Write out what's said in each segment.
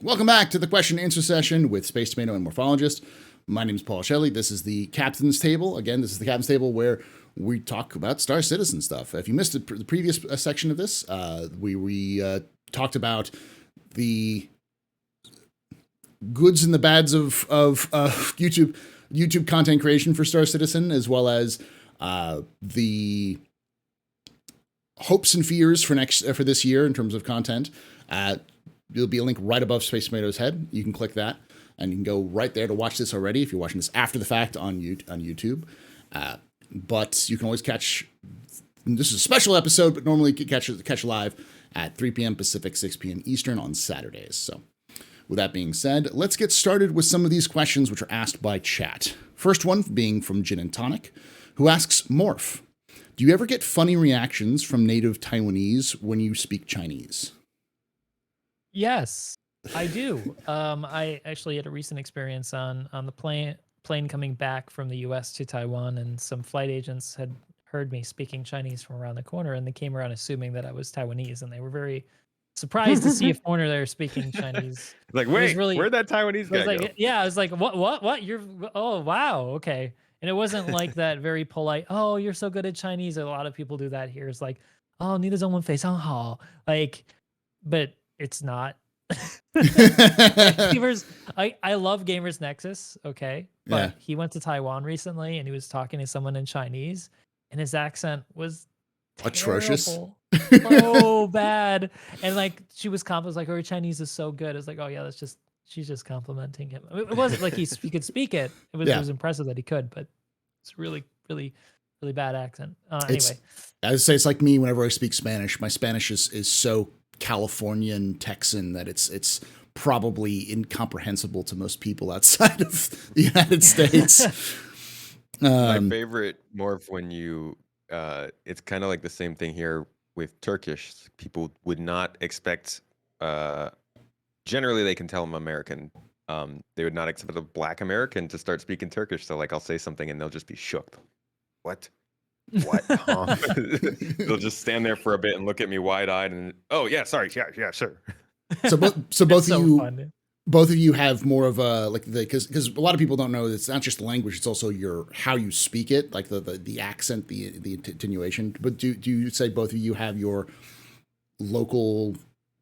Welcome back to the question and answer session with SpaceTomato and Morphologis. My name is Paul Shelley. This is the Captain's Table. Again, this is the Captain's Table where we talk about Star Citizen stuff. If you missed the previous section of this, we talked about the goods and the bads of YouTube content creation for Star Citizen, as well as the hopes and fears for this year in terms of content. There'll be a link right above SpaceTomato's head. You can click that, and you can go right there to watch this already if you're watching this after the fact on YouTube. But you can always catch. This is a special episode, but normally you can catch live at 3 p.m. Pacific, 6 p.m. Eastern on Saturdays. So, with that being said, let's get started with some of these questions which are asked by chat. First one being from Gin and Tonic, who asks, Morph, do you ever get funny reactions from native Taiwanese when you speak Chinese? Yes, I do. I actually had a recent experience on the plane coming back from the U.S. to Taiwan, and some flight agents had heard me speaking Chinese from around the corner, and they came around assuming that I was Taiwanese, and they were very surprised to see a foreigner there speaking Chinese. Like, wait, where'd that Taiwanese guy go? Yeah, I was like, what? Oh, wow, okay. And it wasn't like that very polite, oh, you're so good at Chinese. A lot of people do that here. It's like, oh, 你的中文非常好. Like, but it's not. Gamers, I love Gamers Nexus, okay? But yeah. He went to Taiwan recently and he was talking to someone in Chinese and his accent was atrocious. So bad. And like she was like, her Chinese is so good. It's like, oh yeah, she's just complimenting him. It wasn't like he could speak it. It was impressive that he could, but it's really, really, really bad accent. Anyway. I would say it's like me whenever I speak Spanish. My Spanish is so Californian Texan that it's probably incomprehensible to most people outside of the United States. My favorite, Morph, when you it's kind of like the same thing here with Turkish. People would not expect generally they can tell I'm American. They would not expect a black American to start speaking Turkish. So like I'll say something and they'll just be shook. What? They'll just stand there for a bit and look at me wide-eyed and oh yeah, sorry, yeah, sure. So both of you fun. Both of you have more of a like because a lot of people don't know it's not just the language, it's also how you speak it, like the accent, the attenuation. But do you say both of you have your local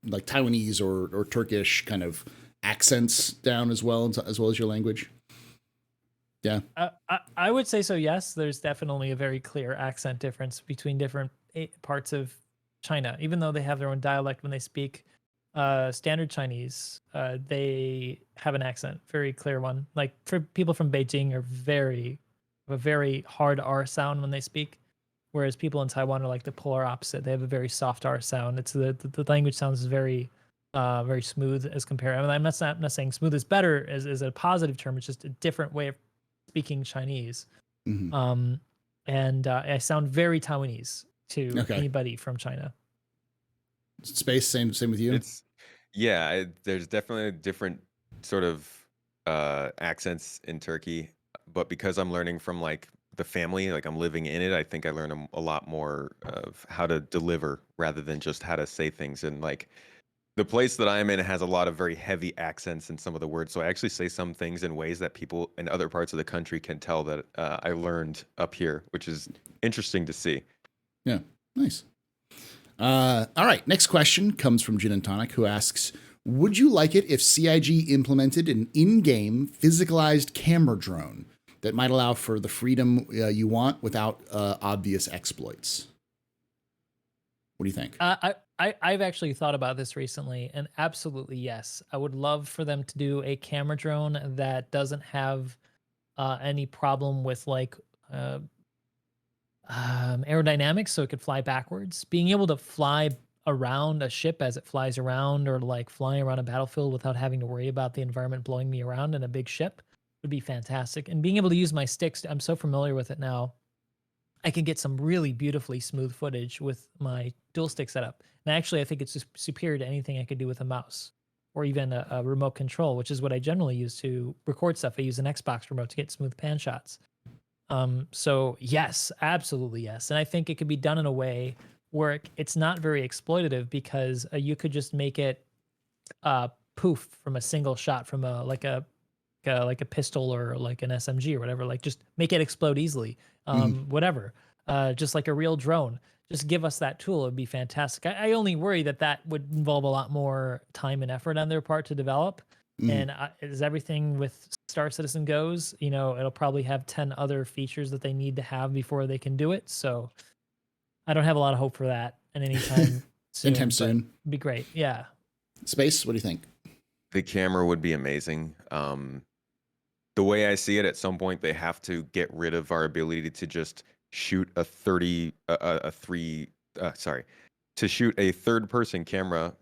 like Taiwanese or Turkish kind of accents down as well as your language? Yeah, I would say so. Yes, there's definitely a very clear accent difference between different parts of China. Even though they have their own dialect when they speak standard Chinese, they have an accent, very clear one. Like for people from Beijing are a very hard R sound when they speak, whereas people in Taiwan are like the polar opposite. They have a very soft R sound. It's the language sounds very very smooth as compared. I mean, I'm not saying smooth is better as a positive term. It's just a different way of speaking Chinese. Mm-hmm. And I sound very Taiwanese to anybody from China. Space, same with you? There's definitely a different sort of accents in Turkey, but because I'm learning from like the family, like I'm living in it, I think I learn a lot more of how to deliver rather than just how to say things. And like the place that I'm in has a lot of very heavy accents in some of the words. So I actually say some things in ways that people in other parts of the country can tell that I learned up here, which is interesting to see. Yeah, nice. All right, next question comes from Gin and Tonic, who asks, would you like it if CIG implemented an in-game physicalized camera drone that might allow for the freedom you want without obvious exploits? What do you think? I've actually thought about this recently, and absolutely yes. I would love for them to do a camera drone that doesn't have any problem with like aerodynamics, so it could fly backwards. Being able to fly around a ship as it flies around, or like flying around a battlefield without having to worry about the environment blowing me around in a big ship would be fantastic. And being able to use my sticks, I'm so familiar with it now. I can get some really beautifully smooth footage with my dual stick setup. And actually, I think it's just superior to anything I could do with a mouse or even a remote control, which is what I generally use to record stuff. I use an Xbox remote to get smooth pan shots. So yes, absolutely yes. And I think it could be done in a way where it's not very exploitative, because you could just make it poof from a single shot from a like a pistol or like an SMG or whatever. Like just make it explode easily. Whatever. Just like a real drone. Just give us that tool. It would be fantastic. I only worry that that would involve a lot more time and effort on their part to develop. And as everything with Star Citizen goes, you know, it'll probably have 10 other features that they need to have before they can do it. So I don't have a lot of hope for that at any time soon. Anytime soon. It'd be great. Yeah. Space, what do you think? The camera would be amazing. The way I see it, at some point they have to get rid of our ability to just shoot a third person camera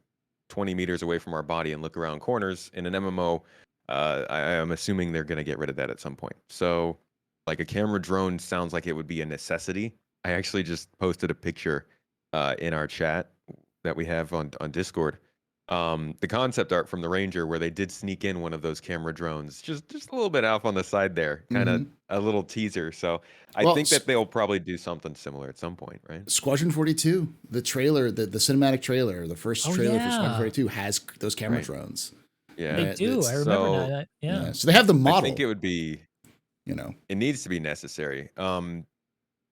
20 meters away from our body and look around corners in an MMO. I am assuming they're going to get rid of that at some point. So like a camera drone sounds like it would be a necessity. I actually just posted a picture in our chat that we have on Discord. The concept art from the Ranger, where they did sneak in one of those camera drones, just a little bit off on the side there, kind of a little teaser. So I think that they'll probably do something similar at some point, right? Squadron 42, the trailer, the cinematic trailer, the first trailer for Squadron 42 has those camera drones. Yeah, they do. I remember that. Yeah. So they have the model. I think it would be, it needs to be necessary.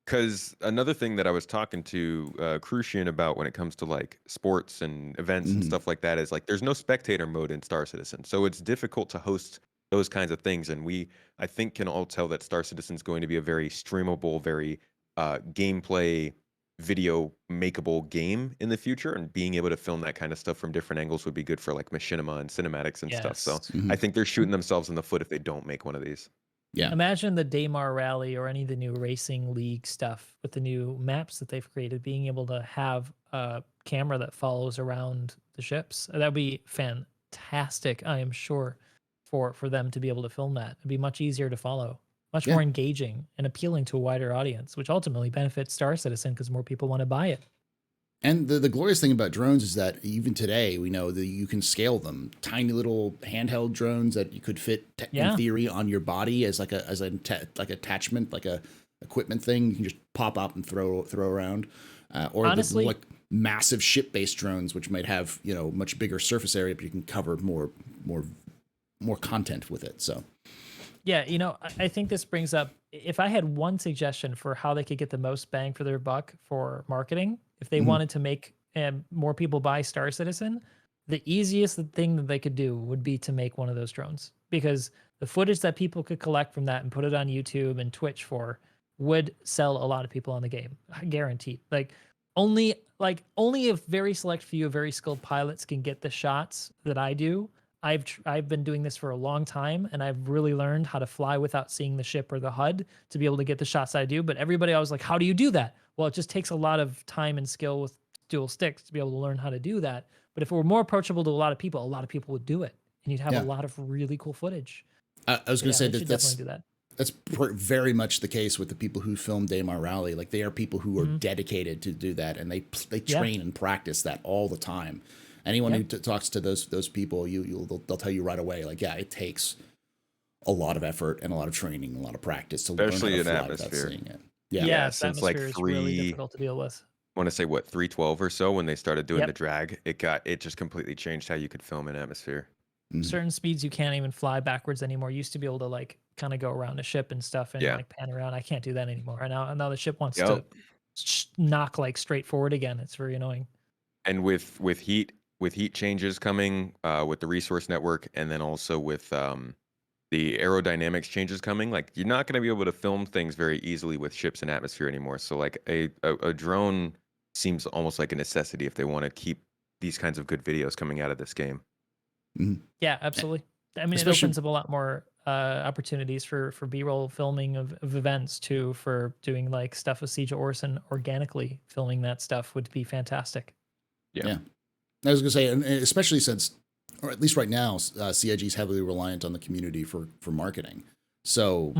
Because another thing that I was talking to Crucian about when it comes to like sports and events and stuff like that is like there's no spectator mode in Star Citizen, so it's difficult to host those kinds of things. And I think, can all tell that Star Citizen is going to be a very streamable, very gameplay, video makeable game in the future. And being able to film that kind of stuff from different angles would be good for like machinima and cinematics and stuff. So I think they're shooting themselves in the foot if they don't make one of these. Yeah. Imagine the Daymar Rally or any of the new racing league stuff with the new maps that they've created, being able to have a camera that follows around the ships. That'd be fantastic, I am sure, for them to be able to film that. It'd be much easier to follow, much more engaging and appealing to a wider audience, which ultimately benefits Star Citizen because more people want to buy it. And the glorious thing about drones is that even today, we know that you can scale them. Tiny little handheld drones that you could fit in theory on your body as like like attachment, like a equipment thing. You can just pop up and throw around. Or honestly, like massive ship-based drones, which might have much bigger surface area, but you can cover more content with it. So. Yeah, I think this brings up, if I had one suggestion for how they could get the most bang for their buck for marketing, if they wanted to make more people buy Star Citizen, the easiest thing that they could do would be to make one of those drones, because the footage that people could collect from that and put it on YouTube and Twitch would sell a lot of people on the game, guaranteed. Only a very select few of very skilled pilots can get the shots that I do. I've been doing this for a long time, and I've really learned how to fly without seeing the ship or the HUD to be able to get the shots I do. But everybody always like, how do you do that? Well, it just takes a lot of time and skill with dual sticks to be able to learn how to do that. But if it were more approachable to a lot of people would do it, and you'd have a lot of really cool footage. I was going to say definitely do that. That's very much the case with the people who filmed Daymar Rally. Like, they are people who are dedicated to do that, and they train and practice that all the time. Anyone who talks to those people, they'll tell you right away, like, it takes a lot of effort and a lot of training, a lot of practice to learn how to fly without seeing it. Yeah, since like is really difficult to deal with. I want to say 312 or so, when they started doing the drag, it just completely changed how you could film in atmosphere. Certain speeds you can't even fly backwards anymore. You used to be able to like kind of go around a ship and stuff and like pan around. I can't do that anymore. Now the ship wants to knock like straight forward again. It's very annoying. And with heat changes coming, with the resource network, and then also with the aerodynamics changes coming, like, you're not going to be able to film things very easily with ships in atmosphere anymore. So like a drone seems almost like a necessity if they want to keep these kinds of good videos coming out of this game. Yeah, absolutely. I mean, it opens up a lot more opportunities for B-roll filming of events too, for doing like stuff with Siege of Orson. Organically filming that stuff would be fantastic. Yeah. I was going to say, and especially since, or at least right now, CIG is heavily reliant on the community for marketing. So,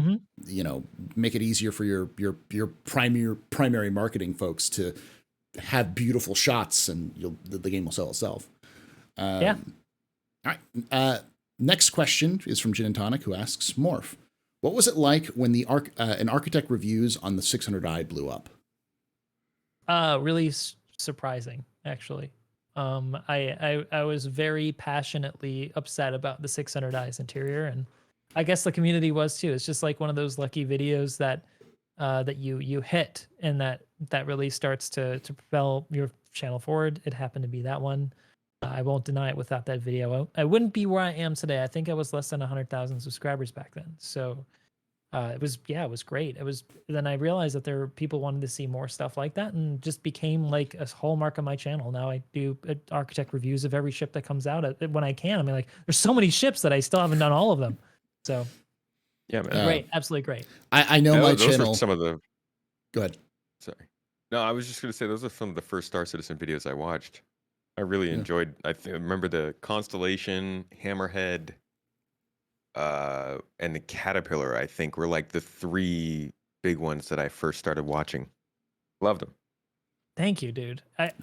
make it easier for your primary marketing folks to have beautiful shots, and the game will sell itself. All right. Next question is from Gin and Tonic, who asks, Morph, what was it like when an architect reviews on the 600i blew up? Really surprising, actually. I was very passionately upset about the 600 eyes interior, and I guess the community was too. It's just like one of those lucky videos that that you hit, and that really starts to propel your channel forward. It happened to be that one. I won't deny it. Without that video, I wouldn't be where I am today. I think I was less than 100,000 subscribers back then. So it was great. It was then I realized that there were people wanted to see more stuff like that, and just became like a hallmark of my channel. Now I do architect reviews of every ship that comes out when I can. I mean, like, there's so many ships that I still haven't done all of them. So Yeah, man. great, absolutely great. I know my those channel. are some of the. Go ahead. Sorry. No, I was just gonna say those are some of the first Star Citizen videos I watched. I really Yeah. enjoyed. Remember the Constellation, Hammerhead, and the Caterpillar. I think were like the three big ones that I first started watching. Loved them. Thank you, dude. I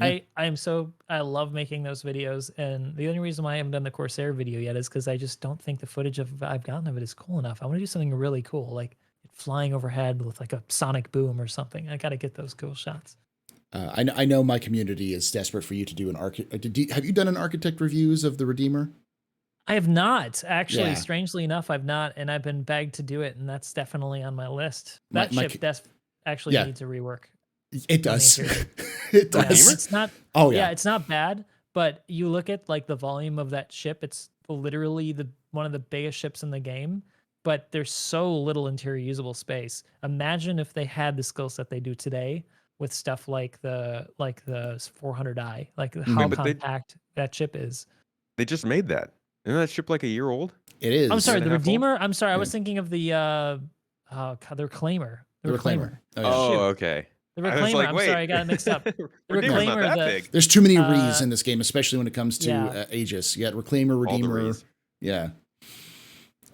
love making those videos, and the only reason why I haven't done the Corsair video yet is because I just don't think the footage I've gotten of it is cool enough. I want to do something really cool, like flying overhead with like a sonic boom or something. I got to get those cool shots. I know my community is desperate for you to do an have you done an architect reviews of the Redeemer? I have not, actually. Yeah. Strangely enough, I've not, and I've been begged to do it, and that's definitely on my list. That My ship actually Yeah. needs a rework. It does. interior. It Yeah, does. it's not. Oh Yeah, yeah. it's not bad, but you look at like the volume of that ship, it's literally one of the biggest ships in the game, but there's so little interior usable space. Imagine if they had the skill set they do today with stuff like the 400i, like how Wait, but compact that ship is. they just made that. Isn't that ship like a year old? It is. I'm sorry, and the a half old? Redeemer. I'm sorry, I Yeah. was thinking of the Reclaimer. The Reclaimer. Oh, yeah. Oh, Shoot. okay. The I was Reclaimer. like, I'm wait. sorry, I got it mixed up. The Redeemer's not Reclaimer, that the- big. There's too many Rees in this game, especially when it comes to Yeah. Aegis. You got Reclaimer, All the Redeemer. Rees. Yeah.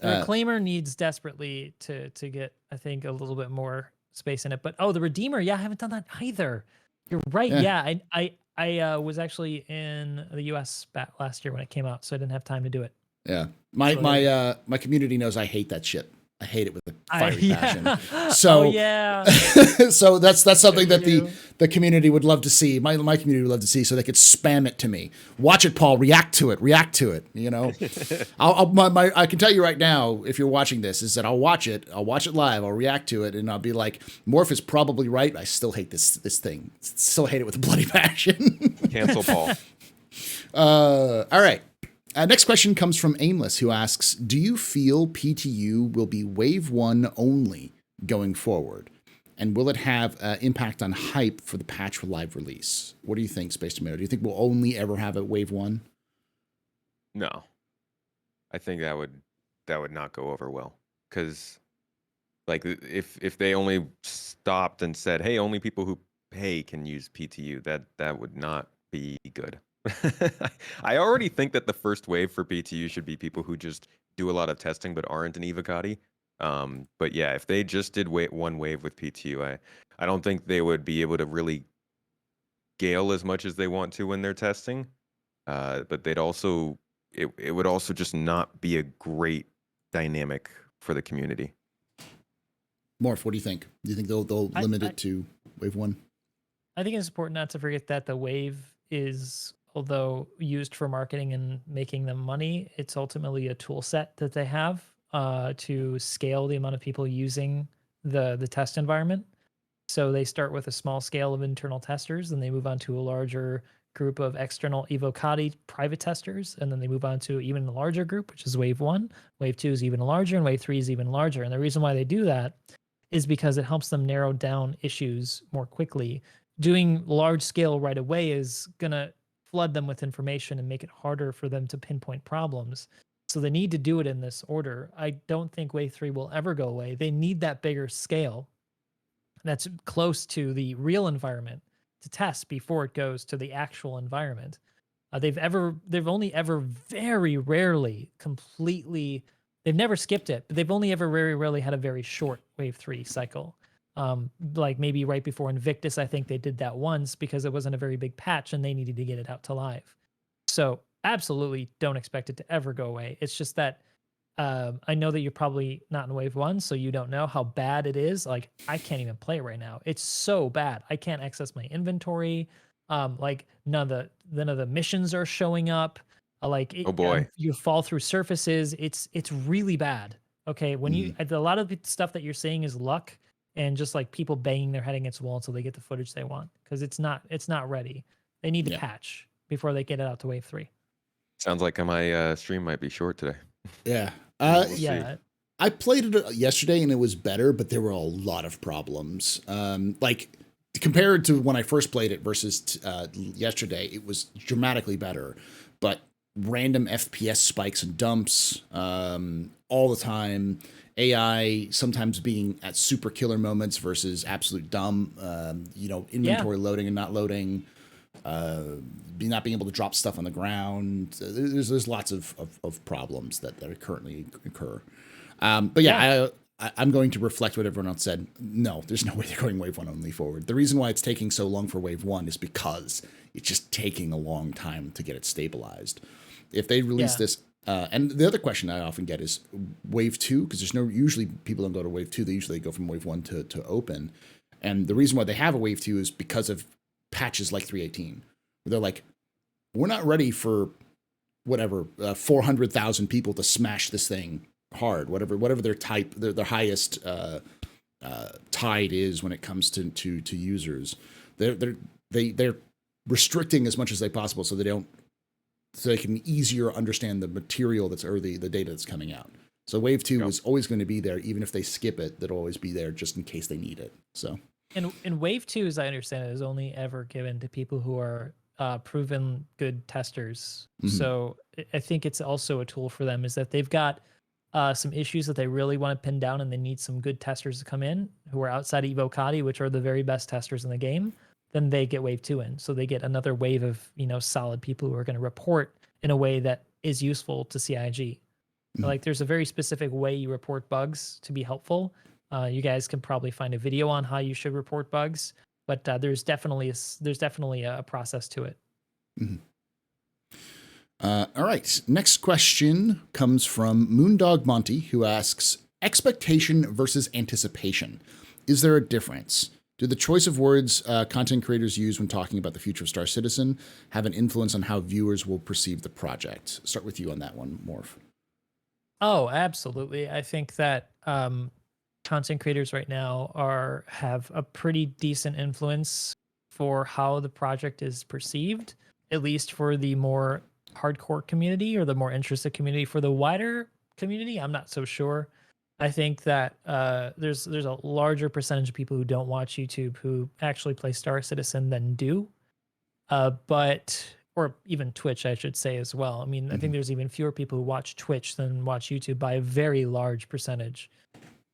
The Reclaimer needs desperately to get, I think, a little bit more space in it. But the Redeemer, yeah, I haven't done that either. You're right. Yeah. Yeah, I was actually in the US last year when it came out, so I didn't have time to do it. Yeah. My community knows I hate that ship. I hate it with a fiery passion. So yeah. so that's something that you. the community would love to see. My community would love to see, so they could spam it to me. Watch it, Paul. React to it. You know, I can tell you right now, if you're watching this, is that I'll watch it live. I'll react to it, and I'll be like, Morph is probably right. I still hate this thing. Still hate it with a bloody passion. Cancel Paul. All right. Next question comes from Aimless, who asks, do you feel PTU will be Wave 1 only going forward? And will it have impact on hype for the patch for live release? What do you think, SpaceTomato? Do you think we'll only ever have a Wave 1? No. I think that would not go over well. Because like if they only stopped and said, hey, only people who pay can use PTU, that would not be good. I already think that the first wave for PTU should be people who just do a lot of testing but aren't an Evocati. But yeah, if they just did one wave with PTU, I don't think they would be able to really scale as much as they want to when they're testing. But it would also just not be a great dynamic for the community. Morph, what do you think? Do you think they'll limit it to Wave 1? I think it's important not to forget that the wave is, although used for marketing and making them money, it's ultimately a tool set that they have to scale the amount of people using the test environment. So they start with a small scale of internal testers, and they move on to a larger group of external Evocati private testers, and then they move on to even a larger group, which is Wave 1. Wave 2 is even larger, and Wave 3 is even larger. And the reason why they do that is because it helps them narrow down issues more quickly. Doing large scale right away is going to flood them with information and make it harder for them to pinpoint problems. So they need to do it in this order. I don't think Wave 3 will ever go away. They need that bigger scale that's close to the real environment to test before it goes to the actual environment. They've only ever very rarely completely, they've never skipped it, but they've only ever very rarely had a very short Wave 3 cycle. Like maybe right before Invictus, I think they did that once because it wasn't a very big patch and they needed to get it out to live. So absolutely don't expect it to ever go away. It's just that I know that you're probably not in Wave 1, so you don't know how bad it is. Like, I can't even play right now. It's so bad. I can't access my inventory. Like, none of none of the missions are showing up. Oh boy. You fall through surfaces. It's really bad. Okay, when you a lot of the stuff that you're seeing is luck and just like people banging their head against the wall until they get the footage they want, because it's not ready. They need to Yeah. patch before they get it out to wave 3. Sounds like my stream might be short today. Yeah. We'll see. Yeah. I played it yesterday and it was better, but there were a lot of problems. Like compared to when I first played it versus yesterday, it was dramatically better. But random FPS spikes and dumps all the time. AI sometimes being at super killer moments versus absolute dumb. Inventory loading and not loading. Not being able to drop stuff on the ground. There's lots of problems that currently occur. But yeah, I'm going to reflect what everyone else said. No, there's no way they're going wave 1 only forward. The reason why it's taking so long for wave 1 is because it's just taking a long time to get it stabilized. If they release this, and the other question I often get is wave 2, because usually people don't go to wave 2. They usually go from wave 1 to open. And the reason why they have a wave 2 is because of patches like 3.18, where they're like, we're not ready for 400,000 people to smash this thing hard, whatever their type, their highest tide is when it comes to users. They're restricting as much as they possible so they can easier understand the material or the data that's coming out. So wave 2 is always going to be there, even if they skip it. That'll always be there just in case they need it. So and wave 2, as I understand it, is only ever given to people who are proven good testers. So I think it's also a tool for them, is that they've got some issues that they really want to pin down, and they need some good testers to come in who are outside of Evocati, which are the very best testers in the game. Then they get wave 2 in. So they get another wave of, solid people who are going to report in a way that is useful to CIG. Like there's a very specific way you report bugs to be helpful. You guys can probably find a video on how you should report bugs, but there's definitely a process to it. All right. Next question comes from Moondog Monty, who asks, expectation versus anticipation. Is there a difference? Do the choice of words content creators use when talking about the future of Star Citizen have an influence on how viewers will perceive the project? Start with you on that one, Morph. Oh, absolutely. I think that content creators right now have a pretty decent influence for how the project is perceived, at least for the more hardcore community or the more interested community. For the wider community, I'm not so sure. I think that there's a larger percentage of people who don't watch YouTube who actually play Star Citizen than do, or even Twitch, I should say as well. I mean, I think there's even fewer people who watch Twitch than watch YouTube by a very large percentage.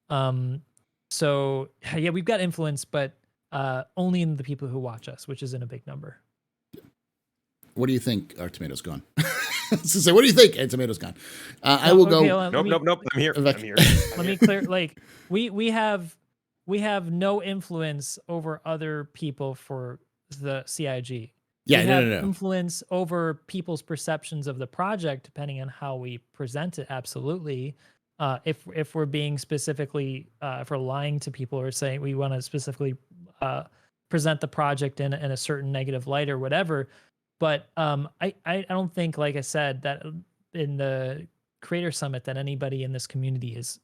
So yeah, we've got influence, but only in the people who watch us, which isn't a big number. What do you think? Our tomato's gone. So what do you think? And tomato's gone. I will go. Nope. I'm here. Let me clear. Like we have no influence over other people for the CIG. Yeah, we no. have influence over people's perceptions of the project depending on how we present it. Absolutely. If we're being specifically, if we're lying to people or saying we want to specifically present the project in a certain negative light or whatever. But I don't think, like I said, that in the Creator Summit that anybody in this community is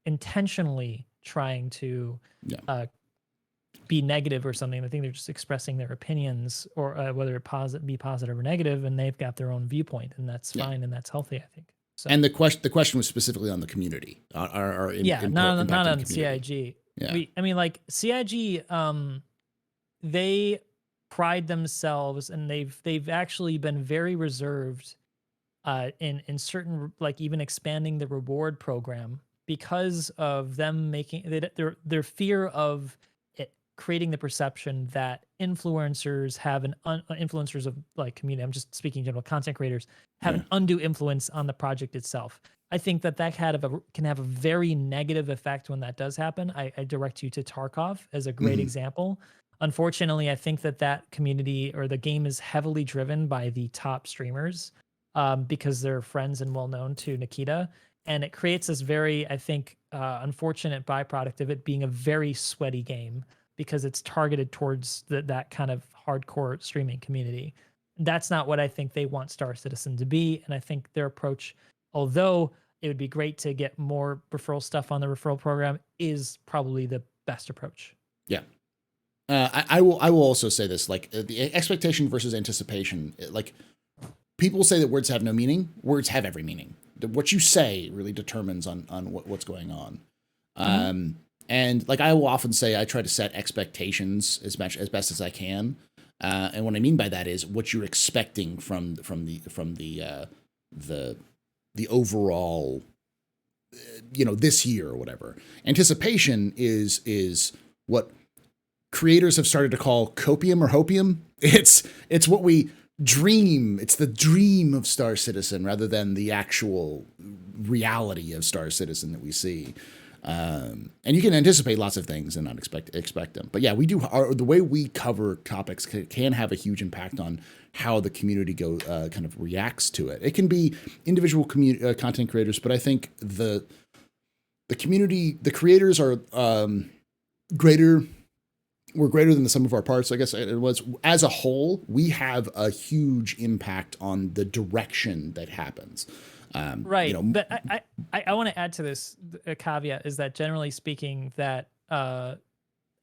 intentionally trying to be negative or something. I think they're just expressing their opinions, or whether it be positive or negative, and they've got their own viewpoint, and that's fine and that's healthy, I think. So, and the question was specifically on the community. Not on CIG. Yeah. CIG, they pride themselves, and they've actually been very reserved in certain, like even expanding the reward program because of them making their fear of it creating the perception that influencers have influencers of like community. I'm just speaking in general, content creators have an undue influence on the project itself. I think that can have a very negative effect when that does happen. I direct you to Tarkov as a great example. Unfortunately, I think that community or the game is heavily driven by the top streamers because they're friends and well known to Nikita. And it creates this very, I think, unfortunate byproduct of it being a very sweaty game because it's targeted towards that kind of hardcore streaming community. that's not what I think they want Star Citizen to be. And I think their approach, although it would be great to get more referral stuff on the referral program, is probably the best approach. Yeah. I will also say this, like the expectation versus anticipation, like people say that words have no meaning. Words have every meaning. What you say really determines on what's going on. And like I will often say, I try to set expectations as best as I can. And what I mean by that is what you're expecting from the overall, this year or whatever. Anticipation is what creators have started to call copium or hopium. It's what we dream. It's the dream of Star Citizen rather than the actual reality of Star Citizen that we see. And you can anticipate lots of things and not expect them. But yeah, the way we cover topics can have a huge impact on how the community kind of reacts to it. It can be individual content creators, but I think the community, the creators are greater. We're greater than the sum of our parts. I guess it was, as a whole, we have a huge impact on the direction that happens. Right. But I want to add to this, a caveat is that generally speaking, that I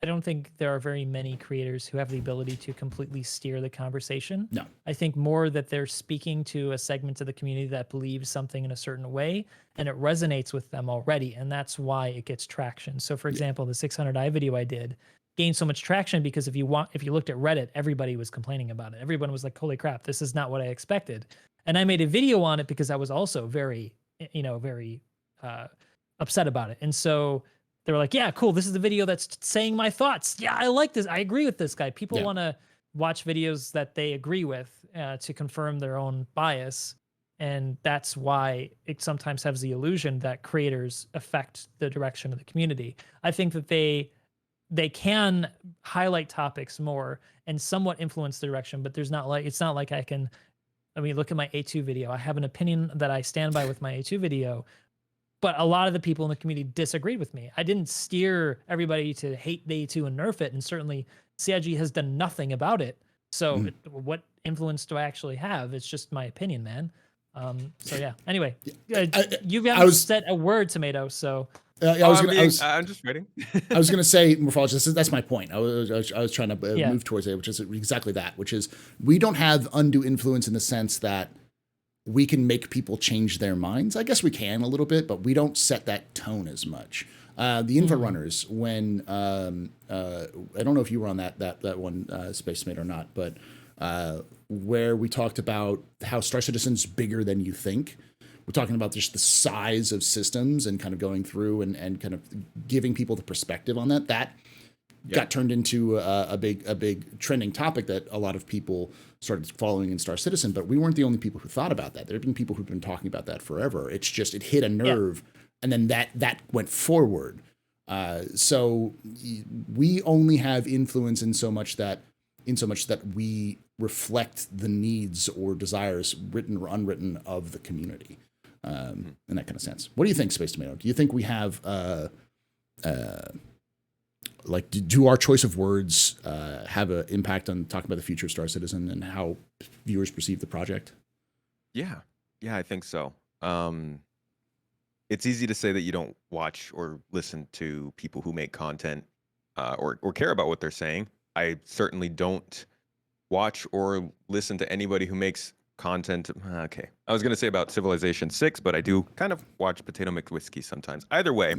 don't think there are very many creators who have the ability to completely steer the conversation. No. I think more that they're speaking to a segment of the community that believes something in a certain way, and it resonates with them already. And that's why it gets traction. So for example, the 600i video I did gained so much traction because if you looked at Reddit, everybody was complaining about it. Everyone was like, holy crap, this is not what I expected. And I made a video on it because I was also very upset about it. And so they were like, yeah, cool. This is the video that's saying my thoughts. Yeah, I like this. I agree with this guy. People want to watch videos that they agree with to confirm their own bias. And that's why it sometimes has the illusion that creators affect the direction of the community. I think that they can highlight topics more and somewhat influence the direction, but it's not like I can, look at my A2 video. I have an opinion that I stand by with my A2 video, but a lot of the people in the community disagreed with me. I didn't steer everybody to hate the A2 and nerf it, and certainly CIG has done nothing about it. So what influence do I actually have? It's just my opinion, man. So yeah. Anyway, you haven't said a word, Tomato. So I'm just waiting. I was going to say, Morphologis, that's my point. I was trying to move towards it, which is exactly that, which is we don't have undue influence in the sense that we can make people change their minds. I guess we can a little bit, but we don't set that tone as much. The Info Runners, when I don't know if you were on that one, SpaceTomato or not, but where we talked about how Star Citizen's bigger than you think. We're talking about just the size of systems and kind of going through and kind of giving people the perspective on that. That got turned into a big trending topic that a lot of people started following in Star Citizen. But we weren't the only people who thought about that. There have been people who've been talking about that forever. It's just it hit a nerve, and then that went forward. So we only have influence in so much that we reflect the needs or desires, written or unwritten, of the community. In that kind of sense. What do you think, SpaceTomato? Do you think we have, do our choice of words have an impact on talking about the future of Star Citizen and how viewers perceive the project? Yeah, I think so. It's easy to say that you don't watch or listen to people who make content or care about what they're saying. I certainly don't watch or listen to anybody who makes content. Okay, I was going to say about Civilization 6, but I do kind of watch Potato McWhiskey sometimes. Either way,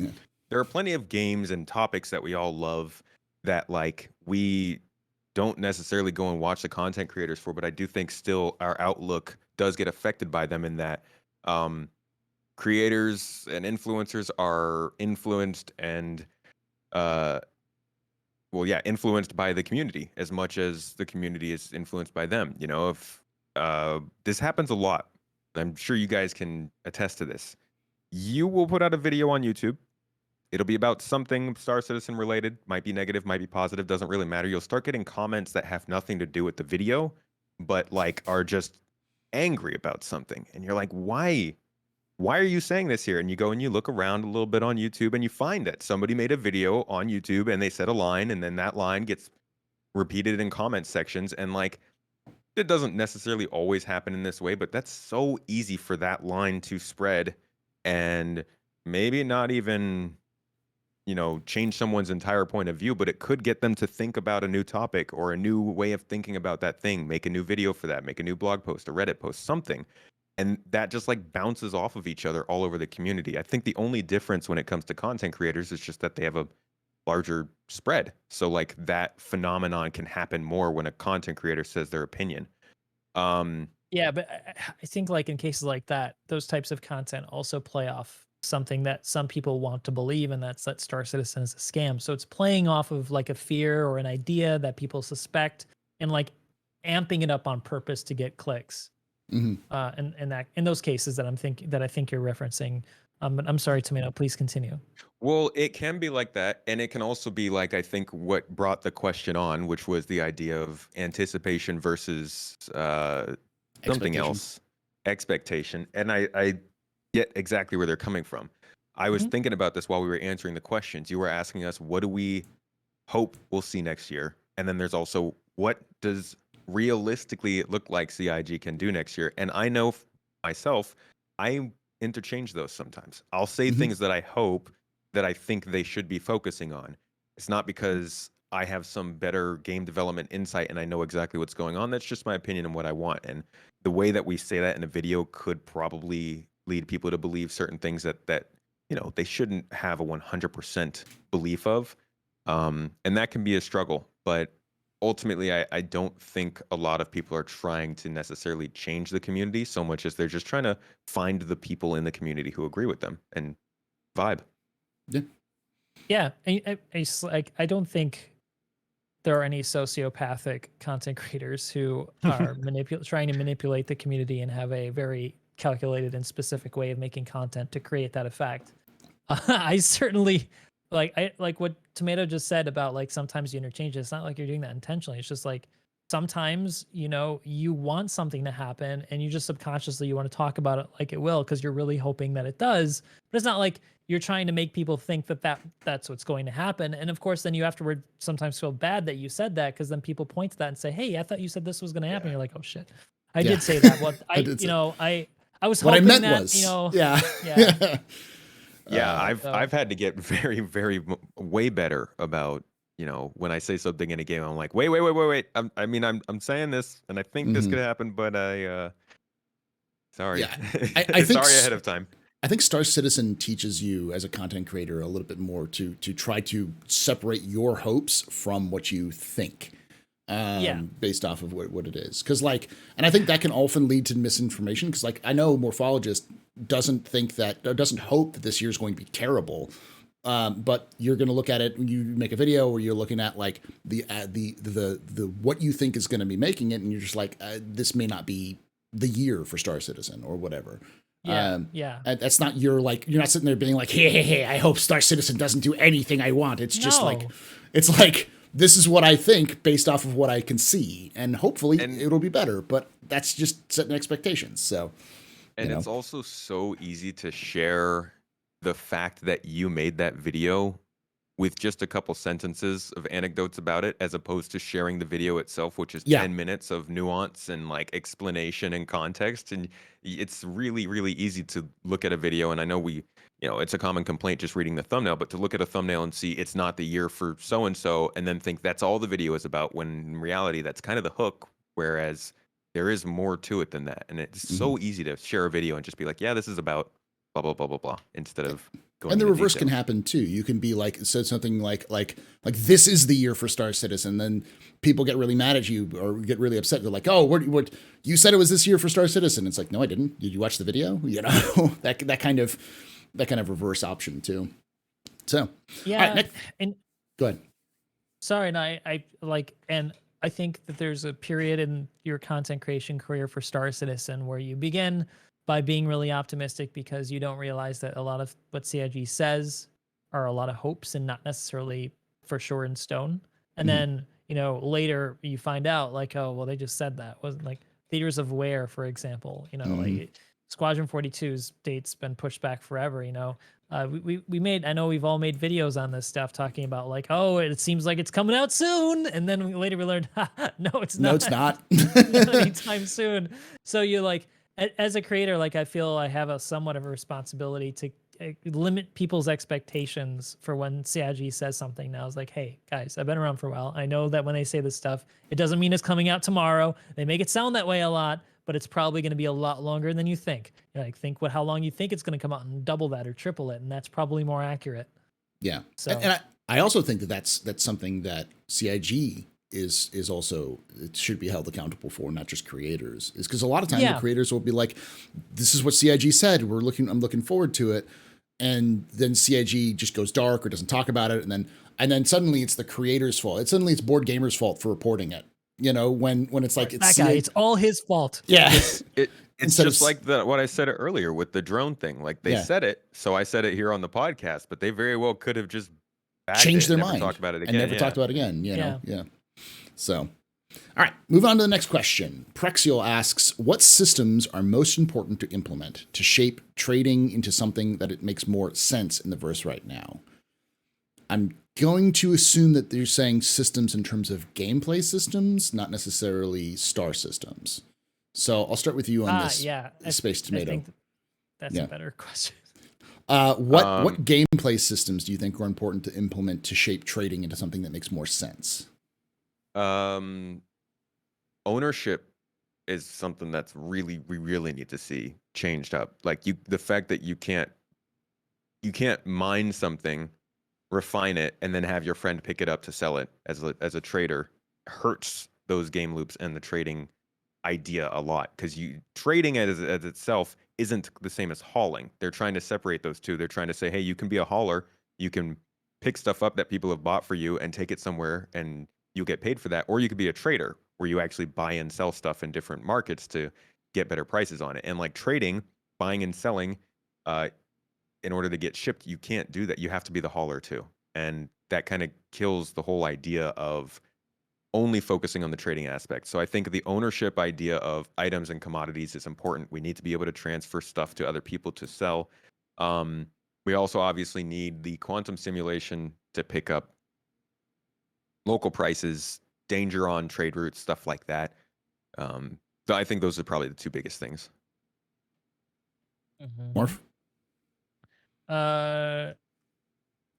there are plenty of games and topics that we all love that we don't necessarily go and watch the content creators for, but I do think still our outlook does get affected by them in that creators and influencers are influenced and influenced by the community as much as the community is influenced by them. If this happens a lot, I'm sure you guys can attest to this. You will put out a video on YouTube. It'll be about something Star Citizen related, might be negative, might be positive, doesn't really matter. You'll start getting comments that have nothing to do with the video, but are just angry about something. And you're like, why are you saying this here? And you go and you look around a little bit on YouTube and you find that somebody made a video on YouTube and they said a line, and then that line gets repeated in comment sections, and it doesn't necessarily always happen in this way, but that's so easy for that line to spread and maybe not even, change someone's entire point of view, but it could get them to think about a new topic or a new way of thinking about that thing, make a new video for that, make a new blog post, a Reddit post, something. And that just like bounces off of each other all over the community. I think the only difference when it comes to content creators is just that they have a larger spread. So like that phenomenon can happen more when a content creator says their opinion. Yeah, but I think like in cases like that, those types of content also play off something that some people want to believe, and that's that Star Citizen is a scam. So it's playing off of like a fear or an idea that people suspect, and like amping it up on purpose to get clicks. And that in those cases that I think you're referencing. But I'm sorry, Tomato, please continue. Well, it can be like that, and it can also be like, I think what brought the question on, which was the idea of anticipation versus something else, expectation. And I get exactly where they're coming from. I was thinking about this while we were answering the questions. You were asking us, what do we hope we'll see next year? And then there's also, what does realistically it look like CIG can do next year? And I know myself, I interchange those sometimes. I'll say things that I hope that I think they should be focusing on. It's not because I have some better game development insight and I know exactly what's going on. That's just my opinion and what I want. And the way that we say that in a video could probably lead people to believe certain things that they shouldn't have a 100% belief of. And that can be a struggle. But ultimately, I don't think a lot of people are trying to necessarily change the community so much as they're just trying to find the people in the community who agree with them and vibe. Yeah. I don't think there are any sociopathic content creators who are trying to manipulate the community and have a very calculated and specific way of making content to create that effect. I certainly like what Tomato just said about like sometimes you interchange it. It's not like you're doing that intentionally. It's just like sometimes you want something to happen and you just subconsciously you want to talk about it like it will because you're really hoping that it does. But it's not like you're trying to make people think that's what's going to happen. And of course, then you afterward sometimes feel bad that you said that because then people point to that and say, "Hey, I thought you said this was going to happen." You're like, "Oh shit, I did say that." What I was hoping what I meant that, was, yeah. I've had to get very, very way better about when I say something in a game. I'm like, wait. I'm saying this, and I think this could happen, but sorry. Yeah, I think sorry ahead of time. I think Star Citizen teaches you as a content creator a little bit more to try to separate your hopes from what you think. Based off of what it is. Because and I think that can often lead to misinformation. Because I know Morphologis doesn't hope that this year is going to be terrible. But you're going to look at it when you make a video where you're looking at the what you think is going to be making it. And you're just like, this may not be the year for Star Citizen or whatever. That's not you're not sitting there being like, hey, I hope Star Citizen doesn't do anything I want. It's just it's like, this is what I think based off of what I can see, and hopefully it'll be better. But that's just setting expectations. So, it's also so easy to share the fact that you made that video with just a couple sentences of anecdotes about it, as opposed to sharing the video itself, which is 10 minutes of nuance and explanation and context. And it's really, really easy to look at a video. And I know it's a common complaint just reading the thumbnail, but to look at a thumbnail and see it's not the year for so-and-so, and then think that's all the video is about, when in reality, that's kind of the hook. Whereas there is more to it than that. And it's so easy to share a video and just be like, yeah, this is about blah, blah, blah, blah, blah, instead of going and the reverse detail. can happen too. You can be said something like this is the year for Star Citizen. Then people get really mad at you or get really upset. They're like, oh, what you said it was this year for Star Citizen. It's like, no, I didn't. Did you watch the video? That kind of reverse option too. So and go ahead. Sorry, and I think that there's a period in your content creation career for Star Citizen where you begin by being really optimistic because you don't realize that a lot of what CIG says are a lot of hopes and not necessarily for sure in stone. And then, later you find out oh, well, they just said that. Wasn't Theaters of Where, for example, Squadron 42's date's been pushed back forever. We made, I know we've all made videos on this stuff talking about like, oh, it seems like it's coming out soon, and then later we learned, no, it's not. No, it's not. Not anytime soon. So you like, as a creator, like I feel I have a somewhat of a responsibility to limit people's expectations for when CIG says something. Now it's like, hey guys, I've been around for a while. I know that when they say this stuff, it doesn't mean it's coming out tomorrow. They make it sound that way a lot, but it's probably going to be a lot longer than you think. Like think how long you think it's going to come out and double that or triple it, and that's probably more accurate. Yeah. So And I also think that's something that CIG is also, it should be held accountable for, not just creators. Is because a lot of times the creators will be like, this is what CIG said. I'm looking forward to it. And then CIG just goes dark or doesn't talk about it. And then suddenly it's the creator's fault. Suddenly it's Board Gamer's fault for reporting it. When it's like, it's that guy, it's all his fault. Yeah. It's just like what I said earlier with the drone thing. Like they said it, so I said it here on the podcast, but they very well could have just changed their mind, talked about it again, and never talked about it again. Yeah. So, all right, move on to the next question. Prexial asks, what systems are most important to implement to shape trading into something that it makes more sense in the verse right now? I'm going to assume that they're saying systems in terms of gameplay systems, not necessarily star systems. So I'll start with you on this. SpaceTomato. I think that's a better question. What gameplay systems do you think are important to implement to shape trading into something that makes more sense? Ownership is something that's we really need to see changed up. Like the fact that you can't mine something, refine it, and then have your friend pick it up to sell it as a trader hurts those game loops and the trading idea a lot, because trading as itself isn't the same as hauling. They're trying to separate those two. They're trying to say, hey, you can be a hauler, you can pick stuff up that people have bought for you and take it somewhere and you'll get paid for that, or you could be a trader where you actually buy and sell stuff in different markets to get better prices on it. And like trading, buying and selling, in order to get shipped, you can't do that. You have to be the hauler too, and that kind of kills the whole idea of only focusing on the trading aspect. So I think the ownership idea of items and commodities is important. We need to be able to transfer stuff to other people to sell. We also obviously need the quantum simulation to pick up local prices, danger on trade routes, stuff like that. So I think those are probably the two biggest things. Morph?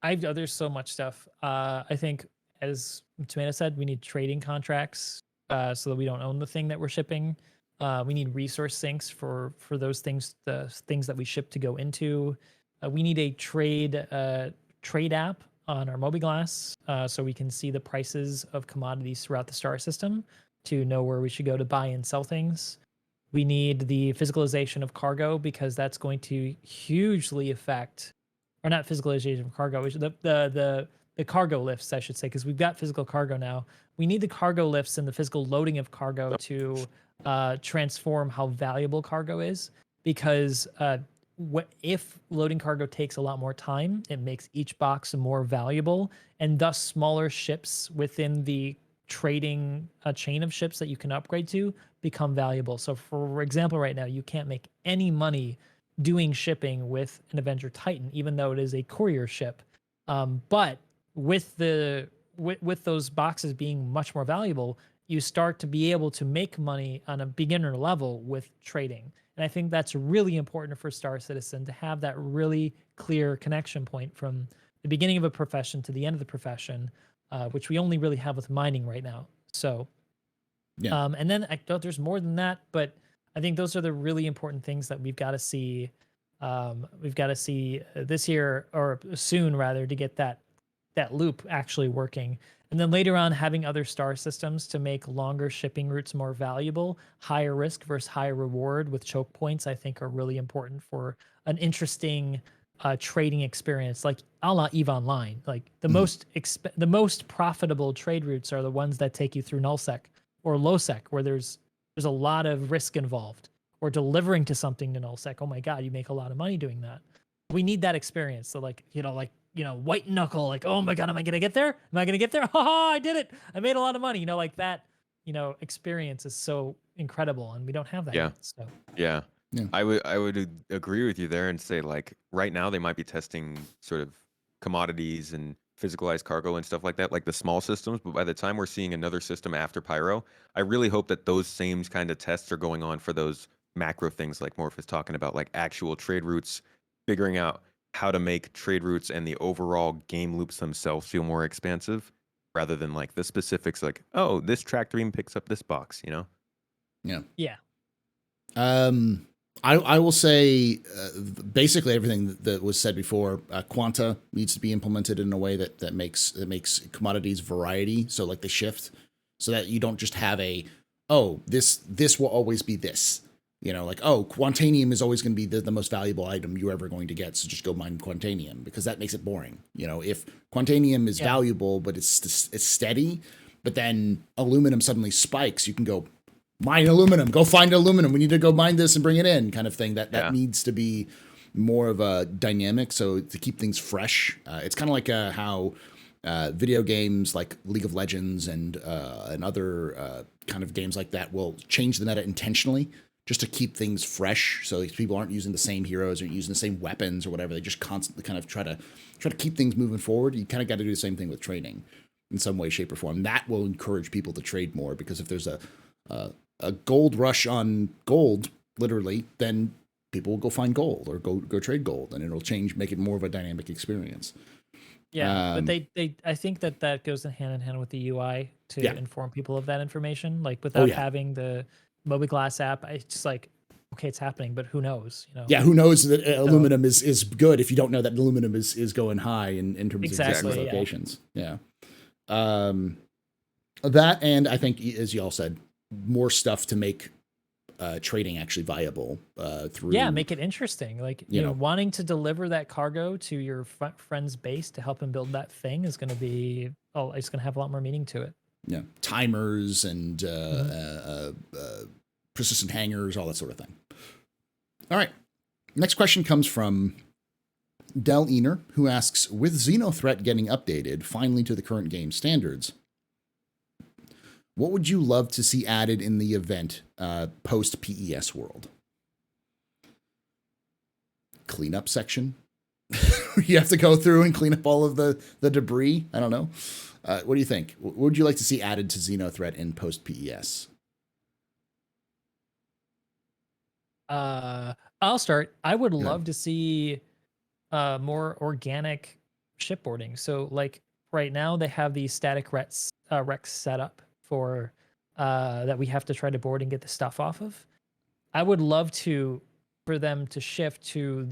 There's so much stuff. I think, as Tomato said, we need trading contracts so that we don't own the thing that we're shipping. We need resource sinks for those things, the things that we ship to go into. We need a trade app on our mobiGlass so we can see the prices of commodities throughout the star system to know where we should go to buy and sell things. We need the physicalization of cargo, because that's going to hugely affect, or not physicalization of cargo, the cargo lifts, I should say, because we've got physical cargo now. We need the cargo lifts and the physical loading of cargo to transform how valuable cargo is, because if loading cargo takes a lot more time, it makes each box more valuable, and thus smaller ships within the trading chain of ships that you can upgrade to become valuable. So for example, right now, you can't make any money doing shipping with an Avenger Titan, even though it is a courier ship. But with those boxes being much more valuable, you start to be able to make money on a beginner level with trading. And I think that's really important for Star Citizen, to have that really clear connection point from the beginning of a profession to the end of the profession, which we only really have with mining right now. So, and then I thought there's more than that, but I think those are the really important things that we've got to see. We've got to see this year, or soon rather, to get that loop actually working. And then later on, having other star systems to make longer shipping routes more valuable, higher risk versus higher reward with choke points, I think are really important for an interesting trading experience, like a la EVE Online. Like the most profitable trade routes are the ones that take you through nullsec or lowsec, where there's a lot of risk involved, or delivering to something to nullsec. Oh my God, you make a lot of money doing that. We need that experience. So white knuckle, like, oh my God, am I going to get there? Am I going to get there? Ha, I did it. I made a lot of money. Like that, experience is so incredible, and we don't have that yet. So. Yeah. I would agree with you there and say like right now they might be testing sort of commodities and physicalized cargo and stuff like that, like the small systems. But by the time we're seeing another system after Pyro, I really hope that those same kind of tests are going on for those macro things like Morph is talking about, like actual trade routes, figuring out how to make trade routes and the overall game loops themselves feel more expansive rather than like the specifics like, oh, this tractor beam picks up this box, you know? Yeah. Yeah. I will say basically everything that was said before. Quanta needs to be implemented in a way that makes commodities variety. So like they shift, so that you don't just have this will always be this. You know, like, oh, Quantanium is always going to be the most valuable item you're ever going to get. So just go mine Quantanium, because that makes it boring. You know, if Quantanium is valuable, but it's steady, but then aluminum suddenly spikes, you can go mine aluminum, go find aluminum. We need to go mine this and bring it in, kind of thing. That needs to be more of a dynamic. So to keep things fresh, it's kind of like how video games like League of Legends and other kind of games like that will change the meta intentionally just to keep things fresh. So people aren't using the same heroes or using the same weapons or whatever. They just constantly kind of try to keep things moving forward. You kind of got to do the same thing with trading in some way, shape, or form. That will encourage people to trade more, because if there's a gold rush on gold, literally, then people will go find gold or go trade gold, and it'll make it more of a dynamic experience. Yeah, but I think that goes hand in hand with the UI to inform people of that information. Like without having the Mobiglass app, it's just like, okay, it's happening, but who knows? You know? Yeah, who knows that aluminum is good if you don't know that aluminum is going high in terms of exact locations. Yeah. That, and I think, as you all said, more stuff to make trading actually viable through. Make it interesting. Like, you know, wanting to deliver that cargo to your friend's base to help him build that thing is going to be, it's going to have a lot more meaning to it. Yeah, timers and persistent hangers, all that sort of thing. All right, next question comes from Del Ener, who asks, with Xeno Threat getting updated finally to the current game standards, what would you love to see added in the event post PES world? Cleanup section? You have to go through and clean up all of the debris? I don't know. What do you think? What would you like to see added to Xeno Threat in post PES? I'll start. I would love to see more organic shipboarding. So like right now they have these static recs set up for that we have to try to board and get the stuff off of. I would love for them to shift to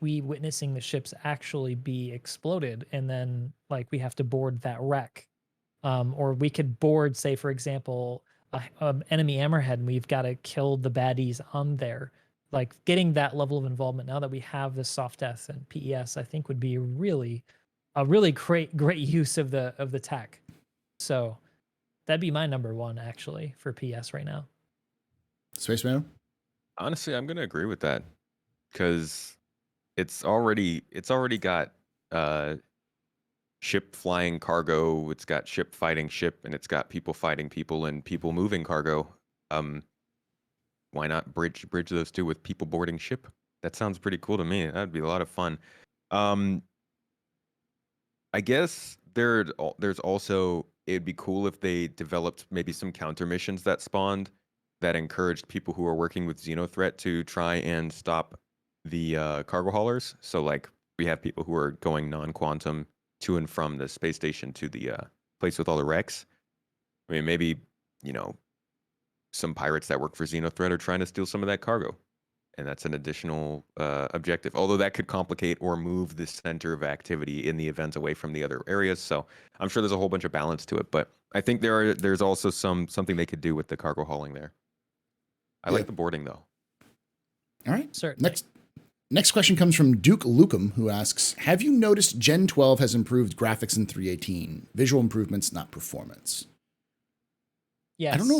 we witnessing the ships actually be exploded, and then like we have to board that wreck, or we could board, say for example, enemy hammerhead, and we've got to kill the baddies on there. Like getting that level of involvement now that we have the soft death and PES, I think would be a really great use of the tech. So that'd be my number one actually for PS right now. SpaceTomato? Honestly, I'm gonna agree with that, because it's already got ship flying cargo, it's got ship fighting ship, and it's got people fighting people and people moving cargo. Why not bridge those two with people boarding ship? That sounds pretty cool to me. That'd be a lot of fun. I guess there's also, it'd be cool if they developed maybe some counter missions that spawned that encouraged people who are working with Xeno Threat to try and stop the cargo haulers. So like we have people who are going non-quantum to and from the space station to the place with all the wrecks. I mean, maybe, you know, some pirates that work for Xeno Threat are trying to steal some of that cargo, and that's an additional objective. Although that could complicate or move the center of activity in the event away from the other areas. So I'm sure there's a whole bunch of balance to it, but I think there's also something they could do with the cargo hauling there. I like the boarding though. All right. Certainly. Next question comes from Duke Lukum, who asks, have you noticed Gen 12 has improved graphics in 318? Visual improvements, not performance. Yes. I don't know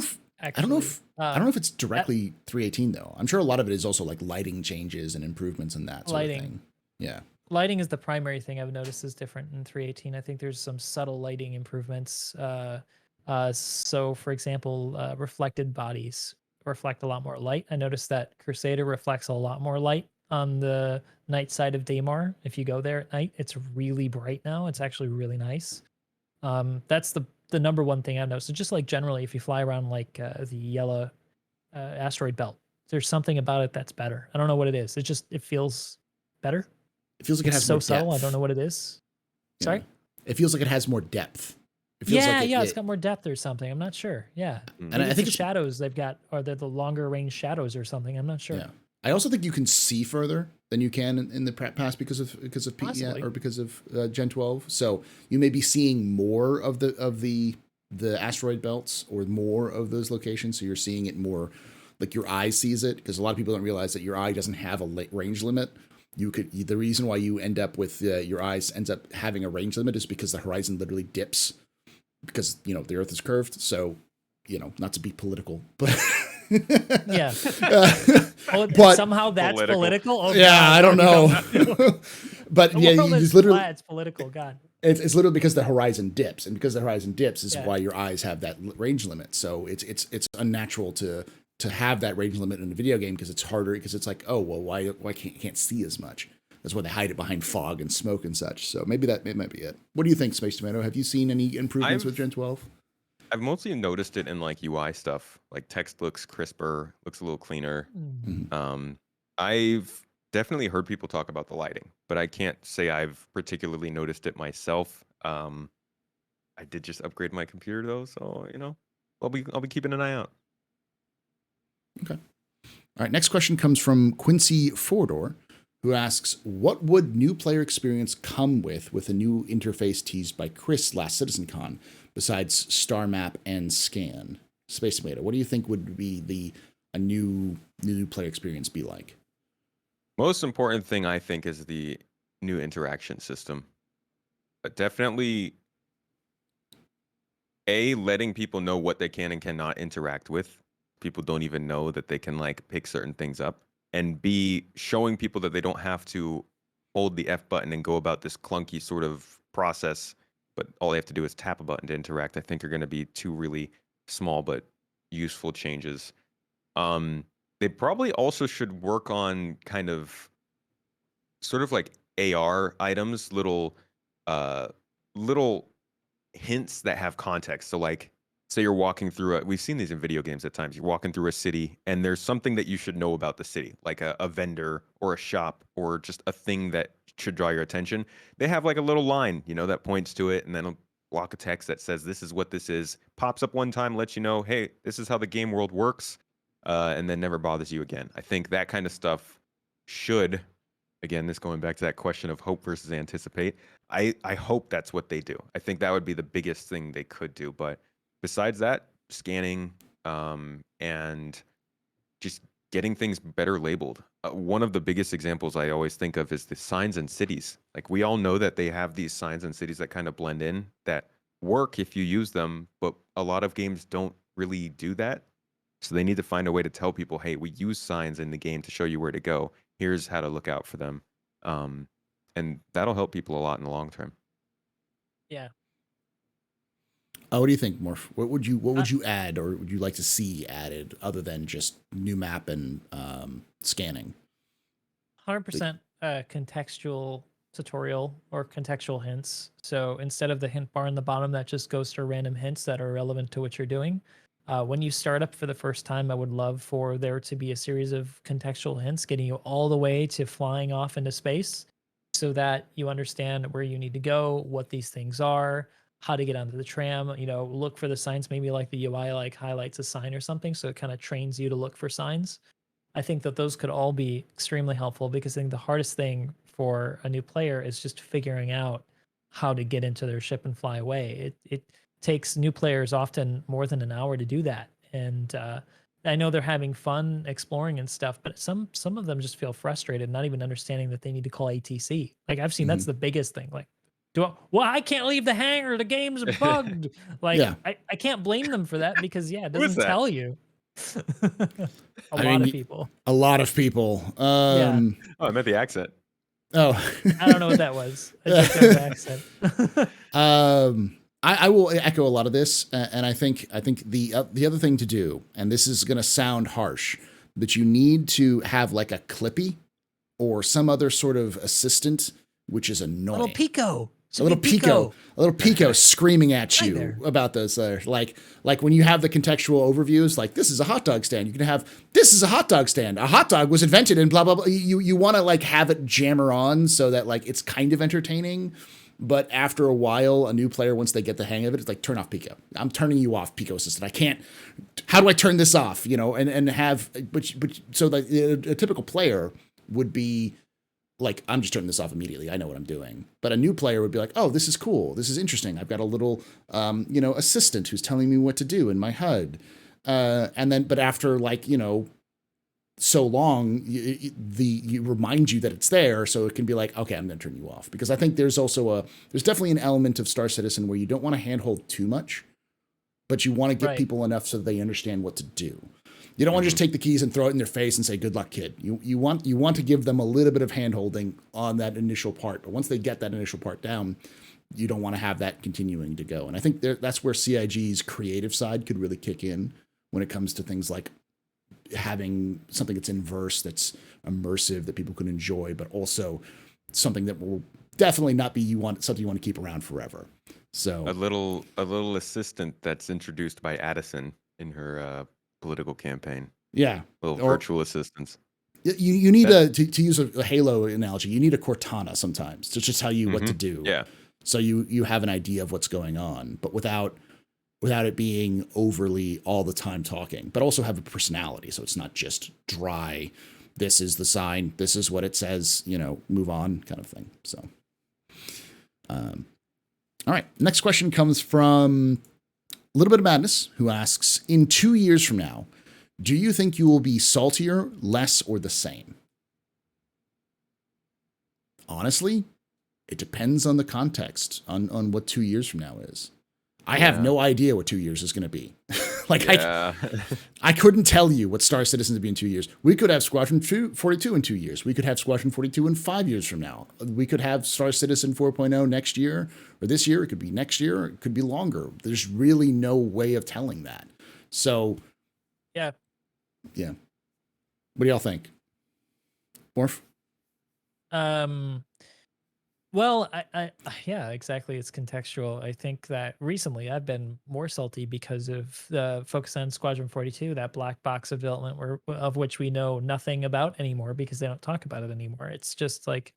if it's directly 318 though. I'm sure a lot of it is also like lighting changes and improvements in that sort of thing. Yeah. Lighting is the primary thing I've noticed is different in 318. I think there's some subtle lighting improvements. So for example, reflected bodies reflect a lot more light. I noticed that Crusader reflects a lot more light on the night side of Daymar. If you go there at night, it's really bright now. It's actually really nice. That's the number one thing I've noticed. So just like generally, if you fly around like the yellow asteroid belt, there's something about it that's better. I don't know what it is. It feels better. It feels like it It's has so more subtle. I depth. don't know what it is. Sorry? Yeah. It feels like it has more depth. It feels Yeah, like it's got more depth or something. I'm not sure. Yeah. Mm. And I Maybe think it's the shadows they've got, or they're the longer range shadows or something. I'm not sure. Yeah. I also think you can see further than you can in the past because of PE Possibly. or because of Gen 12. So you may be seeing more of the asteroid belts or more of those locations. So you're seeing it more like your eye sees it, because a lot of people don't realize that your eye doesn't have a range limit. The reason why you end up with your eyes ends up having a range limit is because the horizon literally dips, because the Earth is curved. So not to be political, but Yeah. but somehow that's political. Oh, yeah, God, I don't know. But the yeah, world you is just literally flat, it's political. God. it's literally because the horizon dips, and because the horizon dips is Yeah. why your eyes have that range limit. So it's unnatural to have that range limit in a video game, because it's harder, because it's like, oh well, why can't see as much. That's why they hide it behind fog and smoke and such. So maybe it might be it. What do you think, SpaceTomato? Have you seen any improvements with Gen 12? I've mostly noticed it in like UI stuff. Like text looks crisper, looks a little cleaner. Mm. I've definitely heard people talk about the lighting, but I can't say I've particularly noticed it myself. I did just upgrade my computer though, so I'll be keeping an eye out. Okay. All right. Next question comes from Quincy Fordor, who asks, what would new player experience come with a new interface teased by Chris last CitizenCon, besides star map and scan? SpaceTomato, what do you think would be a new player experience be like? Most important thing, I think, is the new interaction system. But definitely, letting people know what they can and cannot interact with. People don't even know that they can like pick certain things up. And B, showing people that they don't have to hold the F button and go about this clunky sort of process, but all they have to do is tap a button to interact, I think are going to be two really small but useful changes. They probably also should work on kind of sort of like AR items, little hints that have context. So like, say you're walking through we've seen these in video games at times. You're walking through a city and there's something that you should know about the city, like a vendor or a shop or just a thing that should draw your attention. They have like a little line, that points to it, and then a block of text that says, this is what this is, pops up one time, lets you know, hey, this is how the game world works, and then never bothers you again. I think that kind of stuff should, again, this going back to that question of hope versus anticipate, I hope that's what they do. I think that would be the biggest thing they could do. But besides that, scanning and just getting things better labeled. One of the biggest examples I always think of is the signs in cities. Like, we all know that they have these signs in cities that kind of blend in, that work if you use them, but a lot of games don't really do that. So they need to find a way to tell people, hey, we use signs in the game to show you where to go. Here's how to look out for them. And that'll help people a lot in the long term. Yeah. What do you think, Morph? What would you add, or would you like to see added, other than just new map and scanning? 100% contextual tutorial or contextual hints. So instead of the hint bar in the bottom that just goes to random hints that are relevant to what you're doing, when you start up for the first time, I would love for there to be a series of contextual hints getting you all the way to flying off into space, so that you understand where you need to go, what these things are, how to get onto the tram. Look for the signs, maybe like the UI like highlights a sign or something, so it kind of trains you to look for signs. I think that those could all be extremely helpful, because I think the hardest thing for a new player is just figuring out how to get into their ship and fly away. It takes new players often more than an hour to do that. And I know they're having fun exploring and stuff, but some of them just feel frustrated, not even understanding that they need to call ATC. Like, I've seen that's the biggest thing. Like, I can't leave the hangar, the game's bugged. Like, Yeah. I can't blame them for that, because it doesn't tell you. A lot of people. A lot of people. Yeah. Oh, I meant the accent. Oh. I don't know what that was. A accent. I will echo a lot of this, and I think the other thing to do, and this is going to sound harsh, but you need to have like a Clippy or some other sort of assistant, which is annoying. Little Pico. A little Pico screaming at you about those. Like when you have the contextual overviews, like this is a hot dog stand. You can have this is a hot dog stand. A hot dog was invented in blah blah blah. You want to like have it jammer on so that like it's kind of entertaining. But after a while, a new player, once they get the hang of it, it's like turn off Pico. I'm turning you off, Pico Assistant. I can't. How do I turn this off? You know, and have but so like a typical player would be like, I'm just turning this off immediately. I know what I'm doing. But a new player would be like, oh, this is cool. This is interesting. I've got a little, assistant who's telling me what to do in my HUD. But after like, so long, you remind you that it's there. So it can be like, okay, I'm going to turn you off. Because I think there's definitely an element of Star Citizen where you don't want to handhold too much, but you want to get people enough so they understand what to do. You don't want to just take the keys and throw it in their face and say, good luck, kid. You want to give them a little bit of hand-holding on that initial part. But once they get that initial part down, you don't want to have that continuing to go. And I think that's where CIG's creative side could really kick in when it comes to things like having something that's in verse, that's immersive, that people can enjoy, but also something that will definitely not be something you want to keep around forever. So a little assistant that's introduced by Addison in her political campaign. Yeah. Little virtual assistants. You need to use a Halo analogy. You need a Cortana sometimes to just tell you what to do. Yeah. So you have an idea of what's going on, but without it being overly all the time talking, but also have a personality. So it's not just dry. This is the sign. This is what it says, move on kind of thing. So, all right. Next question comes from A Little Bit of Madness, who asks, in 2 years from now, do you think you will be saltier, less, or the same? Honestly, it depends on the context, on what 2 years from now is. I have no idea what 2 years is going to be. I couldn't tell you what Star Citizen to be in 2 years. We could have Squadron 42 in 2 years. We could have Squadron 42 in 5 years from now. We could have Star Citizen 4.0 next year or this year. It could be next year. It could be longer. There's really no way of telling that. So, yeah. What do y'all think? Morph? Well, yeah, exactly. It's contextual. I think that recently I've been more salty because of the focus on Squadron 42, that black box of development of which we know nothing about anymore because they don't talk about it anymore. It's just like,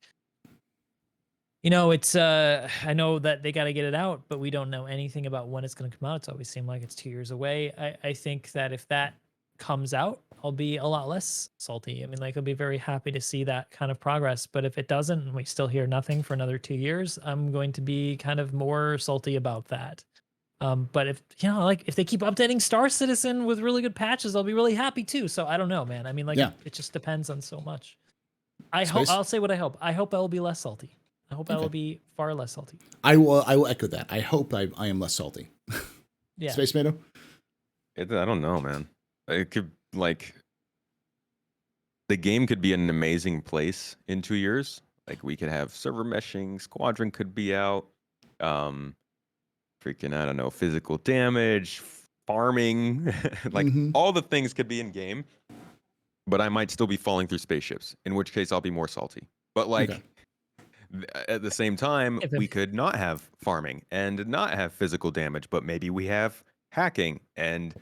it's, I know that they got to get it out, but we don't know anything about when it's going to come out. It's always seemed like it's 2 years away. I think that if that comes out, I'll be a lot less salty. I mean, I'll be very happy to see that kind of progress. But if it doesn't, and we still hear nothing for another 2 years, I'm going to be kind of more salty about that. But if they keep updating Star Citizen with really good patches, I'll be really happy too. So I don't know, man. I mean, it just depends on so much. I'll say what I hope. I hope I will be less salty. I hope I will be far less salty. I will echo that. I hope I am less salty. Yeah. SpaceTomato? I don't know, man. It could the game could be an amazing place in 2 years. Like we could have server meshing, Squadron could be out, freaking, I don't know, physical damage, farming, all the things could be in game, but I might still be falling through spaceships, in which case I'll be more salty. But at the same time, we could not have farming and not have physical damage, but maybe we have hacking and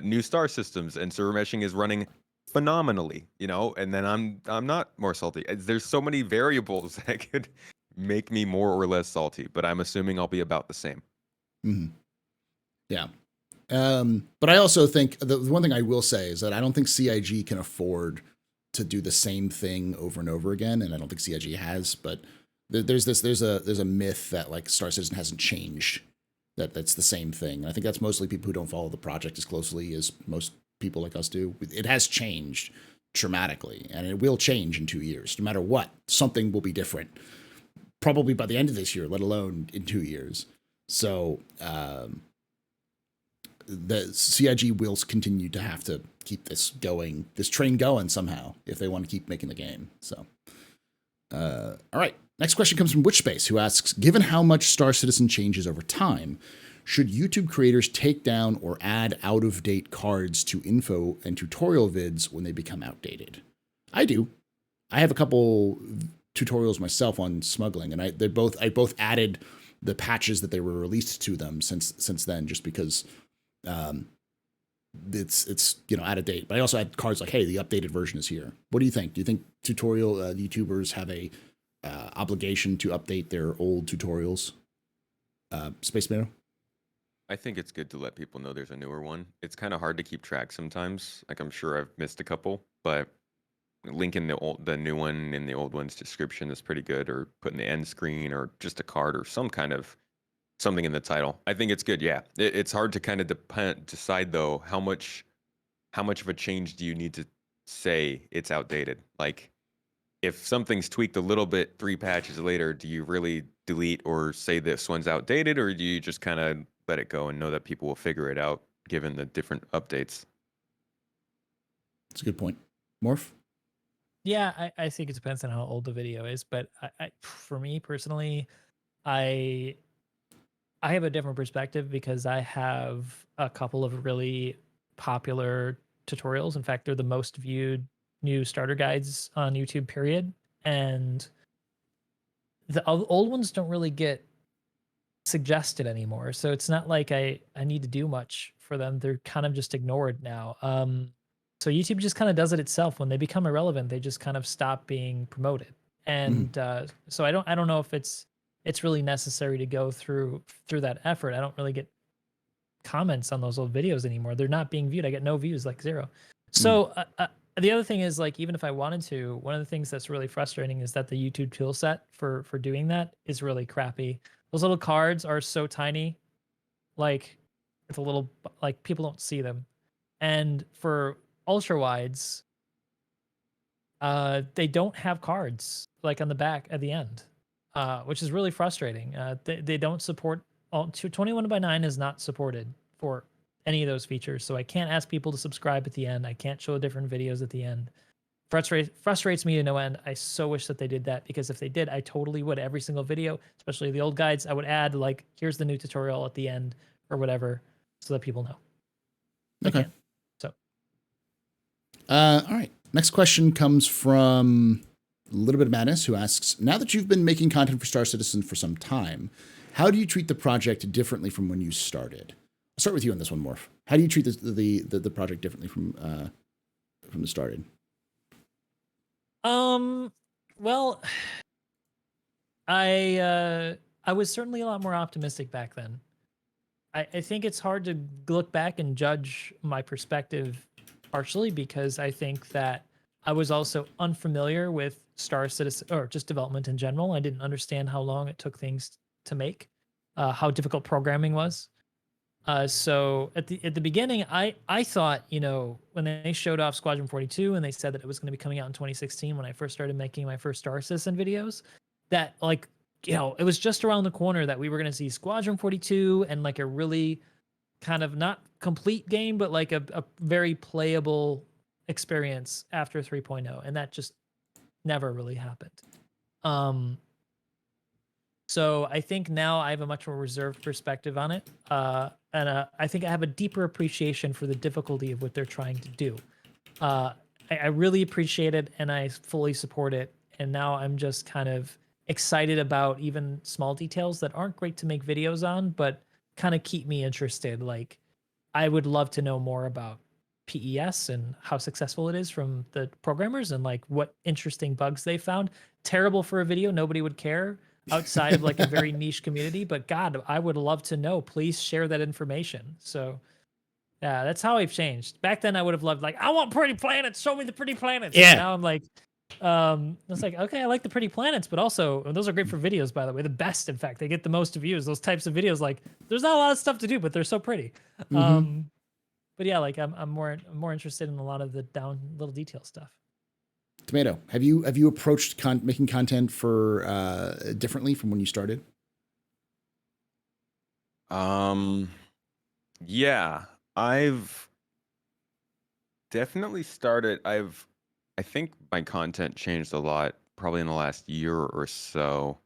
new star systems, and server meshing is running phenomenally, and then I'm not more salty. There's so many variables that could make me more or less salty, but I'm assuming I'll be about the same. Mm-hmm. Yeah. But I also think the one thing I will say is that I don't think CIG can afford to do the same thing over and over again, and I don't think CIG has, but there's a myth that like Star Citizen hasn't changed. That's the same thing. I think that's mostly people who don't follow the project as closely as most people like us do. It has changed dramatically, and it will change in 2 years. No matter what, something will be different. Probably by the end of this year, let alone in 2 years. So the CIG will continue to have to keep this train going somehow if they want to keep making the game. So, all right. Next question comes from Witchspace, who asks, given how much Star Citizen changes over time, should YouTube creators take down or add out-of-date cards to info and tutorial vids when they become outdated? I do. I have a couple tutorials myself on smuggling, and I both added the patches that they were released to them since then, just because it's out of date. But I also had cards like, hey, the updated version is here. What do you think? Do you think tutorial YouTubers have a obligation to update their old tutorials? SpaceTomato? I think it's good to let people know there's a newer one. It's kind of hard to keep track sometimes. Like, I'm sure I've missed a couple, but linking the new one in the old one's description is pretty good, or putting the end screen or just a card or some kind of something in the title. I think it's good. Yeah, it's hard to kind of decide though how much of a change do you need to say it's outdated. Like, if something's tweaked a little bit 3 patches later, do you really delete or say this one's outdated, or do you just kind of let it go and know that people will figure it out given the different updates? That's a good point. Morph? Yeah, I think it depends on how old the video is, but for me personally, I have a different perspective because I have a couple of really popular tutorials. In fact, they're the most viewed new starter guides on YouTube, period. And the old ones don't really get suggested anymore. So it's not like I need to do much for them. They're kind of just ignored now. So YouTube just kind of does it itself. When they become irrelevant, they just kind of stop being promoted. And so I don't know if it's really necessary to go through that effort. I don't really get comments on those old videos anymore. They're not being viewed. I get no views, like 0. So the other thing is, like, even if I wanted to, one of the things that's really frustrating is that the YouTube tool set for doing that is really crappy. Those little cards are so tiny, like it's a little, like, people don't see them. And for ultra wides, they don't have cards like on the back at the end, which is really frustrating. They don't support 21:9 is not supported for any of those features, so I can't ask people to subscribe at the end. I can't show different videos at the end. Frustrates me to no end. I so wish that they did that, because if they did, I totally would. Every single video, especially the old guides, I would add, like, here's the new tutorial at the end or whatever, so that people know. Okay. So, all right. Next question comes from a little bit of madness, who asks, now that you've been making content for Star Citizen for some time, how do you treat the project differently from when you started? I'll start with you on this one, Morph. How do you treat the project differently from the started? Well, I was certainly a lot more optimistic back then. I think it's hard to look back and judge my perspective, partially because I think that I was also unfamiliar with Star Citizen, or just development in general. I didn't understand how long it took things to make, how difficult programming was. So at the beginning, I thought, when they showed off Squadron 42 and they said that it was going to be coming out in 2016, when I first started making my first Star Citizen videos, that, like, it was just around the corner that we were going to see Squadron 42 and, like, a really kind of not complete game, but like a very playable experience after 3.0. And that just never really happened. So I think now I have a much more reserved perspective on it. And I think I have a deeper appreciation for the difficulty of what they're trying to do. I really appreciate it, and I fully support it. And now I'm just kind of excited about even small details that aren't great to make videos on, but kind of keep me interested. Like, I would love to know more about PES and how successful it is from the programmers, and, like, what interesting bugs they found. Terrible for a video, nobody would care outside of, like, a very niche community, but God, I would love to know. Please share that information. So yeah, that's how I've changed. Back then I would have loved, like, I want pretty planets, show me the pretty planets. Yeah. And now I'm like, it's like, okay, I like the pretty planets, but also those are great for videos, by the way. The best, in fact. They get the most views. Those types of videos, like, there's not a lot of stuff to do, but they're so pretty. But yeah, like, I'm more interested in a lot of the down little detail stuff. Tomato, have you approached making content for differently from when you started? Yeah, I've definitely started. I think my content changed a lot probably in the last year or so,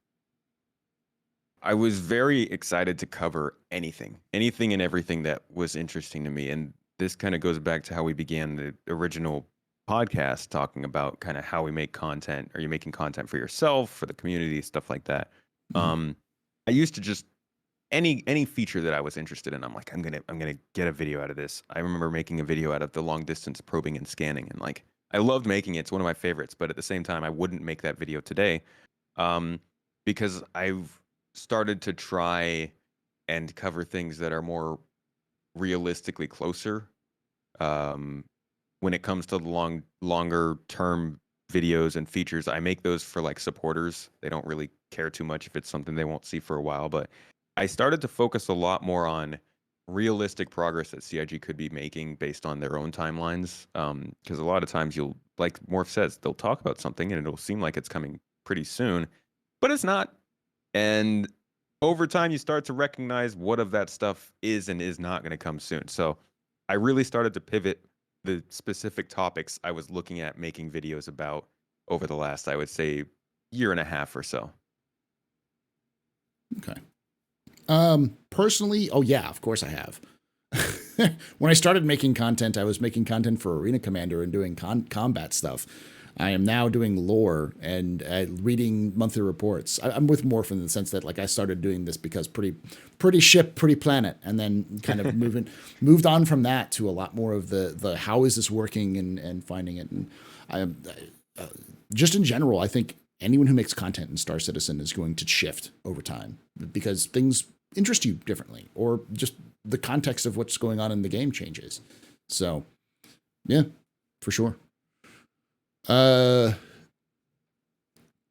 I was very excited to cover anything and everything that was interesting to me. And this kind of goes back to how we began the original podcast, talking about kind of how we make content. Are you making content for yourself, for the community, stuff like that? Mhm. I used to just any feature that I was interested in, I'm like, I'm gonna get a video out of this. I remember making a video out of the long distance probing and scanning, and like I loved making it. It's one of my favorites, but at the same time, I wouldn't make that video today, um, because I've started to try and cover things that are more realistically closer, um, when it comes to the longer term videos and features. I make those for like supporters. They don't really care too much if it's something they won't see for a while, but I started to focus a lot more on realistic progress that CIG could be making based on their own timelines. Because a lot of times you'll, like Morph says, they'll talk about something and it'll seem like it's coming pretty soon, but it's not. And over time, you start to recognize what of that stuff is and is not going to come soon. So I really started to pivot the specific topics I was looking at making videos about over the last, I would say, year and a half or so. Okay. Personally, oh yeah, of course I have. When I started making content, I was making content for Arena Commander and doing combat stuff. I am now doing lore and reading monthly reports. I'm with Morph in the sense that like I started doing this because pretty ship, pretty planet, and then kind of moved on from that to a lot more of the how is this working and finding it. And I just in general, I think anyone who makes content in Star Citizen is going to shift over time because things interest you differently, or just the context of what's going on in the game changes. So, yeah, for sure.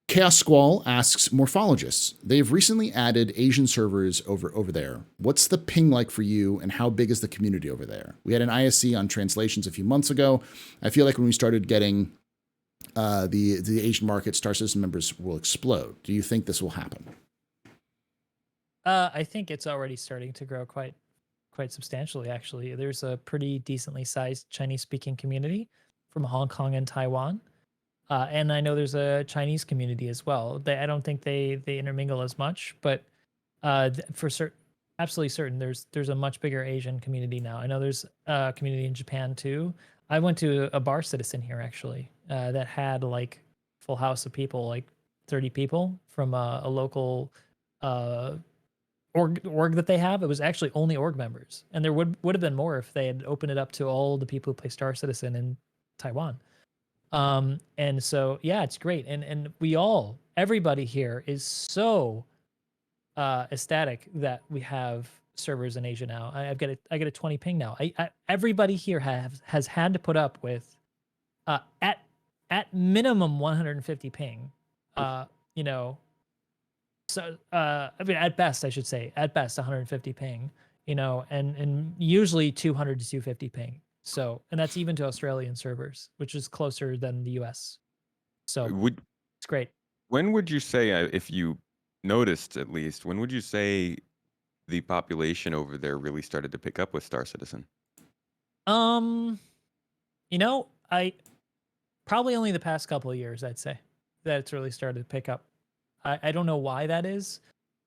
Chaos Squall asks Morphologis. They've recently added Asian servers over there. What's the ping like for you, and how big is the community over there? We had an ISC on translations a few months ago. I feel like when we started getting the Asian market, Star Citizen members will explode. Do you think this will happen? I think it's already starting to grow quite substantially, actually. There's a pretty decently sized Chinese-speaking community from Hong Kong and Taiwan. And I know there's a Chinese community as well. I don't think they intermingle as much, but absolutely certain, there's a much bigger Asian community now. I know there's a community in Japan too. I went to a Bar Citizen here actually that had like full house of people, like 30 people from a local org that they have. It was actually only org members, and there would have been more if they had opened it up to all the people who play Star Citizen in Taiwan. And so yeah, it's great, and everybody here is so ecstatic that we have servers in Asia now. I get a 20 ping now. Everybody here has had to put up with at minimum 150 ping. You know, so I mean, at best, I should say, at best 150 ping, you know, and usually 200 to 250 ping. So, and that's even to Australian servers, which is closer than the US. So it's great. When would you say, if you noticed at least, when would you say the population over there really started to pick up with Star Citizen? You know, I probably only the past couple of years, I'd say, that it's really started to pick up. I don't know why that is.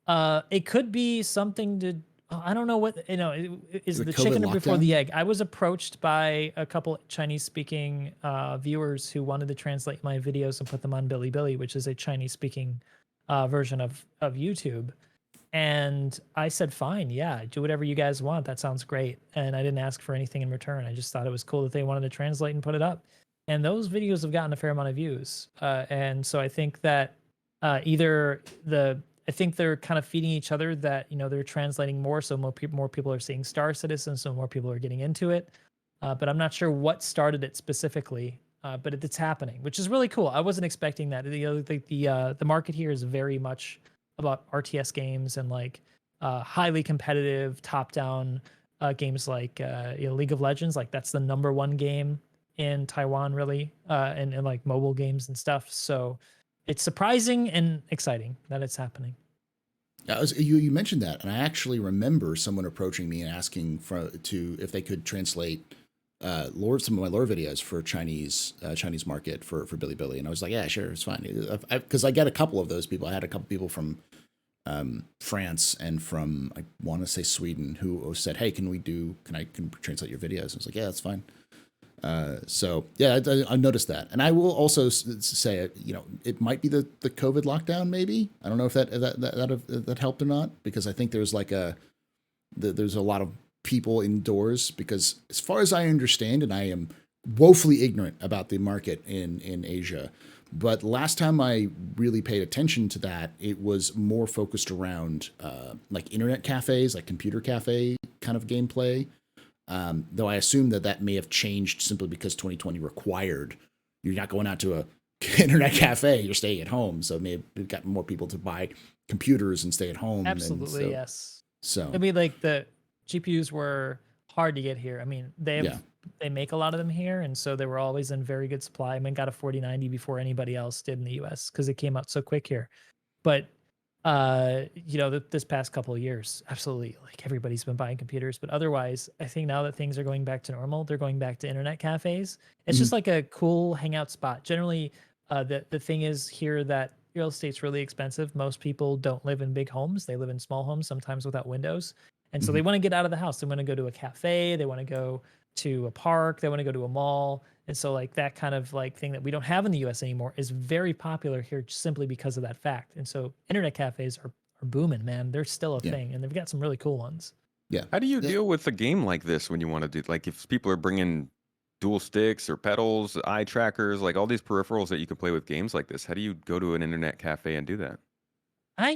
It could be something to, I don't know what, you know, is the chicken before the egg. I was approached by a couple Chinese speaking viewers who wanted to translate my videos and put them on Bilibili, which is a Chinese speaking version of YouTube. And I said, fine, yeah, do whatever you guys want. That sounds great. And I didn't ask for anything in return. I just thought it was cool that they wanted to translate and put it up. And those videos have gotten a fair amount of views. And so I think that I think they're kind of feeding each other that, you know, they're translating more. So more people are seeing Star Citizen. So more people are getting into it. But I'm not sure what started it specifically. But it's happening, which is really cool. I wasn't expecting that. The market here is very much about RTS games and like highly competitive top-down games like League of Legends. Like that's the #1 game in Taiwan, really, and like mobile games and stuff. So it's surprising and exciting that it's happening. You mentioned that, and I actually remember someone approaching me and asking if they could translate some of my lore videos for Chinese market for Bilibili, and I was like, yeah, sure, it's fine, because I get a couple of those people. I had a couple people from France and from, I want to say, Sweden, who said, hey, can I translate your videos? And I was like, yeah, that's fine. So yeah, I noticed that, and I will also say, it might be the COVID lockdown. Maybe, I don't know if that helped or not, because I think there's there's a lot of people indoors, because as far as I understand, and I am woefully ignorant about the market in Asia, but last time I really paid attention to that, it was more focused around like internet cafes, like computer cafe kind of gameplay. Though I assume that may have changed simply because 2020 required you're not going out to a internet cafe, you're staying at home. So maybe we've got more people to buy computers and stay at home. Absolutely, yes. So I mean, like, the GPUs were hard to get here. I mean, they make a lot of them here, and so they were always in very good supply. I mean, got a 4090 before anybody else did in the US because it came out so quick here. But this past couple of years, absolutely, like, everybody's been buying computers. But otherwise, I think now that things are going back to normal, they're going back to internet cafes. It's just like a cool hangout spot. Generally, the thing is here that real estate's really expensive. Most people don't live in big homes; they live in small homes, sometimes without windows. And so they want to get out of the house. They want to go to a cafe. They want to go to a park. They want to go to a mall. And so, like, that kind of like thing that we don't have in the US anymore is very popular here simply because of that fact. And so internet cafes are booming, man. They're still a thing, and they've got some really cool ones. Yeah. How do you deal with a game like this when you want to do, like, if people are bringing dual sticks or pedals, eye trackers, like all these peripherals that you can play with games like this? How do you go to an internet cafe and do that?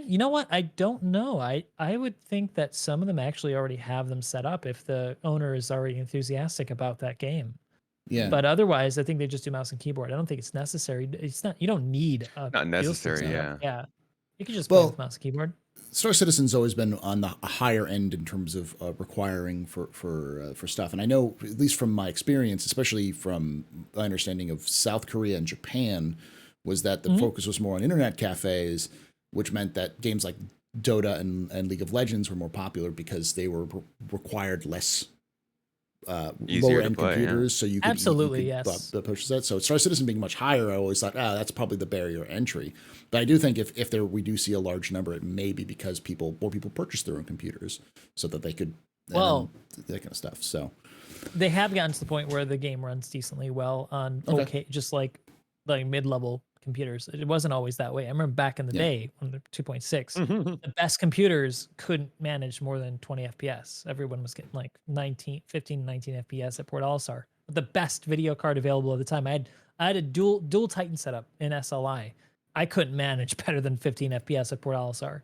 You know what? I don't know. I would think that some of them actually already have them set up if the owner is already enthusiastic about that game. Yeah. But otherwise, I think they just do mouse and keyboard. I don't think it's necessary. It's not. You don't need a Not joystick necessary, setup. yeah. Yeah, you can just play Well, with mouse and keyboard. Star Citizen's always been on the higher end in terms of requiring for stuff, and I know, at least from my experience, especially from my understanding of South Korea and Japan, was that the focus was more on internet cafes, which meant that games like Dota and League of Legends were more popular because they were required less Easier lower to end play, yeah. computers, so you could Absolutely, you could yes. push that. So Star Citizen being much higher, I always thought, that's probably the barrier entry. But I do think if we do see a large number, it may be because more people purchase their own computers so that they could, Well, that kind of stuff. So they have gotten to the point where the game runs decently well on okay just like mid-level computers. It wasn't always that way. I remember back in the day when the 2.6, the best computers couldn't manage more than 20 FPS. Everyone was getting like 15, 19 FPS at Port All-Star. The best video card available at the time. I had a dual Titan setup in SLI. I couldn't manage better than 15 FPS at Port All-Star.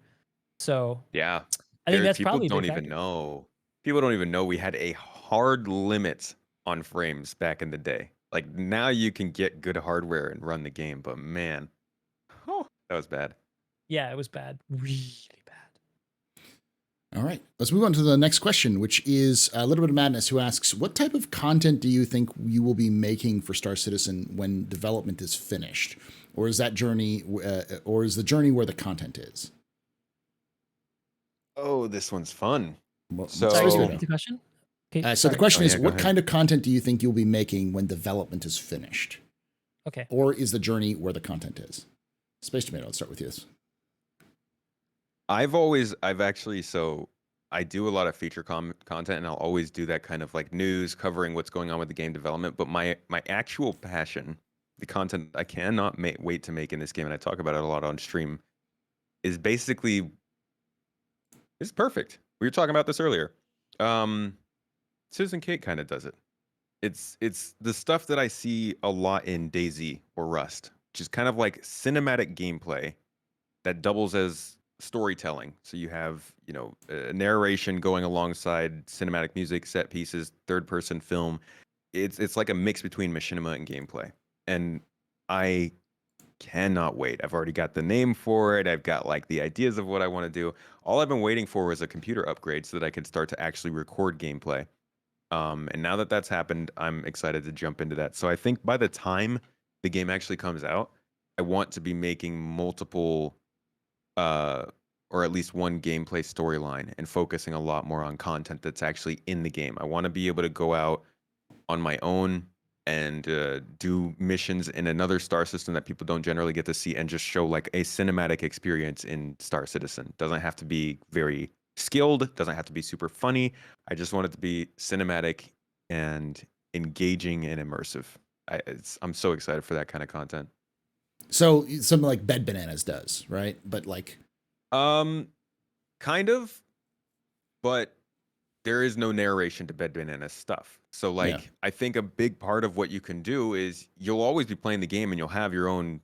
So Yeah. I think that's People probably a don't big even factor. know. People don't even know we had a hard limit on frames back in the day. Like, now you can get good hardware and run the game, but man, that was bad. Yeah, it was bad. Really bad. all right, let's move on to the next question, which is a little bit of madness, who asks, what type of content do you think you will be making for Star Citizen when development is finished? Or is that journey, or is the journey where the content is? Oh, this one's fun. Well, So- Sorry, SpaceTomato. repeat the question. Okay, So the sorry. question Oh, is, yeah, go what ahead. kind of content do you think you'll be making when development is finished? Okay. Or is the journey where the content is? SpaceTomato, let's start with you. I do a lot of feature content, and I'll always do that kind of like news covering what's going on with the game development. But my actual passion, the content I cannot wait to make in this game, and I talk about it a lot on stream, is basically, it's perfect. We were talking about this earlier. Citizen Kate kind of does it. It's the stuff that I see a lot in DayZ or Rust, which is kind of like cinematic gameplay that doubles as storytelling. So you have, narration going alongside cinematic music, set pieces, third person film. It's like a mix between machinima and gameplay. And I cannot wait. I've already got the name for it. I've got like the ideas of what I want to do. All I've been waiting for was a computer upgrade so that I could start to actually record gameplay. And now that that's happened, I'm excited to jump into that. So I think by the time the game actually comes out, I want to be making multiple, or at least one gameplay storyline and focusing a lot more on content that's actually in the game. I want to be able to go out on my own and do missions in another star system that people don't generally get to see, and just show like a cinematic experience in Star Citizen. Doesn't have to be very skilled, doesn't have to be super funny. I just want it to be cinematic and engaging and immersive. I'm so excited for that kind of content. So something like Bed Bananas does, right? But like, Kind of, but there is no narration to Bed Bananas stuff. So like, yeah, I think a big part of what you can do is you'll always be playing the game and you'll have your own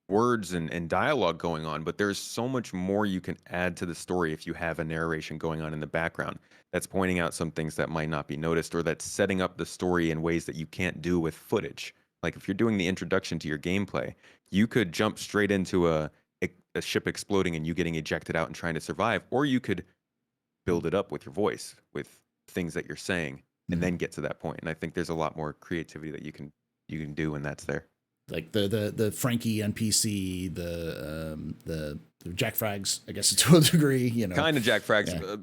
words and dialogue going on, but there's so much more you can add to the story if you have a narration going on in the background that's pointing out some things that might not be noticed, or that's setting up the story in ways that you can't do with footage. Like if you're doing the introduction to your gameplay, you could jump straight into a ship exploding and you getting ejected out and trying to survive, or you could build it up with your voice, with things that you're saying, and then get to that point. And I think there's a lot more creativity that you can do when that's there. like the Frankie NPC, the Jack Frags, I guess to a degree, you know, Kind of Jack Frags. Yeah.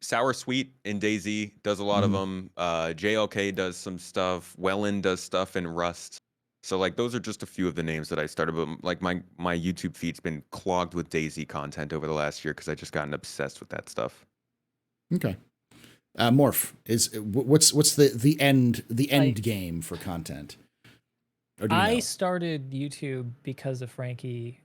Sour Sweet in DayZ does a lot of them. JLK does some stuff. Wellen does stuff in Rust. So like those are just a few of the names that I started. But like my YouTube feed's been clogged with DayZ content over the last year because I just gotten obsessed with that stuff. Okay. Morph what's the end Like, game for content? Or do you I know? started YouTube because of Frankie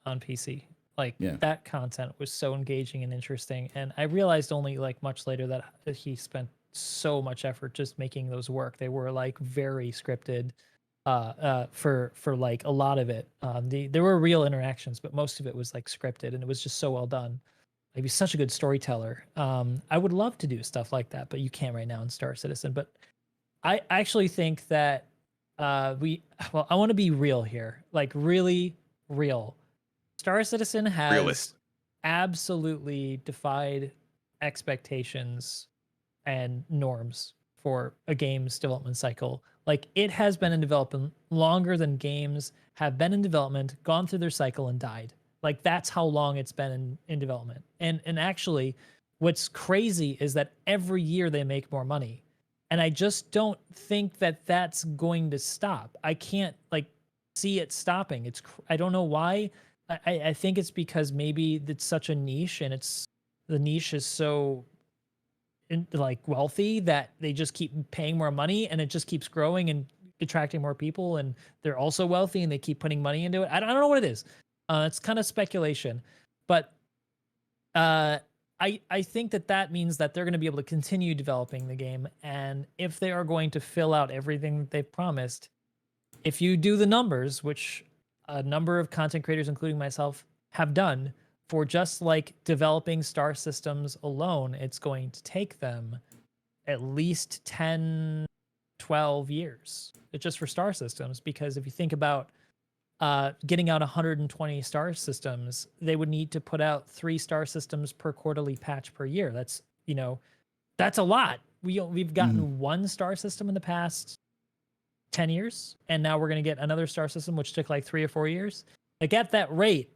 on PC. Like Yeah. that content was so engaging and interesting, and I realized only like much later that he spent so much effort just making those work. They were like very scripted for like a lot of it. There were real interactions, but most of it was like scripted, and it was just so well done. Like he's such a good storyteller. I would love to do stuff like that, but you can't right now in Star Citizen. But I actually think that I want to be real here, like really real. Star Citizen has Realist. absolutely defied expectations and norms for a game's development cycle. Like it has been in development longer than games have been in development, gone through their cycle and died. Like that's how long it's been in development. And actually what's crazy is that every year they make more money. And I just don't think that that's going to stop. I can't like see it stopping. I don't know why. I think it's because maybe it's such a niche, and the niche is so like wealthy that they just keep paying more money, and it just keeps growing and attracting more people, and they're also wealthy and they keep putting money into it. I don't know what it is. It's kind of speculation, but I think that means that they're going to be able to continue developing the game, and if they are going to fill out everything that they've promised, if you do the numbers, which a number of content creators, including myself, have done for just like developing star systems alone, it's going to take them at least 10, 12 years. It's just for star systems, because if you think about getting out 120 star systems, they would need to put out 3 star systems per quarterly patch per year. That's, that's a lot. We've gotten one star system in the past 10 years, and now we're going to get another star system, which took like 3 or 4 years. Like at that rate,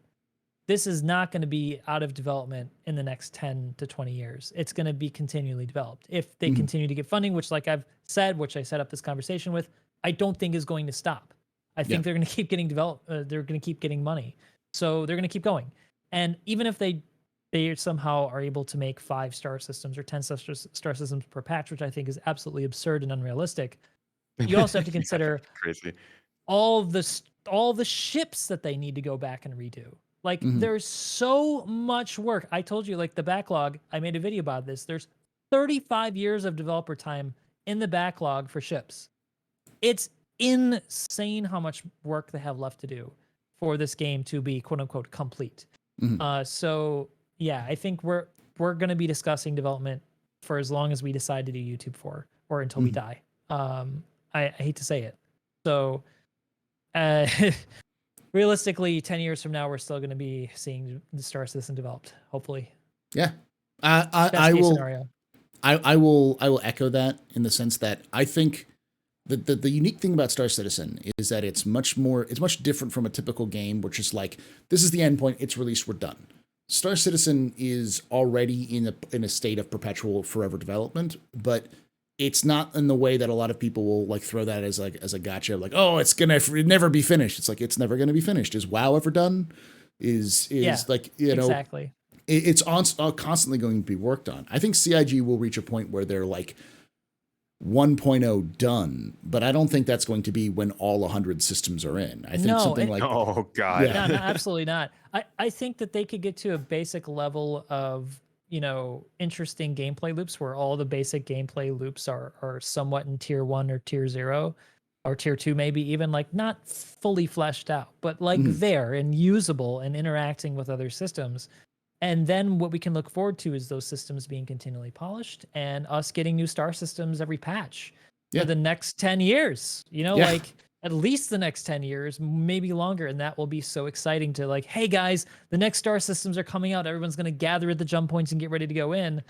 this is not going to be out of development in the next 10 to 20 years. It's going to be continually developed. If they continue to get funding, which like I've said, which I set up this conversation with, I don't think is going to stop. I think they're going to keep getting developed. They're going to keep getting money. So they're going to keep going. And even if they somehow are able to make 5 star systems or 10 star systems per patch, which I think is absolutely absurd and unrealistic, you also have to consider crazy. all the ships that they need to go back and redo. Like there's so much work. I told you, like the backlog, I made a video about this. There's 35 years of developer time in the backlog for ships. It's insane how much work they have left to do for this game to be quote unquote complete. So yeah, I think we're going to be discussing development for as long as we decide to do YouTube for, or until we die. I hate to say it. So realistically, 10 years from now, we're still going to be seeing the Star Citizen developed, hopefully. Yeah. I will. Scenario. I will echo that in the sense that I think the unique thing about Star Citizen is that it's much different from a typical game, which is like, this is the endpoint, it's released, we're done. Star Citizen is already in a state of perpetual forever development, but it's not in the way that a lot of people will like throw that as like as a gotcha, like, oh, it's gonna never be finished. It's like it's never gonna be finished. Is WoW ever done? Is like, you know, exactly. it's constantly going to be worked on. I think CIG will reach a point where they're like 1.0 done, but I don't think that's going to be when all 100 systems are in. I think something like, oh god, Yeah. No, absolutely not. I think that they could get to a basic level of, you know, interesting gameplay loops where all the basic gameplay loops are somewhat in tier 1 or tier 0 or tier 2, maybe even like not fully fleshed out, but like Mhm. there and usable and interacting with other systems. And then what we can look forward to is those systems being continually polished and us getting new star systems every patch Yeah. for the next 10 years, you know, Yeah. like at least the next 10 years, maybe longer. And that will be so exciting to like, hey guys, the next star systems are coming out. Everyone's going to gather at the jump points and get ready to go in.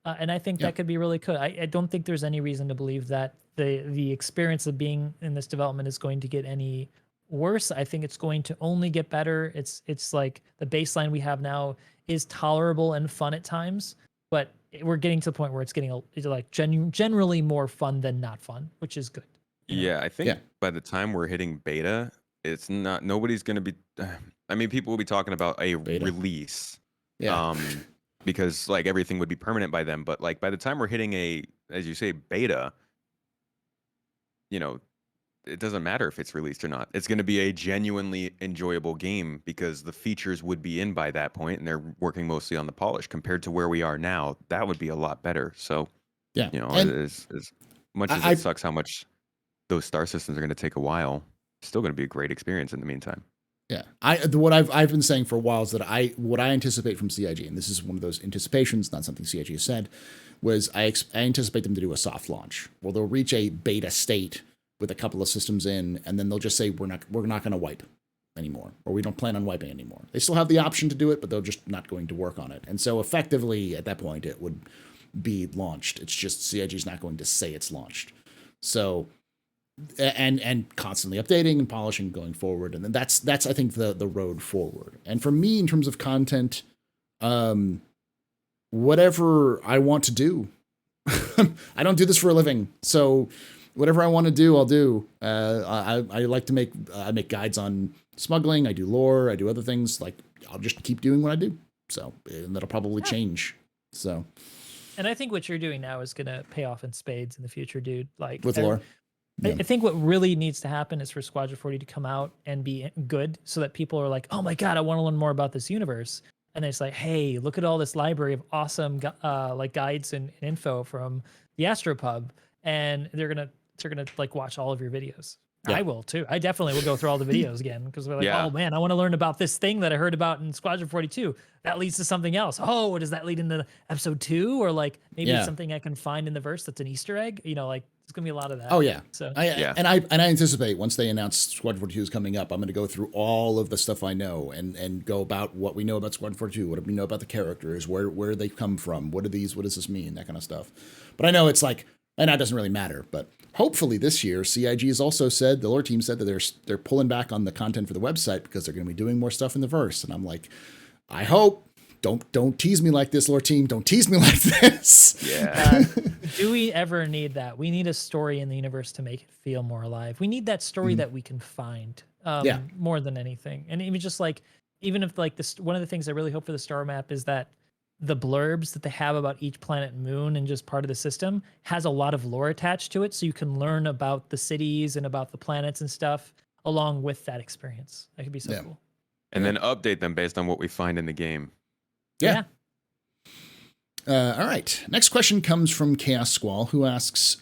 And I think Yeah. that could be really cool. I don't think there's any reason to believe that the experience of being in this development is going to get any worse. I think it's going to only get better. It's like the baseline we have now is tolerable and fun at times, but we're getting to the point where it's getting like generally more fun than not fun, which is good. Yeah, I think Yeah. by the time we're hitting beta, it's not nobody's going to be I mean, people will be talking about a Beta. release. Yeah. Because like everything would be permanent by then, but like by the time we're hitting a, as you say, beta, you know, it doesn't matter if it's released or not. It's going to be a genuinely enjoyable game because the features would be in by that point and they're working mostly on the polish compared to where we are now. That would be a lot better. So, Yeah. you know, And as much as I- it sucks how much those star systems are going to take a while, it's still going to be a great experience in the meantime. Yeah, what I've been saying for a while is that what I anticipate from CIG, and this is one of those anticipations, not something CIG has said, was I anticipate them to do a soft launch where they'll reach a beta state with a couple of systems in, and then they'll just say we're not going to wipe anymore, or we don't plan on wiping anymore. They still have the option to do it, but they're just not going to work on it. And so effectively at that point it would be launched. It's just CIG's not going to say it's launched. So. And constantly updating and polishing going forward, and then that's I think the road forward. And for me, in terms of content, whatever I want to do, I don't do this for a living, so whatever I want to do, I'll do. I like to make guides on smuggling. I do lore. I do other things. Like I'll just keep doing what I do. So and that'll probably change. So. And I think what you're doing now is gonna pay off in spades in the future, dude. Like With lore. I think what really needs to happen is for Squadron 40 to come out and be good so that people are like, oh my God, I want to learn more about this universe. And it's like, hey, look at all this library of awesome like guides and info from the AstroPub. And they're gonna like watch all of your videos. Yeah. I will too. I definitely will go through all the videos again because we're like, Yeah. oh man, I want to learn about this thing that I heard about in Squadron 42. That leads to something else. Oh, does that lead into episode 2? Or like maybe it's something I can find in the verse that's an Easter egg. You know, like there's gonna be a lot of that. Oh yeah. So And I anticipate once they announce Squadron 42 is coming up, I'm going to go through all of the stuff I know and go about what we know about Squadron 42, what do we know about the characters, where they come from, what does this mean, that kind of stuff. But I know it's like, and that doesn't really matter. But hopefully this year, CIG has also said, the lore team said that they're pulling back on the content for the website because they're going to be doing more stuff in the verse. And I'm like, I hope. Don't tease me like this, lore team. Don't tease me like this. Yeah. Do we ever need that? We need a story in the universe to make it feel more alive. We need that story that we can find more than anything. And even just like, even if like this, one of the things I really hope for the star map is that the blurbs that they have about each planet and moon and just part of the system has a lot of lore attached to it. So you can learn about the cities and about the planets and stuff along with that experience. That could be so cool. And then update them based on what we find in the game. Yeah. All right. Next question comes from Chaos Squall, who asks,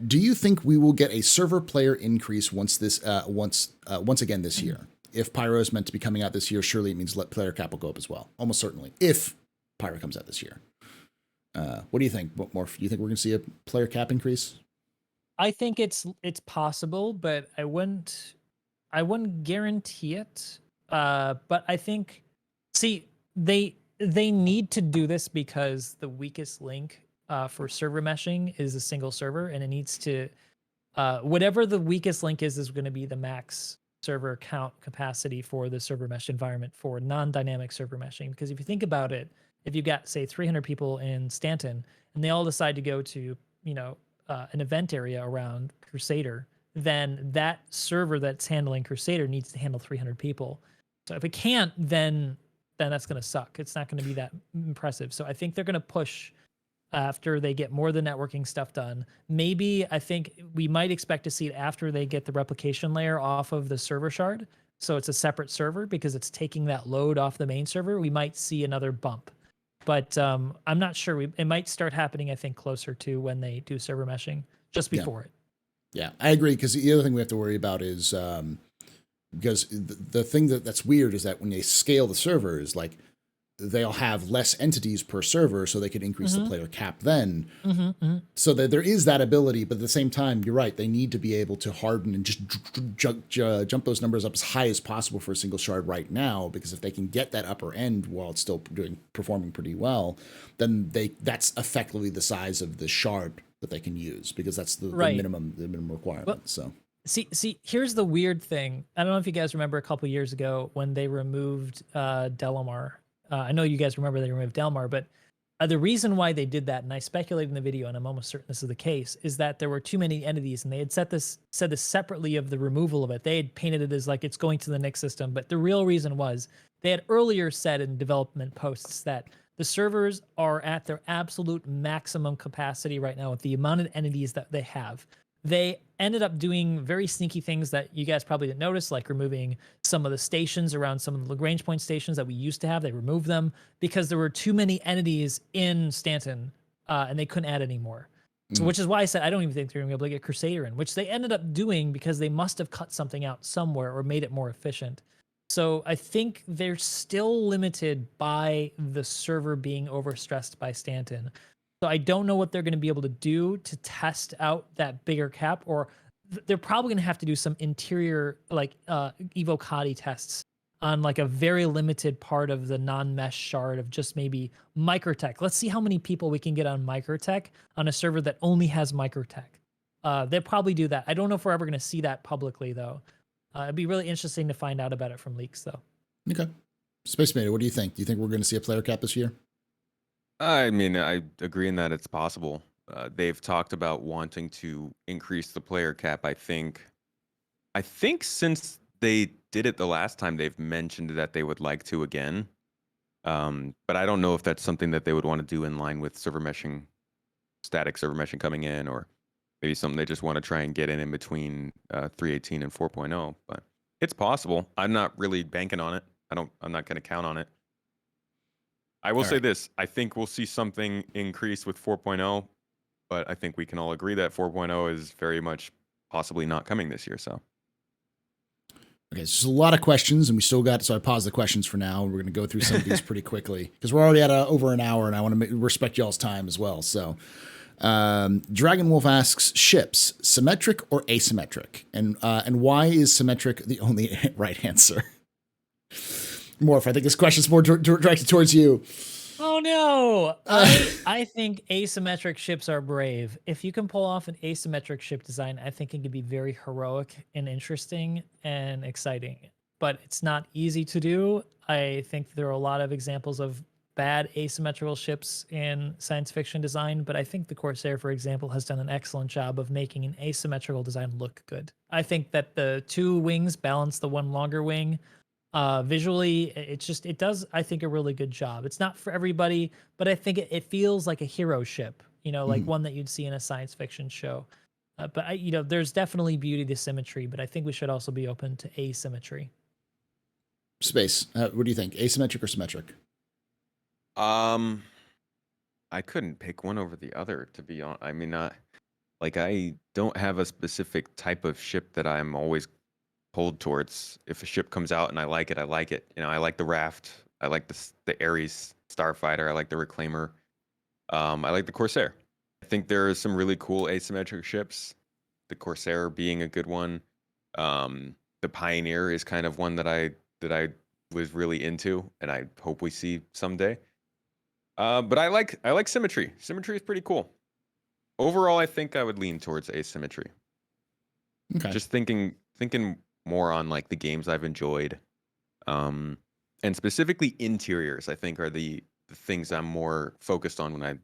do you think we will get a server player increase once again this year? If Pyro is meant to be coming out this year, surely it means player cap will go up as well. Almost certainly. If Pyro comes out this year. What do you think, Morph? Do you think we're going to see a player cap increase? I think it's possible, but I wouldn't guarantee it. But I think, see, they need to do this because the weakest link for server meshing is a single server, and it needs to whatever the weakest link is going to be the max server count capacity for the server mesh environment for non-dynamic server meshing. Because if you think about it, if you've got say 300 people in Stanton and they all decide to go to an event area around Crusader, then that server that's handling Crusader needs to handle 300 people. So if it can't, then that's going to suck. It's not going to be that impressive. So I think they're going to push after they get more of the networking stuff done. Maybe I think we might expect to see it after they get the replication layer off of the server shard. So it's a separate server because it's taking that load off the main server. We might see another bump. But I'm not sure. It might start happening, I think, closer to when they do server meshing, just before it. Yeah, I agree. Because the other thing we have to worry about is because the thing that's weird is that when they scale the servers, like they'll have less entities per server, so they can increase the player cap then. So that there is that ability, but at the same time, you're right. They need to be able to harden and just jump those numbers up as high as possible for a single shard right now, because if they can get that upper end while it's still performing pretty well, then that's effectively the size of the shard that they can use, because that's the minimum requirement. Well, so see, here's the weird thing. I don't know if you guys remember a couple years ago when they removed Delamar. I know you guys remember they removed Delmar, but the reason why they did that, and I speculated in the video, and I'm almost certain this is the case, is that there were too many entities, and they had said this separately of the removal of it. They had painted it as like it's going to the next system, but the real reason was they had earlier said in development posts that the servers are at their absolute maximum capacity right now with the amount of entities that they have. They ended up doing very sneaky things that you guys probably didn't notice, like removing some of the stations around some of the Lagrange point stations that we used to have. They removed them because there were too many entities in Stanton, and they couldn't add any more. So, which is why I said I don't even think they're going to be able to get Crusader in, which they ended up doing because they must have cut something out somewhere or made it more efficient. So I think they're still limited by the server being overstressed by Stanton. So I don't know what they're going to be able to do to test out that bigger cap, or they're probably going to have to do some interior like evocati tests on like a very limited part of the non-mesh shard of just maybe Microtech. Let's see how many people we can get on Microtech on a server that only has Microtech. They'll probably do that. I don't know if we're ever going to see that publicly though. It'd be really interesting to find out about it from leaks though. Okay. SpaceTomato, what do you think? Do you think we're going to see a player cap this year? I mean, I agree in that it's possible. They've talked about wanting to increase the player cap. I think since they did it the last time, they've mentioned that they would like to again. But I don't know if that's something that they would want to do in line with server meshing, static server meshing coming in, or maybe something they just want to try and get in between 3.18 and 4.0. But it's possible. I'm not really banking on it. I'm not going to count on it. I will say this. I think we'll see something increase with 4.0, but I think we can all agree that 4.0 is very much possibly not coming this year. So, okay, so there's a lot of questions, and we still got, so I paused the questions for now. We're going to go through some of these pretty quickly because we're already at over an hour, and I want to respect y'all's time as well. So, Dragon Wolf asks, ships symmetric or asymmetric, and why is symmetric the only right answer? Morph, I think this question is more directed towards you. Oh no! I think asymmetric ships are brave. If you can pull off an asymmetric ship design, I think it could be very heroic and interesting and exciting. But it's not easy to do. I think there are a lot of examples of bad asymmetrical ships in science fiction design, but I think the Corsair, for example, has done an excellent job of making an asymmetrical design look good. I think that the two wings balance the one longer wing. Visually, it does, I think, a really good job. It's not for everybody, but I think it feels like a hero ship, like one that you'd see in a science fiction show. But there's definitely beauty to symmetry, but I think we should also be open to asymmetry. Space, what do you think? Asymmetric or symmetric? I couldn't pick one over the other, to be honest. I mean, I don't have a specific type of ship that I'm always pulled towards. If a ship comes out and I like it, I like it. I like the Raft. I like the Ares Starfighter. I like the Reclaimer. I like the Corsair. I think there are some really cool asymmetric ships. The Corsair being a good one. The Pioneer is kind of one that I was really into, and I hope we see someday. But I like symmetry. Symmetry is pretty cool. Overall, I think I would lean towards asymmetry. Okay. Just thinking more on like the games I've enjoyed, and specifically interiors, I think are the things I'm more focused on when I'm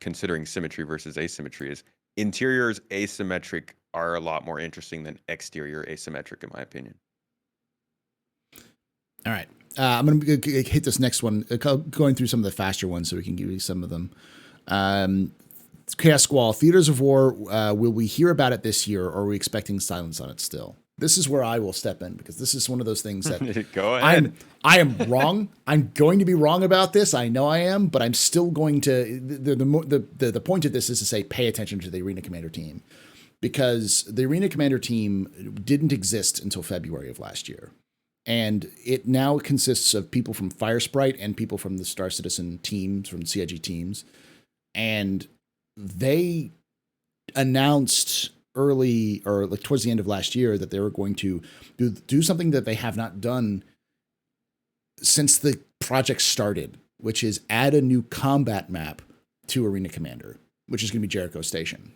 considering symmetry versus asymmetry. Is interiors asymmetric are a lot more interesting than exterior asymmetric, in my opinion. All right. I'm going to hit this next one, going through some of the faster ones so we can give you some of them. Chaos Squall, Theaters of War, will we hear about it this year, or are we expecting silence on it still? This is where I will step in, because this is one of those things that Go ahead. I am wrong. I'm going to be wrong about this. I know I am, but I'm still going to. The point of this is to say pay attention to the Arena Commander team, because the Arena Commander team didn't exist until February of last year. And it now consists of people from Firesprite and people from the Star Citizen teams, from CIG teams. And they announced early, or like towards the end of last year, that they were going to do something that they have not done since the project started, which is add a new combat map to Arena Commander, which is going to be Jericho Station.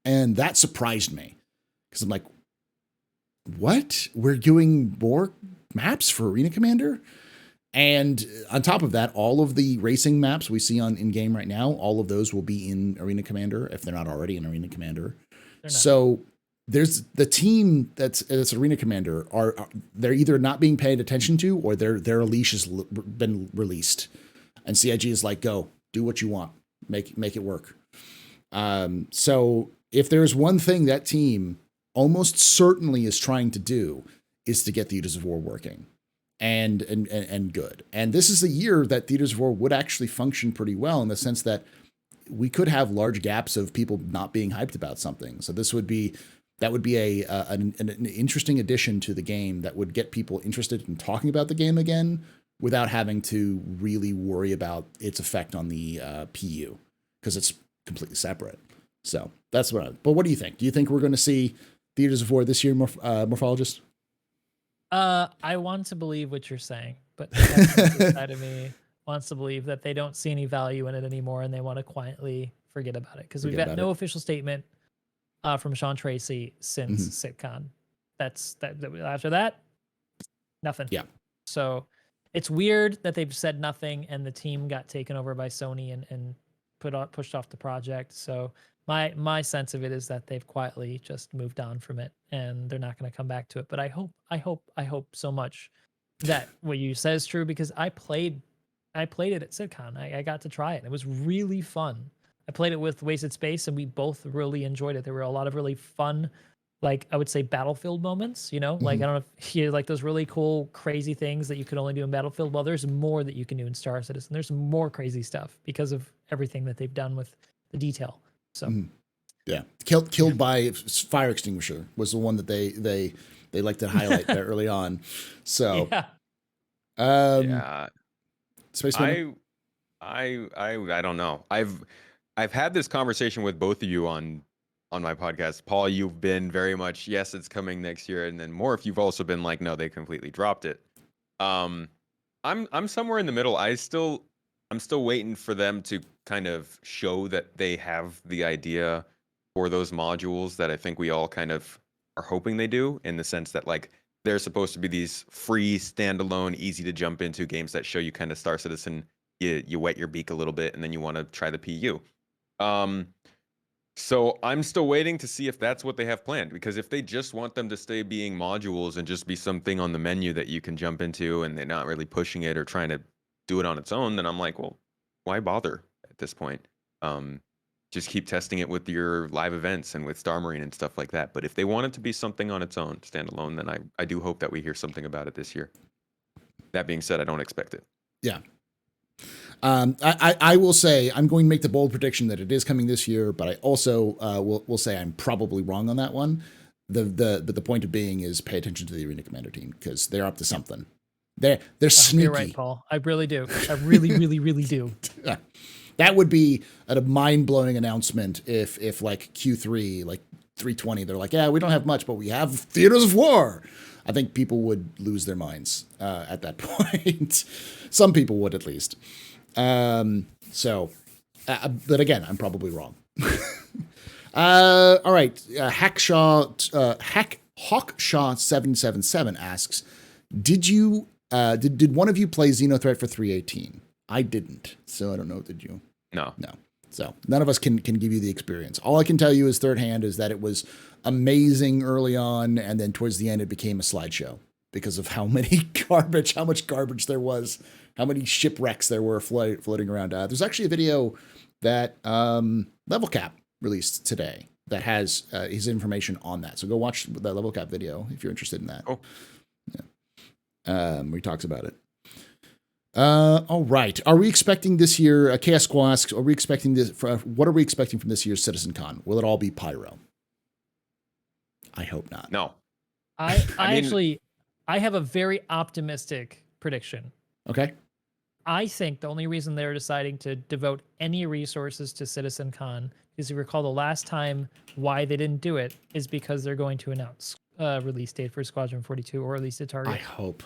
And that surprised me, because I'm like, what? We're doing more maps for Arena Commander? And on top of that, all of the racing maps we see on in-game right now, all of those will be in Arena Commander, if they're not already in Arena Commander. So there's the team that's Arena Commander they're either not being paid attention to, or their leash has been released. And CIG is like, go, do what you want. Make it work. So if there's one thing that team almost certainly is trying to do, is to get Theaters of War working and good. And this is a year that Theaters of War would actually function pretty well, in the sense that we could have large gaps of people not being hyped about something. So that would be an interesting addition to the game that would get people interested in talking about the game again, without having to really worry about its effect on the PU, because it's completely separate. So that's but what do you think? Do you think we're going to see Theaters of War this year, Morphologist? I want to believe what you're saying, but the side of me wants to believe that they don't see any value in it anymore, and they want to quietly forget about it, because we've got no official statement from Sean Tracy since SitCon. After that, nothing. Yeah. So it's weird that they've said nothing, and the team got taken over by Sony and pushed off the project. So my sense of it is that they've quietly just moved on from it, and they're not going to come back to it. But I hope so much that what you said is true, because I played it at SitCon. I got to try it. It was really fun. I played it with Wasted Space, and we both really enjoyed it. There were a lot of really fun, like, I would say, Battlefield moments, like, I don't know if you like those really cool, crazy things that you could only do in Battlefield. Well, there's more that you can do in Star Citizen. There's more crazy stuff because of everything that they've done with the detail. So, yeah, killed by fire extinguisher was the one that they like to highlight there early on. So, yeah, Space I don't know. I've had this conversation with both of you on my podcast. Paul, you've been very much, yes, it's coming next year, and then Morph, you've also been like, no, they completely dropped it. I'm somewhere in the middle. I'm still waiting for them to kind of show that they have the idea for those modules that I think we all kind of are hoping they do, in the sense that, like, they're supposed to be these free, standalone, easy to jump into games that show you kind of Star Citizen. You wet your beak a little bit, and then you want to try the PU. So I'm still waiting to see if that's what they have planned, because if they just want them to stay being modules and just be something on the menu that you can jump into, and they're not really pushing it or trying to do it on its own, then I'm like, well, why bother at this point? Just keep testing it with your live events and with Star Marine and stuff like that. But if they want it to be something on its own, standalone, then I do hope that we hear something about it this year. That being said, I don't expect it. Yeah. I will say, I'm going to make the bold prediction that it is coming this year, but I also will say I'm probably wrong on that one. But the point of being is pay attention to the Arena Commander team, because they're up to something. They're sneaky. You're right, Paul. I really do. I really, really, really do. That would be a mind-blowing announcement if like Q3, like 320, they're like, yeah, we don't have much, but we have Theaters of War. I think people would lose their minds at that point. Some people would, at least. But again, I'm probably wrong. All right. Hawkshaw777 asks, did one of you play Xeno Threat for 318? I didn't, so I don't know. Did you? No. So none of us can give you the experience. All I can tell you is third hand is that it was amazing early on, and then towards the end it became a slideshow because of how much garbage there was, how many shipwrecks there were floating around. There's actually a video that Level Cap released today that has his information on that. So go watch the Level Cap video if you're interested in that. Oh. Yeah. Where he talks about it. All right. Are we expecting this year, Chaos Squall asks, what are we expecting from this year's CitizenCon? Will it all be pyro? I hope not. No. I have a very optimistic prediction. Okay. I think the only reason they're deciding to devote any resources to CitizenCon, because if you recall the last time why they didn't do it, is because they're going to announce release date for Squadron 42, or at least a target. I hope.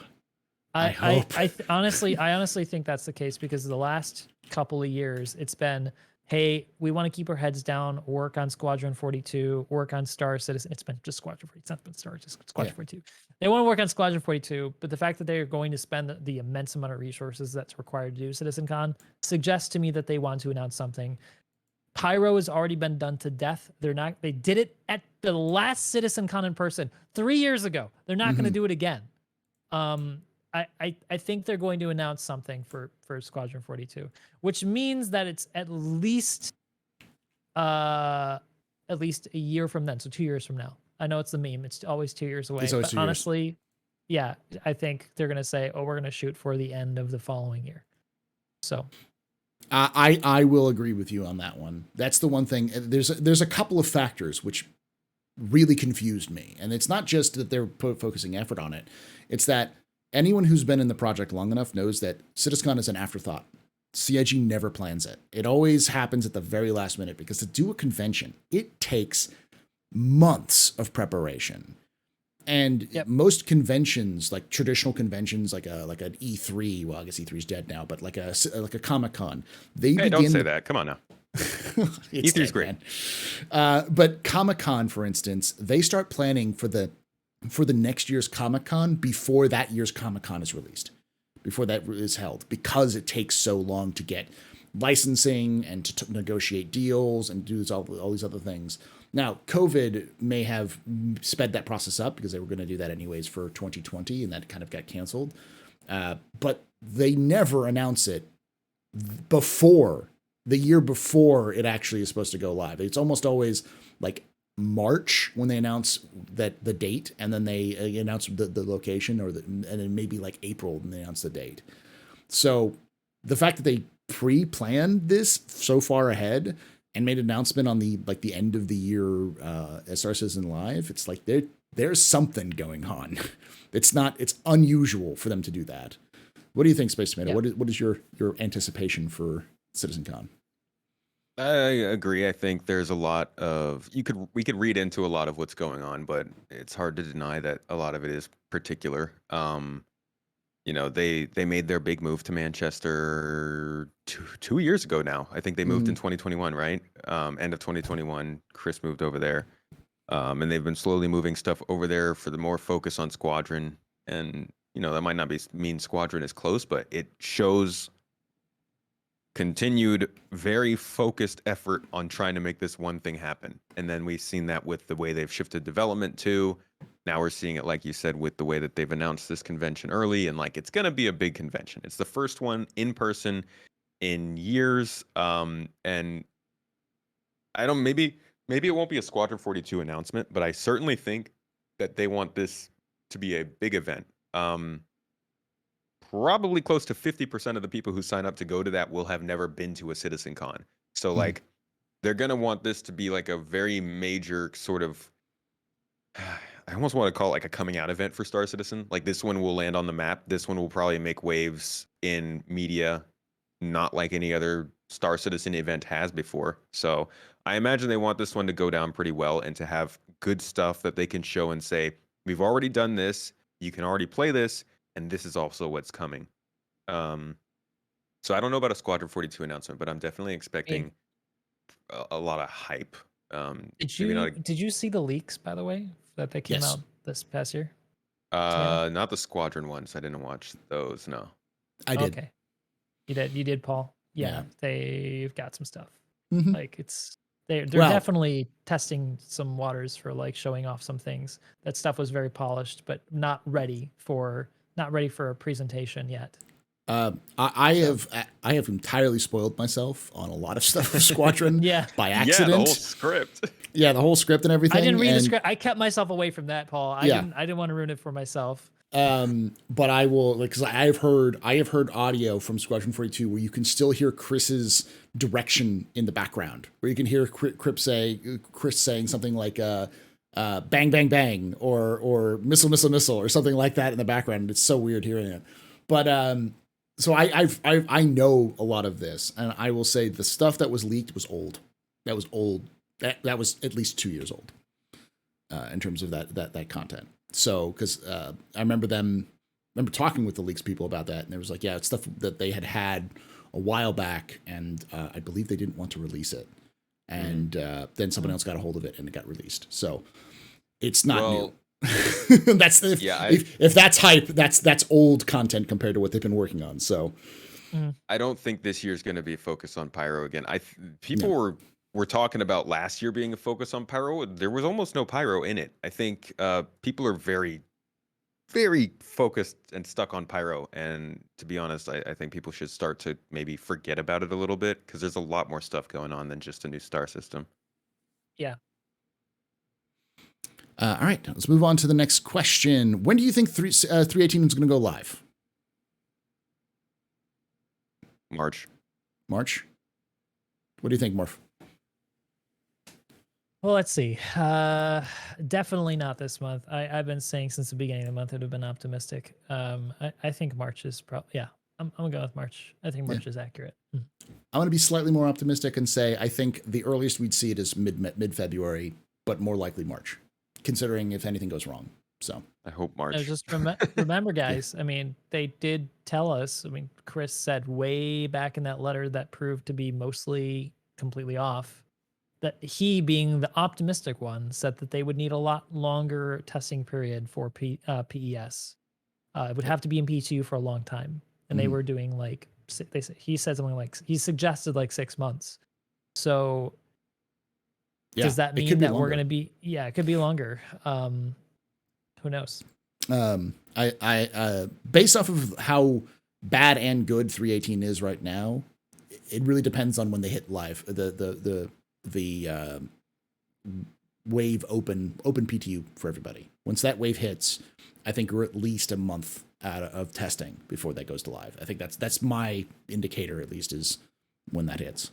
I honestly think that's the case, because the last couple of years it's been, hey, we want to keep our heads down, work on Squadron 42, work on Star Citizen. It's been just Squadron 42. It's not been Star, just Squadron 42. They want to work on Squadron 42, but the fact that they're going to spend the immense amount of resources that's required to do CitizenCon suggests to me that they want to announce something. Pyro has already been done to death. They did it at the last CitizenCon in person 3 years ago. They're not going to do it again. I think they're going to announce something for Squadron 42, which means that it's at least a year from then, so 2 years from now. I know it's the meme; it's always 2 years away. But honestly, yeah, I think they're going to say, "Oh, we're going to shoot for the end of the following year." So, I will agree with you on that one. That's the one thing. There's a couple of factors which really confused me, and it's not just that they're focusing effort on it; it's that anyone who's been in the project long enough knows that CitizenCon is an afterthought. CIG never plans it. It always happens at the very last minute, because to do a convention, it takes months of preparation. And most conventions, like traditional conventions, like an E3, well, I guess E3 is dead now, but like a Comic-Con, don't say that. Come on now. E3 is great. But Comic-Con, for instance, they start planning for the next year's Comic-Con before that year's Comic-Con is released, before that is held, because it takes so long to get licensing and to negotiate deals and do all these other things. Now, COVID may have sped that process up, because they were going to do that anyways for 2020, and that kind of got canceled. But they never announce it before the year before it actually is supposed to go live. It's almost always like March when they announce the date, and then they announce the location, and then maybe like April when they announce the date. So the fact that they pre-planned this so far ahead and made an announcement on the end of the year Star Citizen Live, it's like there's something going on. It's unusual for them to do that. What do you think, SpaceTomato? Yeah. What is your anticipation for CitizenCon? I agree. I think there's a lot of we could read into a lot of what's going on, but it's hard to deny that a lot of it is particular. They made their big move to Manchester 2 years ago now. I think they moved in 2021, right? End of 2021, Chris moved over there. And they've been slowly moving stuff over there for the more focus on Squadron. And, that might not mean Squadron is close, but it shows continued very focused effort on trying to make this one thing happen. And then we've seen that with the way they've shifted development too. Now we're seeing it, like you said, with the way that they've announced this convention early, and it's going to be a big convention. It's the first one in person in years. And I don't, maybe it won't be a Squadron 42 announcement, but I certainly think that they want this to be a big event. Probably close to 50% of the people who sign up to go to that will have never been to a CitizenCon. So they're going to want this to be like a very major sort of, I almost want to call it like a coming out event for Star Citizen. Like, this one will land on the map. This one will probably make waves in media, not like any other Star Citizen event has before. So I imagine they want this one to go down pretty well and to have good stuff that they can show and say, we've already done this. You can already play this. And this is also what's coming. So I don't know about a Squadron 42 announcement, but I'm definitely expecting a lot of hype. Did you see the leaks, by the way, that they came out this past year? Not the Squadron ones. I didn't watch those. No, I did. Okay, you did, Paul. Yeah, they've got some stuff. Mhm. Like they're Well- definitely testing some waters for like showing off some things. That stuff was very polished, but not ready for a presentation yet. I have entirely spoiled myself on a lot of stuff with Squadron Yeah. by Yeah, accident. the whole script. Yeah, the whole script and everything. I didn't read the and, script. I kept myself away from that, Paul. I Yeah. didn't want to ruin it for myself. But I will, like, because I have heard audio from Squadron 42 where you can still hear Chris's direction in the background, where you can hear Chris saying something like bang bang bang or missile missile missile or something like that in the background. It's so weird hearing it. But so I know a lot of this, and I will say the stuff that was leaked was old. That was old. That was at least 2 years old in terms of that content. So, because I remember talking with the leaks people about that, and there was like, yeah, it's stuff that they had a while back, and I believe they didn't want to release it, and then someone else got a hold of it, and it got released. So, it's not new. That's if that's hype, that's old content compared to what they've been working on. So, I don't think this year's going to be a focus on pyro again. People were talking about last year being a focus on pyro. There was almost no pyro in it. I think people are very, very focused and stuck on pyro. And to be honest, I think people should start to maybe forget about it a little bit, because there's a lot more stuff going on than just a new star system. Yeah. All right, let's move on to the next question. When do you think 318 is going to go live? March. What do you think, Morph? Well, let's see. Definitely not this month. I've been saying since the beginning of the month I'd have been optimistic. I think March is probably, yeah, I'm going to go with March. I think March is accurate. I'm going to be slightly more optimistic and say I think the earliest we'd see it is mid-February, but more likely March, considering if anything goes wrong. So I hope March. Just remember, guys, I mean, they did tell us, I mean, Chris said way back in that letter that proved to be mostly completely off, that he, being the optimistic one, said that they would need a lot longer testing period for PES. It would have to be in P2 for a long time. And they were doing like, he said something like, he suggested like 6 months. So does that mean that we're going to be, it could be longer. Who knows? I based off of how bad and good 318 is right now, it really depends on when they hit live. The wave open PTU for everybody. Once that wave hits, I think we're at least a month out of testing before that goes to live. I think that's my indicator, at least, is when that hits.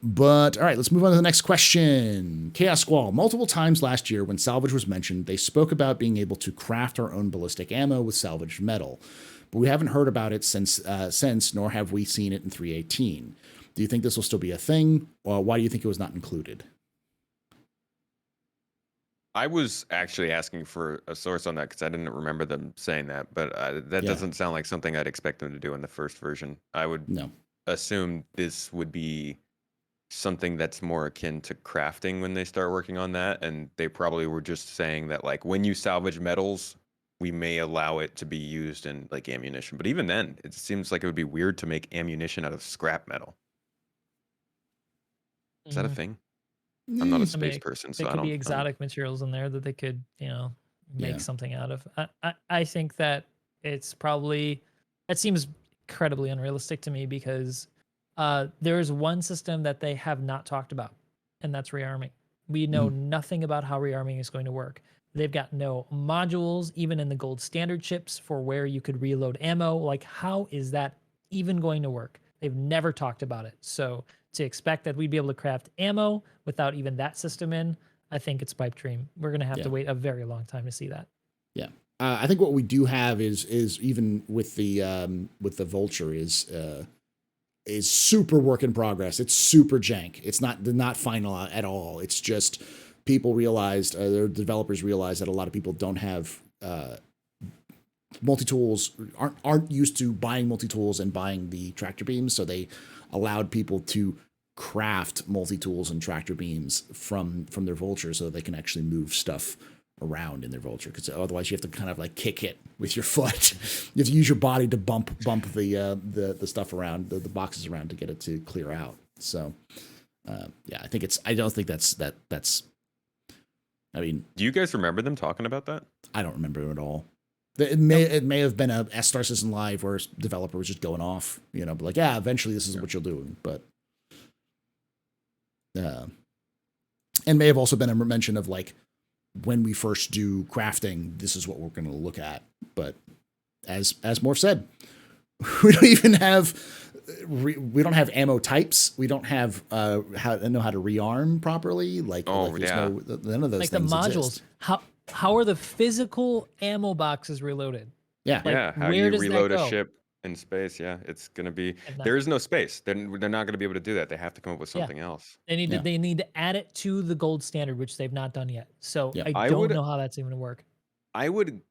But all right, let's move on to the next question. Chaos Squall. Multiple times last year when salvage was mentioned, they spoke about being able to craft our own ballistic ammo with salvaged metal. But we haven't heard about it since, nor have we seen it in 318. Do you think this will still be a thing? Or why do you think it was not included? I was actually asking for a source on that because I didn't remember them saying that, but that doesn't sound like something I'd expect them to do in the first version. I would assume this would be something that's more akin to crafting when they start working on that, and they probably were just saying that, like, when you salvage metals, we may allow it to be used in like ammunition. But even then, it seems like it would be weird to make ammunition out of scrap metal. Is that a thing? I'm not a space person, so there could be exotic materials in there that they could, make something out of. I think that it's probably, it seems incredibly unrealistic to me, because there's one system that they have not talked about, and that's rearming. We know nothing about how rearming is going to work. They've got no modules, even in the gold standard chips, for where you could reload ammo. Like, how is that even going to work? They've never talked about it. So to expect that we'd be able to craft ammo without even that system in, I think it's pipe dream. We're going to have to wait a very long time to see that. Yeah. I think what we do have is even with the Vulture is super work in progress. It's super jank. It's not final at all. It's just people realized, the developers realized that a lot of people don't have multi-tools, aren't used to buying multi-tools and buying the tractor beams. So they allowed people to craft multi-tools and tractor beams from their Vulture so they can actually move stuff around in their Vulture, because otherwise you have to kind of like kick it with your foot. You have to use your body to bump the stuff around, the boxes around, to get it to clear out. So yeah, I don't think that's I mean, do you guys remember them talking about that? I don't remember it at all. It may have been a Star Citizen Live where a developer was just going off, but like, yeah, eventually this is what you'll do. But and may have also been a mention of like, when we first do crafting, this is what we're going to look at. But as Morph said, we don't even have ammo types. We don't have how to rearm properly. None of those. Like things the modules. exist. How are the physical ammo boxes reloaded? Yeah. Like, how you reload a ship in space. Yeah, it's gonna be. There is no space. They're not gonna be able to do that. They have to come up with something else. They need to add it to the gold standard, which they've not done yet. So I don't know how that's even gonna work. I would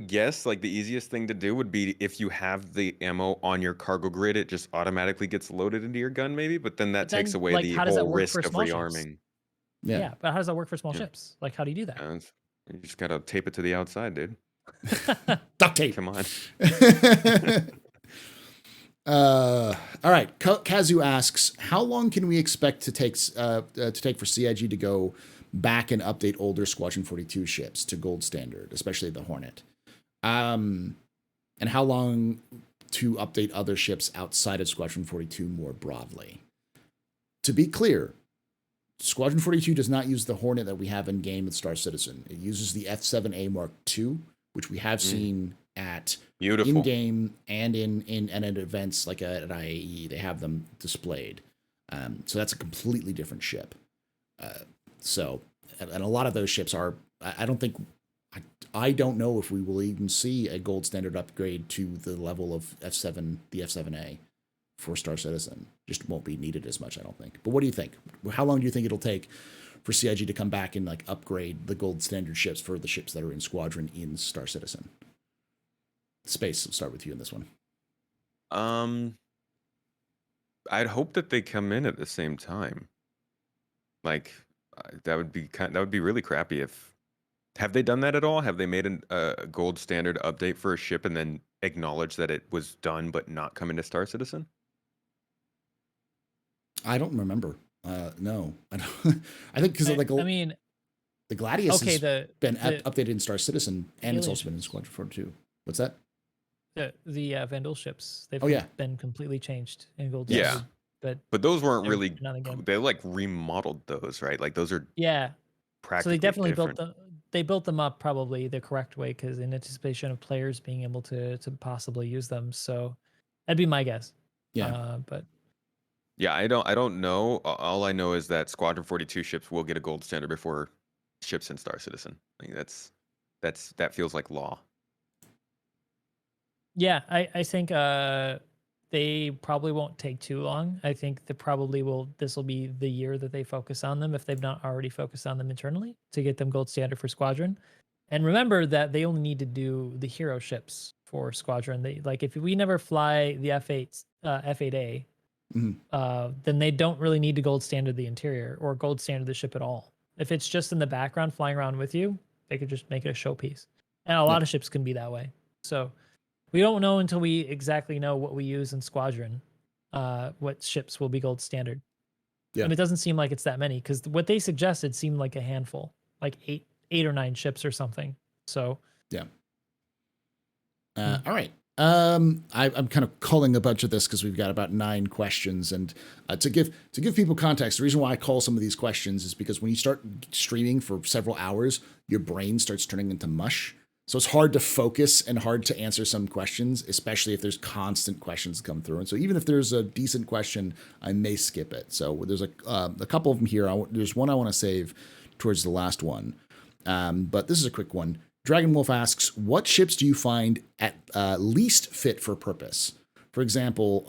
guess like the easiest thing to do would be if you have the ammo on your cargo grid, it just automatically gets loaded into your gun, maybe. But then that takes away the whole risk of rearming. Yeah, but how does that work for small ships? Like, how do you do that? You just gotta tape it to the outside, dude. Duct tape. Come on. All right. Kazu asks, how long can we expect to take for CIG to go back and update older Squadron 42 ships to gold standard, especially the Hornet? And how long to update other ships outside of Squadron 42 more broadly? To be clear, Squadron 42 does not use the Hornet that we have in game with Star Citizen. It uses the F7A Mark II, which we have seen at in-game and in events like at IAE. They have them displayed. So that's a completely different ship. And a lot of those ships are, I don't know if we will even see a gold standard upgrade to the level of the F7A for Star Citizen. Just won't be needed as much, I don't think. But what do you think? How long do you think it'll take for CIG to come back and like upgrade the gold standard ships for the ships that are in Squadron in Star Citizen? Space, we'll start with you in this one. I'd hope that they come in at the same time. Like that would be really crappy if. Have they done that at all? Have they made a gold standard update for a ship and then acknowledged that it was done but not come into Star Citizen? I don't remember. No, I don't. I think because the Gladius has been updated in Star Citizen, and it's also been in Squadron 42. What's that? The Vandal ships. They've been completely changed in gold. Yeah, but those weren't really. They like remodeled those, right? Like those are. Yeah. So they definitely different. built them up probably the correct way, because in anticipation of players being able to possibly use them. So that'd be my guess. Yeah. But. Yeah, I don't know. All I know is that Squadron 42 ships will get a gold standard before ships in Star Citizen. I think that feels like law. Yeah, I think they probably won't take too long. I think this will be the year that they focus on them, if they've not already focused on them internally, to get them gold standard for Squadron. And remember that they only need to do the hero ships for Squadron. If we never fly the F8A, then they don't really need to gold standard the interior or gold standard the ship at all. If it's just in the background flying around with you, they could just make it a showpiece. And a lot of ships can be that way. So we don't know until we exactly know what we use in Squadron, what ships will be gold standard. Yeah. And it doesn't seem like it's that many, because what they suggested seemed like a handful, like eight or 9 ships or something. So yeah. All right. I'm kind of culling a bunch of this because we've got about 9 questions, and to give people context, the reason why I call some of these questions is because when you start streaming for several hours, your brain starts turning into mush. So it's hard to focus and hard to answer some questions, especially if there's constant questions come through. And so even if there's a decent question, I may skip it. So there's a couple of them here. There's one I want to save towards the last one, but this is a quick one. Dragon Wolf asks, what ships do you find at least fit for purpose? For example,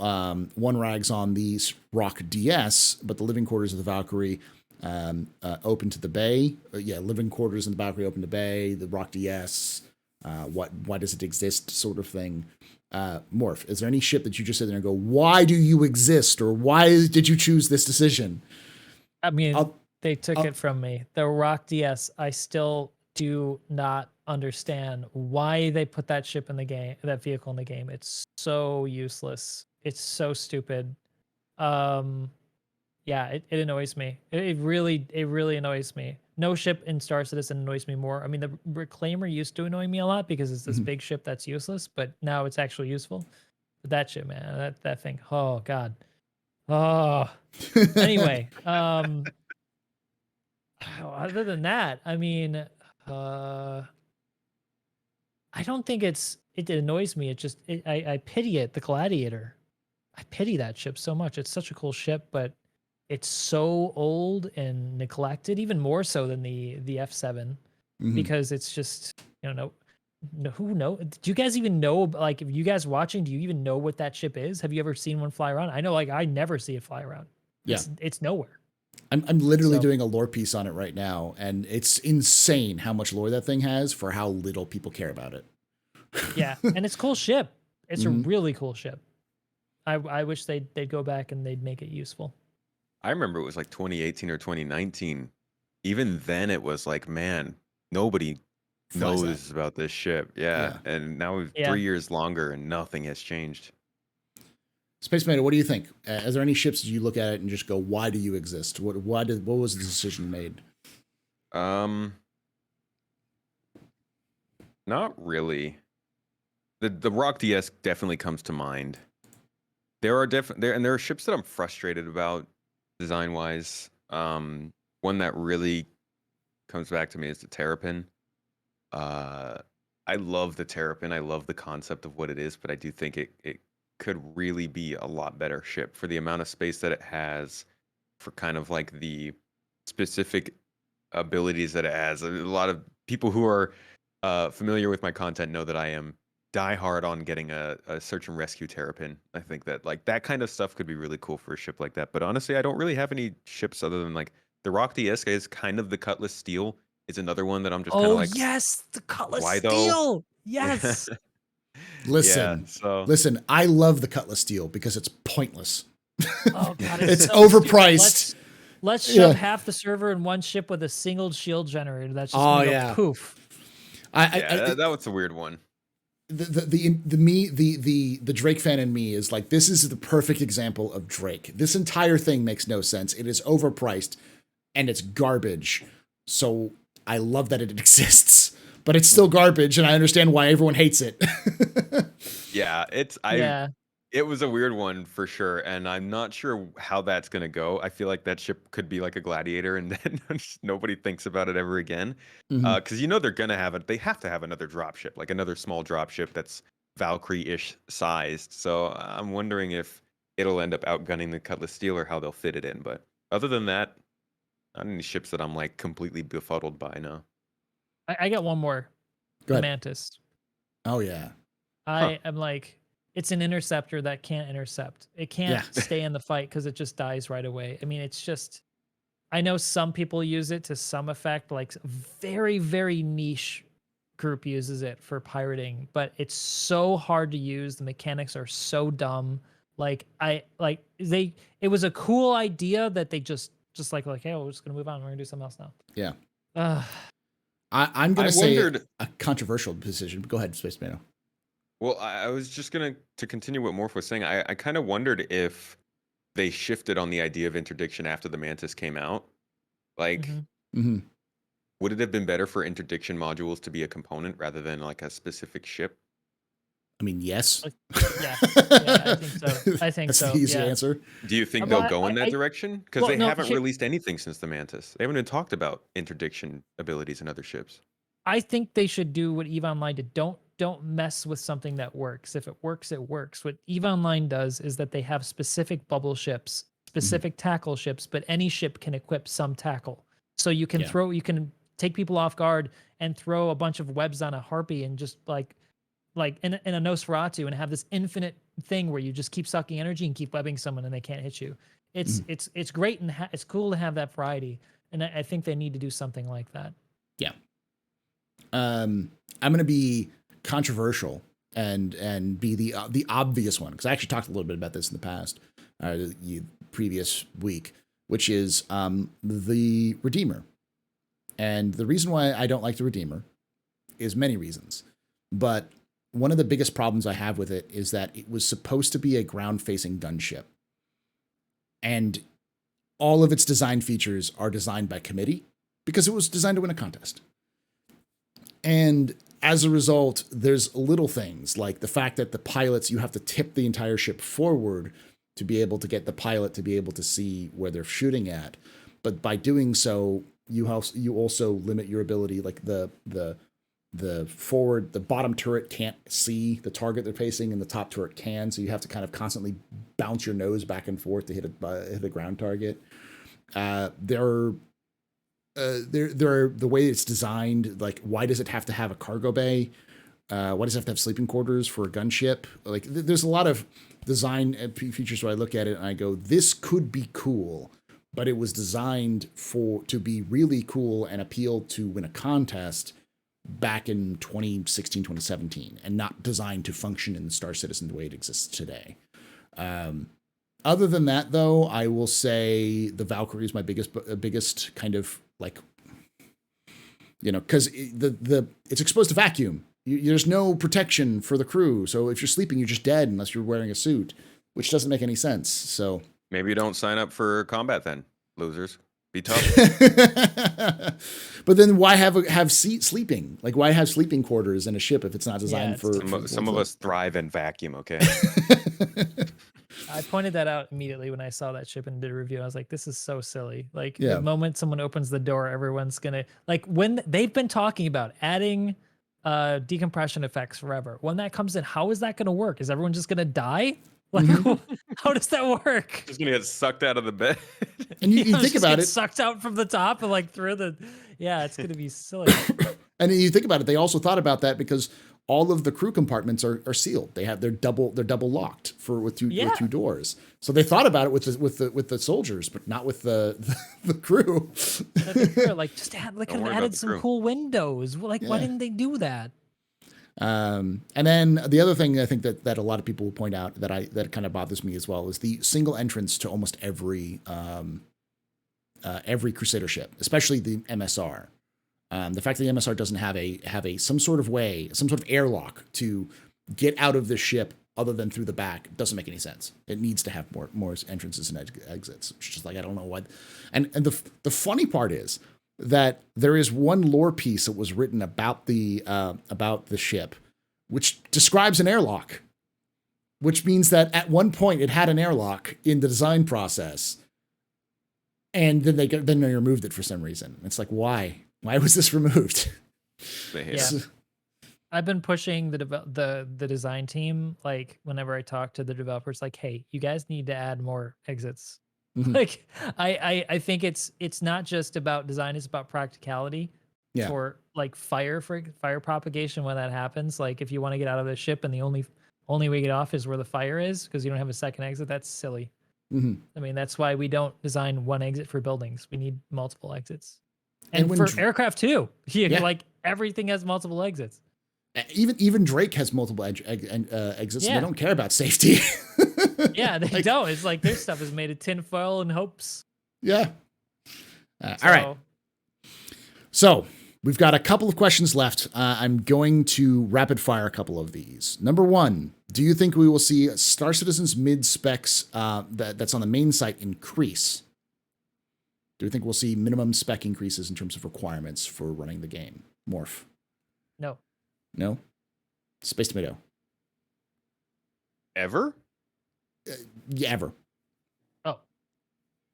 one rags on the Rock DS, but the living quarters of the Valkyrie open to the bay. Living quarters in the Valkyrie open to bay. The Rock DS, why does it exist, sort of thing. Morph, is there any ship that you just sit there and go, why do you exist, or why did you choose this decision? I mean, they took it from me. The Rock DS, I still do not understand why they put that ship in the game, that vehicle in the game. It's so useless. It's so stupid. Yeah, it annoys me. It really annoys me. No ship in Star Citizen annoys me more. I mean, the Reclaimer used to annoy me a lot because it's this big ship that's useless, but now it's actually useful. But that ship, man, that thing. Oh God. Oh. Anyway, other than that, I mean, I don't think it annoys me. It just I pity it, the Gladiator. I pity that ship so much. It's such a cool ship, but it's so old and neglected, even more so than the F7, because it's just, who know? Do you guys even know, like, if you guys watching, do you even know what that ship is? Have you ever seen one fly around? I know, like, I never see it fly around. Yeah. It's nowhere. I'm literally doing a lore piece on it right now, and it's insane how much lore that thing has for how little people care about it. Yeah, and it's a cool ship. It's a really cool ship. I wish they'd go back and they'd make it useful. I remember it was like 2018 or 2019. Even then, it was like, man, nobody knows about this ship. Yeah. And now we've 3 years longer and nothing has changed. SpaceTomato, what do you think? Is there any ships that you look at it and just go, why do you exist? What was the decision made? Not really. The Rock DS definitely comes to mind. There are ships that I'm frustrated about design wise. One that really comes back to me is the Terrapin. I love the Terrapin. I love the concept of what it is, but I do think it could really be a lot better ship for the amount of space that it has, for kind of like the specific abilities that it has. A lot of people who are familiar with my content know that I am die hard on getting a search and rescue Terrapin. I think that like that kind of stuff could be really cool for a ship like that. But honestly, I don't really have any ships other than like the Rock DS is kind of the Cutlass Steel. It's another one that I'm just kind of like, yes, the Cutlass why Steel. though? Yes. Listen, I love the Cutlass Steel because it's pointless. Oh God, it's so overpriced. Let's shove half the server in one ship with a single shield generator. That's just gonna go poof. That was a weird one. The Drake fan in me is like, this is the perfect example of Drake. This entire thing makes no sense. It is overpriced and it's garbage. So I love that it exists, but it's still garbage, and I understand why everyone hates it. It was a weird one for sure, and I'm not sure how that's gonna go. I feel like that ship could be like a Gladiator, and then nobody thinks about it ever again. Because they're gonna have it. They have to have another dropship, like another small dropship that's Valkyrie-ish sized. So I'm wondering if it'll end up outgunning the Cutlass Steel or how they'll fit it in. But other than that, not any ships that I'm like completely befuddled by now. I got one more. The Mantis. Oh yeah. I am like, it's an interceptor that can't intercept. It can't stay in the fight because it just dies right away. I mean, it's just, I know some people use it to some effect, like very, very niche group uses it for pirating, but it's so hard to use. The mechanics are so dumb. It was a cool idea that they just like, hey, we're just gonna move on. We're gonna do something else now. Yeah. I'm gonna say a controversial decision. But go ahead, SpaceTomato. Well, I was just to continue what Morph was saying. I kind of wondered if they shifted on the idea of interdiction after the Mantis came out. Like, would it have been better for interdiction modules to be a component rather than like a specific ship? I mean, yes. Yeah, I think so. That's the easy answer. Do you think they'll go in that direction? Because they haven't released anything since the Mantis. They haven't even talked about interdiction abilities in other ships. I think they should do what EVE Online did. Don't mess with something that works. If it works, it works. What EVE Online does is that they have specific bubble ships, specific tackle ships, but any ship can equip some tackle. So you can you can take people off guard and throw a bunch of webs on a Harpy and just like in a Nosferatu and have this infinite thing where you just keep sucking energy and keep webbing someone and they can't hit you. It's great and it's cool to have that variety. And I think they need to do something like that. Yeah. I'm going to be controversial and be the obvious one, because I actually talked a little bit about this in the past, previous week, which is the Redeemer. And the reason why I don't like the Redeemer is many reasons. But one of the biggest problems I have with it is that it was supposed to be a ground-facing gunship. And all of its design features are designed by committee because it was designed to win a contest. And as a result, there's little things like the fact that the pilots, you have to tip the entire ship forward to be able to get the pilot to be able to see where they're shooting at. But by doing so, you also limit your ability, like the bottom turret can't see the target they're facing and the top turret can. So you have to kind of constantly bounce your nose back and forth to hit a ground target. The way it's designed, like, why does it have to have a cargo bay? Why does it have to have sleeping quarters for a gunship? Like, there's a lot of design features where I look at it and I go, this could be cool, but it was designed to be really cool and appeal to win a contest back in 2016, 2017, and not designed to function in Star Citizen the way it exists today. Other than that, though, I will say the Valkyrie is my biggest kind of, like, because it's exposed to vacuum. There's no protection for the crew. So if you're sleeping, you're just dead unless you're wearing a suit, which doesn't make any sense. So maybe you don't sign up for combat then, losers. Be tough. But then why have sleeping? Like, why have sleeping quarters in a ship if it's not designed for some of us thrive in vacuum, okay? I pointed that out immediately when I saw that ship and did a review. I was like, this is so silly. Like, Yeah. the moment someone opens the door, everyone's gonna, like, when they've been talking about adding decompression effects forever. When that comes in, how is that gonna work? Is everyone just gonna die? Like, how does that work? Just gonna get sucked out of the bed. And you think about it, sucked out from the top and like through the, it's gonna be silly. And you think about it, they also thought about that because all of the crew compartments are sealed. They're double locked with two doors. So they thought about it with the soldiers, but not with the crew. Like, just could have added some cool windows. Like, why didn't they do that? And then the other thing I think that a lot of people will point out that kind of bothers me as well is the single entrance to almost every Crusader ship, especially the MSR. The fact that the MSR doesn't have some sort of airlock to get out of the ship other than through the back doesn't make any sense. It needs to have more entrances and exits. It's just like, I don't know what. And the funny part is that there is one lore piece that was written about the ship, which describes an airlock, which means that at one point it had an airlock in the design process, and then they removed it for some reason. It's like, why? Why was this removed? I've been pushing the design team, like, whenever I talk to the developers, like, hey, you guys need to add more exits. Mm-hmm. Like, I think it's not just about design, it's about practicality. Yeah. For like fire propagation when that happens. Like, if you want to get out of the ship and the only way to get off is where the fire is because you don't have a second exit, that's silly. Mm-hmm. I mean, that's why we don't design one exit for buildings. We need multiple exits. And for aircraft too. Like, everything has multiple exits. Even Drake has multiple exits, and they don't care about safety. Yeah, they don't. It's like their stuff is made of tinfoil and hopes. Yeah. All right. So we've got a couple of questions left. I'm going to rapid fire a couple of these. Number one, do you think we will see Star Citizen's mid specs that's on the main site increase? Do you think we'll see minimum spec increases in terms of requirements for running the game? Morph? No. No? SpaceTomato? Ever? Yeah, ever. Oh.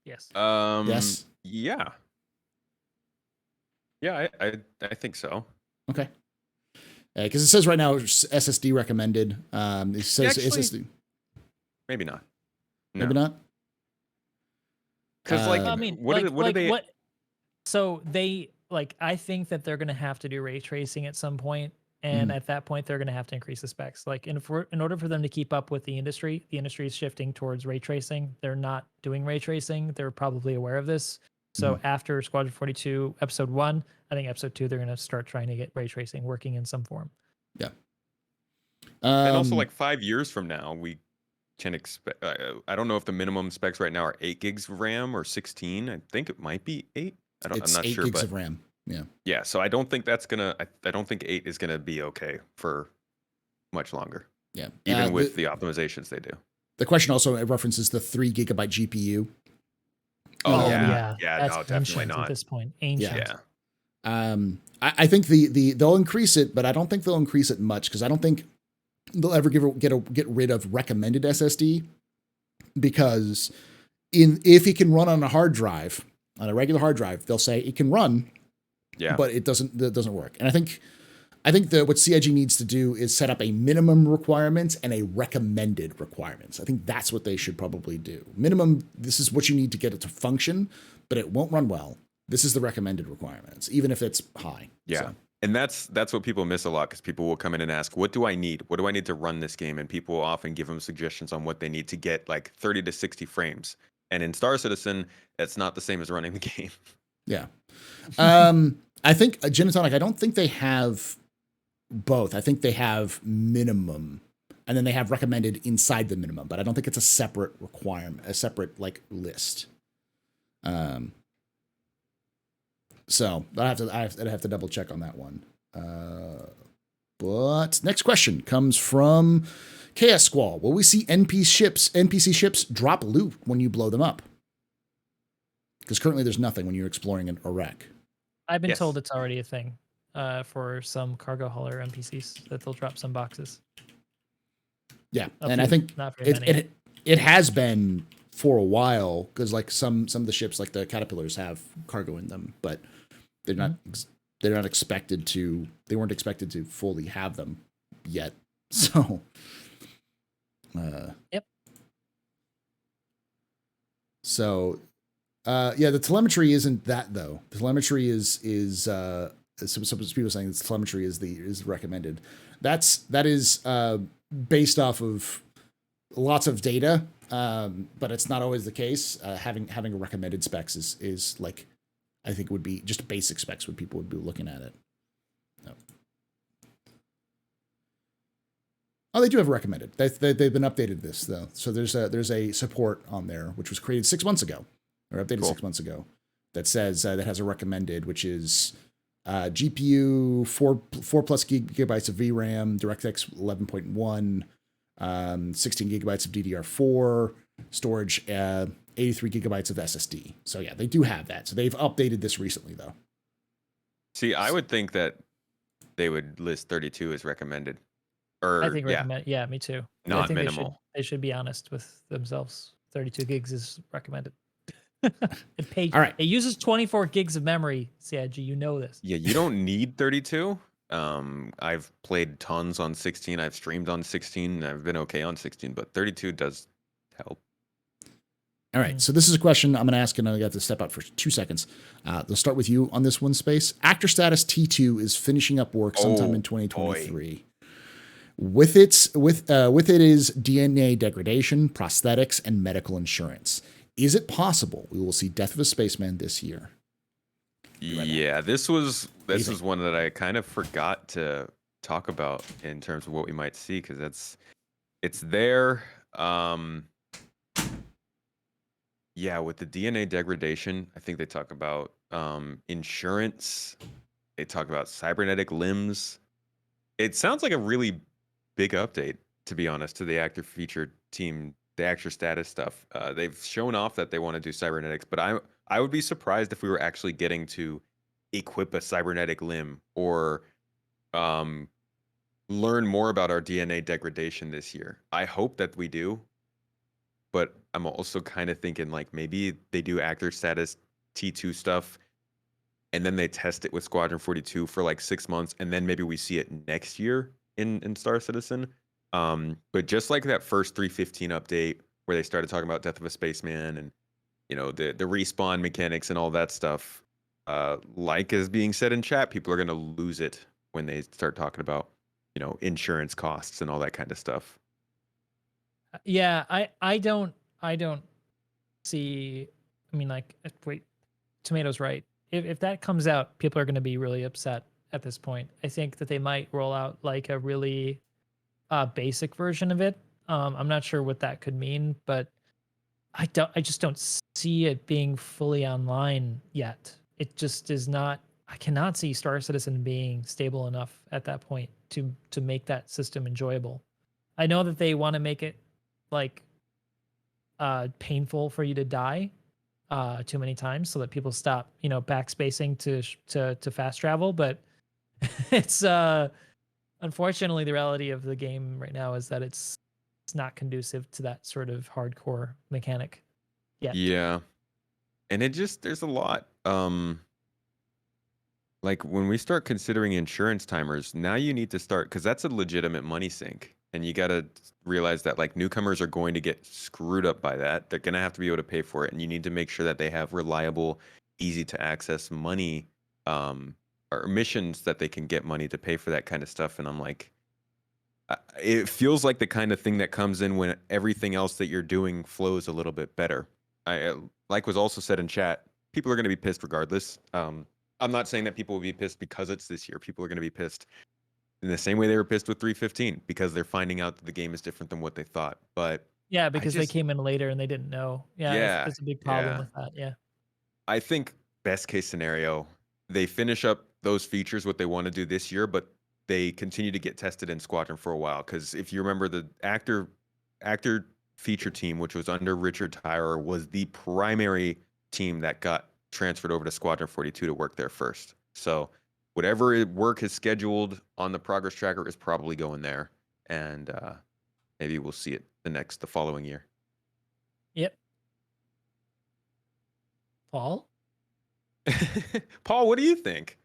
Yes. Yes? Yeah. Yeah, I think so. Okay. Because it says right now SSD recommended. It says SSD. Maybe not. No. Maybe not? Because, I mean, what are they? So they, like, I think that they're going to have to do ray tracing at some point, and at that point, they're going to have to increase the specs. Like, in order for them to keep up with the industry is shifting towards ray tracing. They're not doing ray tracing. They're probably aware of this. So after Squadron 42, Episode 1, I think Episode 2, they're going to start trying to get ray tracing working in some form. Yeah. And also, like, 5 years from now, we can expect. I don't know if the minimum specs right now are 8 gigs of RAM or 16. I think it might be 8. I'm not 8 sure. gigs But of RAM. Yeah, so I don't think that's gonna. I don't think 8 is gonna be okay for much longer, Yeah. even with the optimizations they do. The question also references the 3 gigabyte GPU. Oh Oh yeah, that's no, definitely ancient at not. this point. Ancient. Yeah, I think they'll increase it, but I don't think they'll increase it much because I don't think they'll ever get rid of recommended SSD, because if it can run on a hard drive, on a regular hard drive, they'll say it can run, yeah. but it doesn't work. And I think that what CIG needs to do is set up a minimum requirement and a recommended requirements. I think that's what they should probably do. Minimum, this is what you need to get it to function, but it won't run well. This is the recommended requirements, even if it's high. Yeah. So. And that's what people miss a lot, because people will come in and ask, what do I need? What do I need to run this game? And people will often give them suggestions on what they need to get like 30 to 60 frames. And in Star Citizen, that's not the same as running the game. Yeah. I think Gin and Tonic, I don't think they have both. I think they have minimum, and then they have recommended inside the minimum, but I don't think it's a separate requirement, a separate like list. So I'd have to double check on that one. But next question comes from Chaos Squall. Will we see NPC ships drop loot when you blow them up? Because currently there's nothing when you're exploring a wreck. I've been Yes. told it's already a thing for some cargo hauler NPCs, that they'll drop some boxes. Yeah, A and I few, think not very many. it has been for a while, because like some of the ships, like the Caterpillars, have cargo in them, but they're not expected to. They weren't expected to fully have them yet. So, Yep. So, yeah, the telemetry isn't that though. The telemetry is some people saying that telemetry is recommended. That is based off of lots of data, but it's not always the case. Having a recommended specs is like, I think would be just basic specs when people would be looking at it. No. Oh, they do have recommended. They've been updated this though. So there's a support on there which was created 6 months ago, or updated 6 months ago, that says that has a recommended, which is GPU 4+ gigabytes of VRAM, DirectX 11.1, 16 gigabytes of DDR4 storage, 83 gigabytes of SSD. So yeah, they do have that. So they've updated this recently though. See, I would think that they would list 32 as recommended. Or I think recommend. Yeah, me too. I not think minimal. They should be honest with themselves. 32 gigs is recommended. All right. It uses 24 gigs of memory, CIG. You know this. Yeah, you don't need 32. I've played tons on 16. I've streamed on 16. And I've been okay on 16, but 32 does help. All right, so this is a question I'm going to ask, and I got to step out for 2 seconds. They'll start with you on this one, Space. Actor Status T2 is finishing up work sometime in 2023. With it is DNA degradation, prosthetics, and medical insurance. Is it possible we will see Death of a Spaceman this year? Yeah, this is one that I kind of forgot to talk about in terms of what we might see, because it's there. Yeah, with the DNA degradation, I think they talk about insurance. They talk about cybernetic limbs. It sounds like a really big update, to be honest, to the actor feature team, the actor status stuff. They've shown off that they want to do cybernetics, but I would be surprised if we were actually getting to equip a cybernetic limb or learn more about our DNA degradation this year. I hope that we do, but I'm also kind of thinking like maybe they do actor status T2 stuff and then they test it with Squadron 42 for like 6 months, and then maybe we see it next year in Star Citizen. But just like that first 3.15 update where they started talking about Death of a Spaceman and, you know, the respawn mechanics and all that stuff, like is being said in chat, people are going to lose it when they start talking about, you know, insurance costs and all that kind of stuff. Yeah, I don't see. I mean, like, wait, Tomato's right. If that comes out, people are going to be really upset at this point. I think that they might roll out like a really basic version of it. I'm not sure what that could mean, but I just don't see it being fully online yet. It just is not. I cannot see Star Citizen being stable enough at that point to make that system enjoyable. I know that they want to make it like painful for you to die too many times so that people stop, backspacing to fast travel, but it's unfortunately the reality of the game right now is that it's not conducive to that sort of hardcore mechanic yet. Yeah. And there's a lot. Like when we start considering insurance timers, now you need to start, because that's a legitimate money sink. And you got to realize that like newcomers are going to get screwed up by that. They're going to have to be able to pay for it. And you need to make sure that they have reliable, easy to access money or missions that they can get money to pay for that kind of stuff. And I'm like, it feels like the kind of thing that comes in when everything else that you're doing flows a little bit better. Like was also said in chat, people are going to be pissed regardless. I'm not saying that people will be pissed because it's this year. People are going to be pissed in the same way they were pissed with 3.15 because they're finding out that the game is different than what they thought. But yeah, because they came in later and they didn't know. Yeah, that's a big problem with that. Yeah. I think best case scenario, they finish up those features, what they want to do this year, but they continue to get tested in Squadron for a while. Because if you remember, the actor feature team, which was under Richard Tyrer, was the primary team that got transferred over to Squadron 42 to work there first. So whatever work is scheduled on the progress tracker is probably going there, and maybe we'll see it the following year. Yep. Paul? Paul, what do you think?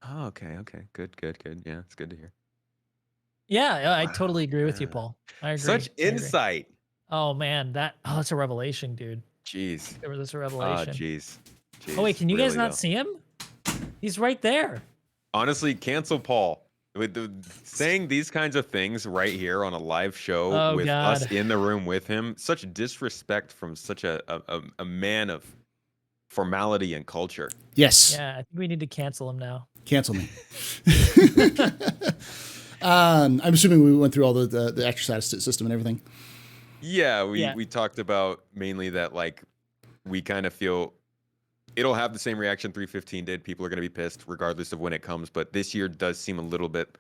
Oh, okay. Good. Yeah, it's good to hear. Yeah, I totally agree with you, Paul. I agree. Such insight. Oh man, that's a revelation, dude. Jeez. There was a revelation. Jeez. Oh wait, can you guys not see him? He's right there. Honestly, cancel Paul. Saying these kinds of things right here on a live show with us in the room with him, such disrespect from such a man of formality and culture. Yes. Yeah, I think we need to cancel him now. Cancel me. I'm assuming we went through all the extra status system and everything. Yeah, we talked about mainly that like we kind of feel it'll have the same reaction 3.15 did. People are going to be pissed regardless of when it comes, but this year does seem a little bit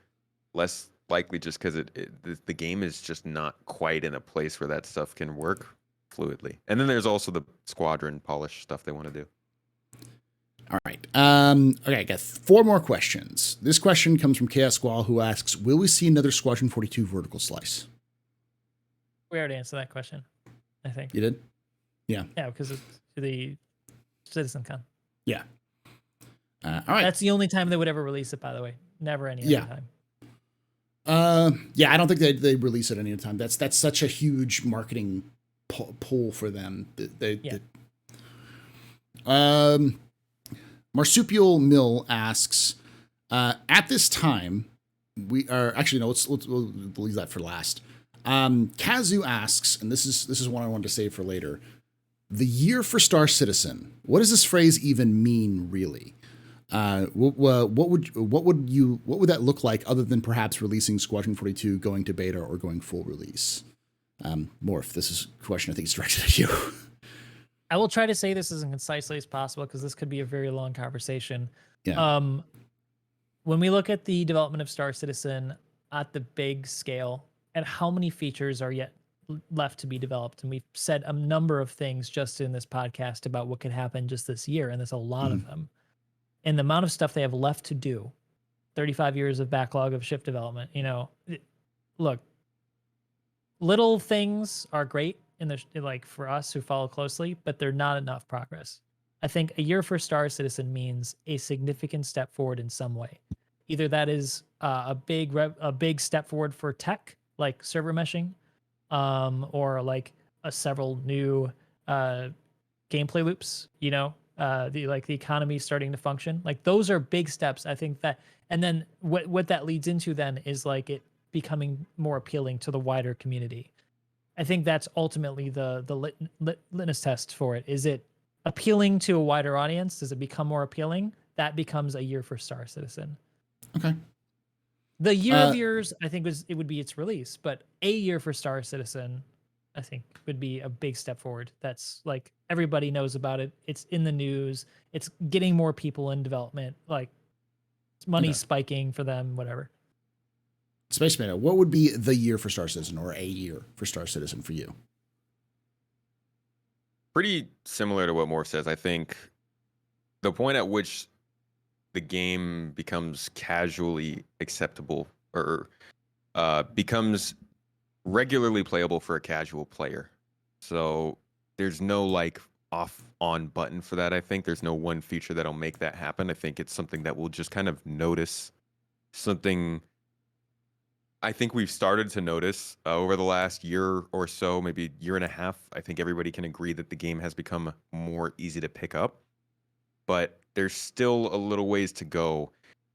less likely just because the game is just not quite in a place where that stuff can work fluidly. And then there's also the squadron polish stuff they want to do. All right. Okay, I got 4 more questions. This question comes from Chaos Squall, who asks, will we see another Squadron 42 vertical slice? We already answered that question, I think. You did? Yeah. Yeah, because it's the CitizenCon. Yeah. All right. That's the only time they would ever release it, by the way. Never any other time. Yeah, I don't think they release it any other time. That's such a huge marketing pull for them. Marsupial Mill asks, at this time, we are actually no. We'll leave that for last. Kazu asks, and this is one I wanted to save for later. The year for Star Citizen. What does this phrase even mean, really? What would that look like other than perhaps releasing Squadron 42, going to beta, or going full release? Morph, this is a question I think is directed at you. I will try to say this as concisely as possible because this could be a very long conversation. Yeah. When we look at the development of Star Citizen at the big scale and how many features are yet left to be developed, and we've said a number of things just in this podcast about what could happen just this year, and there's a lot of them. And the amount of stuff they have left to do, 35 years of backlog of shift development, look, little things are great like for us who follow closely, but they're not enough progress. I think a year for Star Citizen means a significant step forward in some way. Either that is a big step forward for tech, like server meshing, or like several new gameplay loops. The economy starting to function. Like those are big steps. I think that, and then what that leads into then is like it becoming more appealing to the wider community. I think that's ultimately the litmus test for it. Is it appealing to a wider audience? Does it become more appealing? That becomes a year for Star Citizen. Okay. The year of years, I think it would be its release, but a year for Star Citizen, I think would be a big step forward. That's like everybody knows about it. It's in the news. It's getting more people in development. Like money's spiking for them, whatever. SpaceTomato, what would be the year for Star Citizen, or a year for Star Citizen for you? Pretty similar to what Morph says. I think the point at which the game becomes casually acceptable or becomes regularly playable for a casual player. So there's no like off on button for that. I think there's no one feature that'll make that happen. I think it's something that we'll just kind of notice, something I think we've started to notice over the last year or so, maybe year and a half. I think everybody can agree that the game has become more easy to pick up, but there's still a little ways to go.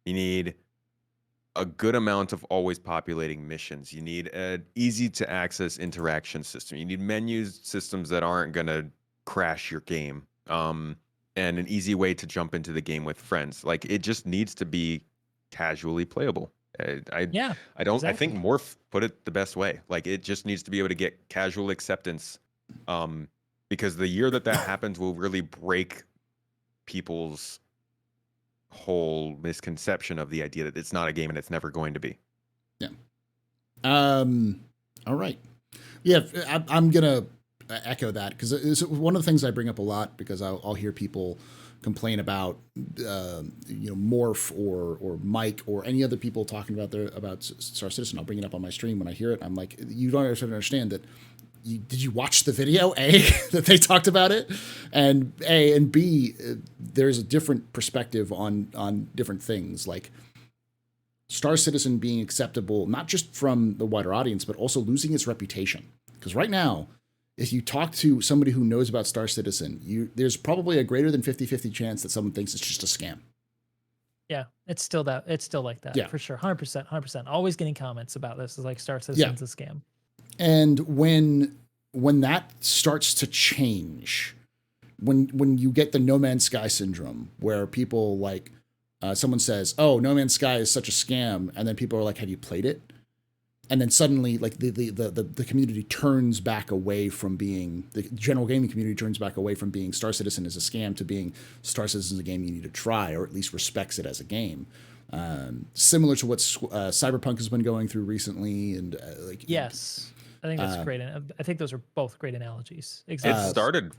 You need a good amount of always populating missions. You need an easy to access interaction system. You need menus systems that aren't going to crash your game. And an easy way to jump into the game with friends. Like, it just needs to be casually playable. I think Morph put it the best way. Like, it just needs to be able to get casual acceptance. Because the year that happens will really break people's whole misconception of the idea that it's not a game and it's never going to be. Yeah. All right. Yeah, I'm gonna echo that, because it's one of the things I bring up a lot, because I'll hear people complain about Morph or Mike or any other people talking about Star Citizen. I'll bring it up on my stream when I hear it. I'm like, you don't understand that. Did you watch the video, A, that they talked about it? And A, and B, there's a different perspective on different things. Like Star Citizen being acceptable, not just from the wider audience, but also losing its reputation. Because right now, if you talk to somebody who knows about Star Citizen, there's probably a greater than 50-50 chance that someone thinks it's just a scam. Yeah, it's still like that, for sure. 100%. Always getting comments about this is like Star Citizen's a scam. And when that starts to change, when you get the No Man's Sky syndrome, where people like someone says, "Oh, No Man's Sky is such a scam," and then people are like, "Have you played it?" And then suddenly, like the community turns back away from being, the general gaming community turns back away from being Star Citizen is a scam to being Star Citizen is a game you need to try, or at least respects it as a game. Similar to what Cyberpunk has been going through recently, and yes. I think that's great. I think those are both great analogies. Exactly. It started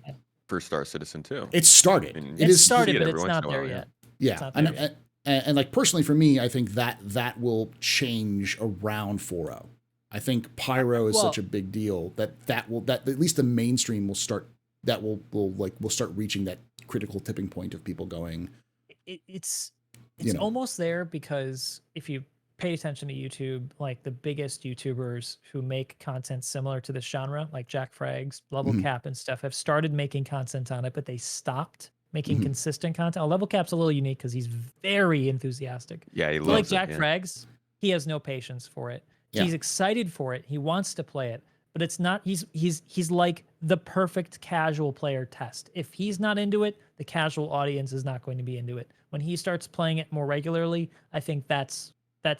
for Star Citizen too. It started. I mean, it started, but it's not there yet. Yeah, and like personally for me, I think that will change around 4.0. I think Pyro is such a big deal that at least the mainstream will start reaching that critical tipping point of people going. It's almost there, because if you pay attention to YouTube, like the biggest YouTubers who make content similar to this genre, like Jack Frags, Level Cap and stuff, have started making content on it, but they stopped making consistent content. Level Cap's a little unique because he's very enthusiastic. Yeah, he loves like Jack Frags, he has no patience for it. Yeah. He's excited for it. He wants to play it, but it's not. He's like the perfect casual player test. If he's not into it, the casual audience is not going to be into it. When he starts playing it more regularly, I think that's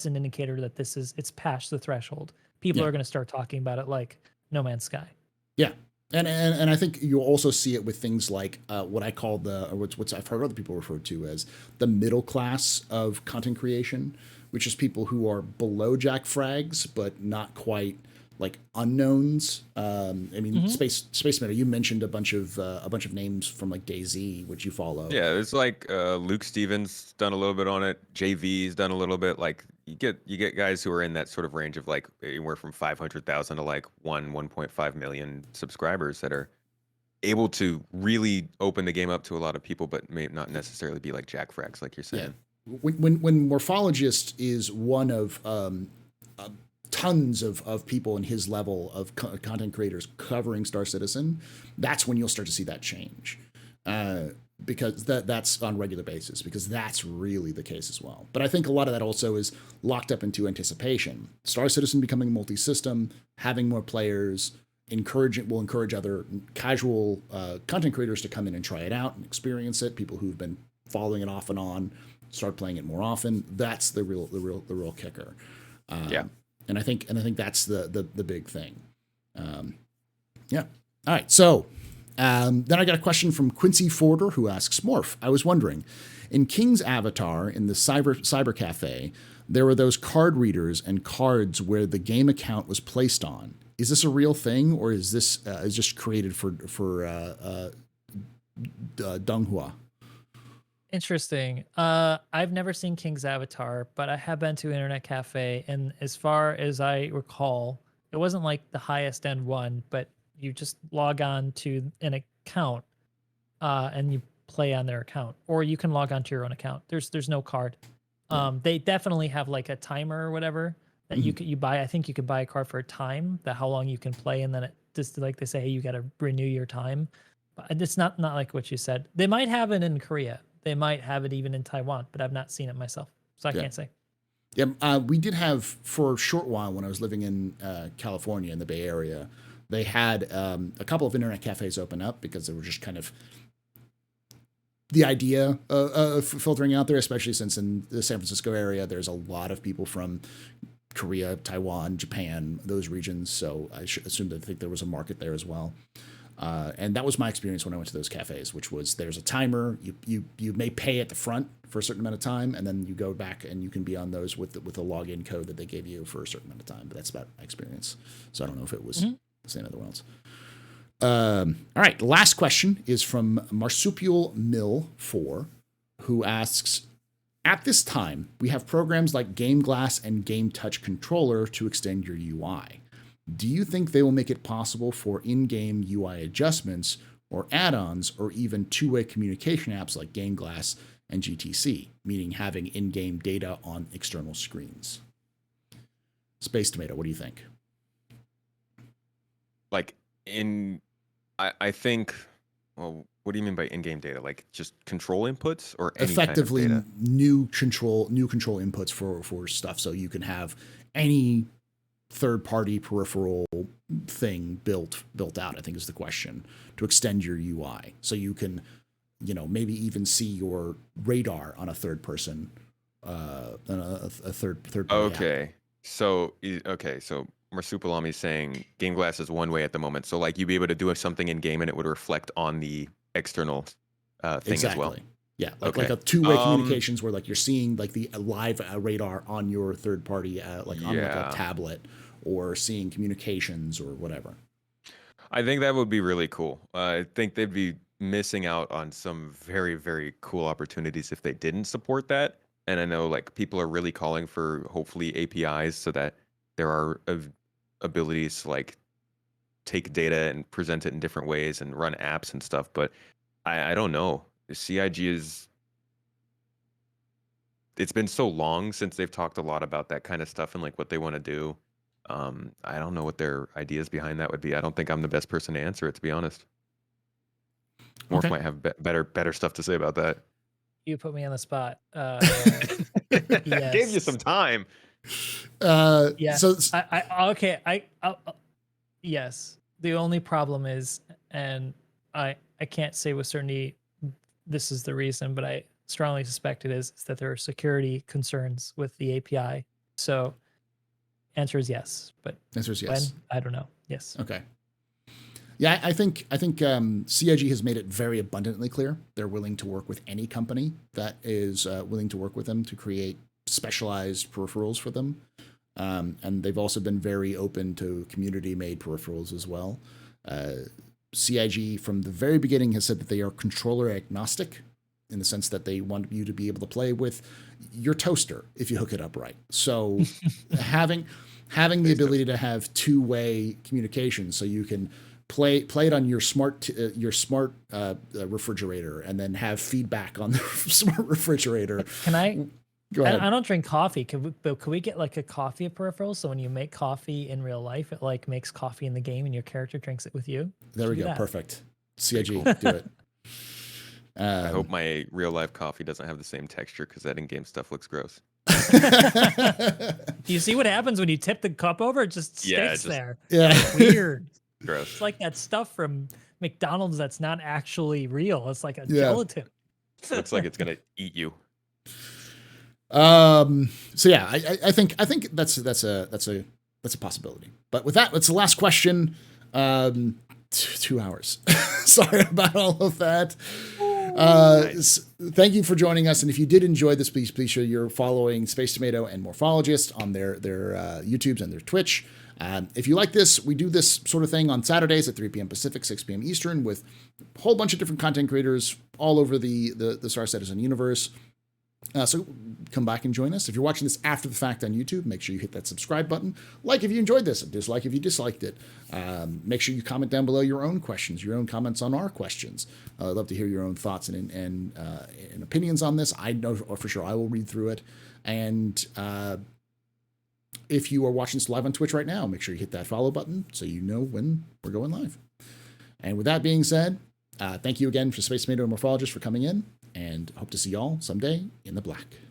an indicator that it's past the threshold. People are going to start talking about it like No Man's Sky. Yeah. And I think you'll also see it with things like what I call what I've heard other people refer to as the middle class of content creation, which is people who are below Jack Frags, but not quite like unknowns. I mean, SpaceTomato, you mentioned a bunch of names from like DayZ, which you follow. Yeah, it's like Luke Stevens done a little bit on it. JV's done a little bit. Like you get guys who are in that sort of range of like anywhere from 500,000 to like 1.5 million subscribers that are able to really open the game up to a lot of people, but may not necessarily be like Jack Frags, like you're saying. Yeah. When Morphologis is one of tons of people in his level of content creators covering Star Citizen, that's when you'll start to see that change. Because that's on a regular basis, because that's really the case as well. But I think a lot of that also is locked up into anticipation. Star Citizen becoming multi-system, having more players, will encourage other casual content creators to come in and try it out and experience it. People who've been following it off and on start playing it more often. That's the real kicker. And I think that's the big thing. Yeah. All right. So then I got a question from Quincy Forder, who asks, Morph, I was wondering, in King's Avatar, in the cyber cafe, there were those card readers and cards where the game account was placed on. Is this a real thing, or is this is just created for Donghua? Interesting. I've never seen King's Avatar, but I have been to Internet Cafe, and as far as I recall, it wasn't like the highest end one, but you just log on to an account, and you play on their account, or you can log on to your own account. There's no card. They definitely have like a timer or whatever that you buy. I think you could buy a card for a time, that how long you can play, and then it just like they say, hey, you got to renew your time. But it's not like what you said. They might have it in Korea. They might have it even in Taiwan, but I've not seen it myself, so I can't say. Yeah, we did have for a short while when I was living in California in the Bay Area. They had a couple of internet cafes open up because they were just kind of the idea of filtering out there, especially since in the San Francisco area, there's a lot of people from Korea, Taiwan, Japan, those regions. So I assumed I think there was a market there as well. And that was my experience when I went to those cafes, which was there's a timer. You may pay at the front for a certain amount of time, and then you go back and you can be on those with a login code that they gave you for a certain amount of time. But that's about my experience. So I don't know if it was the same other ones. All right. The last question is from Marsupial Mill 4, who asks, at this time, we have programs like Game Glass and Game Touch Controller to extend your UI. Do you think they will make it possible for in-game UI adjustments or add-ons or even two-way communication apps like Game Glass and GTC, meaning having in-game data on external screens? SpaceTomato, what do you think? Like I think, well, what do you mean by in-game data? Like just control inputs or any effectively kind of data? new control inputs for stuff, so you can have any third-party peripheral thing built out, I think is the question, to extend your UI. So you can, maybe even see your radar on a third person, a third party Okay. app. So Marsupilami is saying Game Glass is one way at the moment. So like you'd be able to do something in game and it would reflect on the external thing as well. Yeah, like a two-way communications where like you're seeing like the live radar on your third party, like on like a tablet, or seeing communications or whatever. I think that would be really cool. I think they'd be missing out on some very, very cool opportunities if they didn't support that. And I know like people are really calling for hopefully APIs so that there are abilities to like take data and present it in different ways and run apps and stuff. But I don't know. The CIG it's been so long since they've talked a lot about that kind of stuff and like what they want to do. I don't know what their ideas behind that would be. I don't think I'm the best person to answer it, to be honest. Morph might have better stuff to say about that. You put me on the spot. Yes. Gave you some time. Yeah. So yes. The only problem is, and I can't say with certainty this is the reason, but I strongly suspect it is that there are security concerns with the API. So answer is yes, but answer is yes. When? I don't know. Yes. Okay. Yeah, I think CIG has made it very abundantly clear they're willing to work with any company that is willing to work with them to create specialized peripherals for them. And they've also been very open to community-made peripherals as well. CIG, from the very beginning, has said that they are controller agnostic in the sense that they want you to be able to play with your toaster if you hook it up right. So having the ability to have two-way communication, so you can play it on your smart refrigerator and then have feedback on the smart refrigerator. Can I? Go ahead. I don't drink coffee. Could we get like a coffee peripheral? So when you make coffee in real life, it like makes coffee in the game and your character drinks it with you? There we go. Perfect. CIG, do it. I hope my real life coffee doesn't have the same texture because that in-game stuff looks gross. Do you see what happens when you tip the cup over? It just sticks there. Yeah. Weird. Gross. It's like that stuff from McDonald's that's not actually real. It's like a gelatin. Looks like it's gonna eat you. So yeah, I think that's a possibility. But with that, that's the last question. 2 hours. Sorry about all of that. Nice. Thank you for joining us. And if you did enjoy this, please sure you're following SpaceTomato and Morphologis on their YouTubes and their Twitch. If you like this, we do this sort of thing on Saturdays at 3 p.m. Pacific, 6 p.m. Eastern, with a whole bunch of different content creators all over the Star Citizen universe. So come back and join us. If you're watching this after the fact on YouTube, make sure you hit that subscribe button. Like if you enjoyed this, and dislike if you disliked it. Make sure you comment down below your own questions, your own comments on our questions. I'd love to hear your own thoughts and opinions on this. I know for sure I will read through it. And if you are watching this live on Twitch right now, make sure you hit that follow button so you know when we're going live. And with that being said, thank you again for SpaceTomato and Morphologis for coming in, and hope to see y'all someday in the black.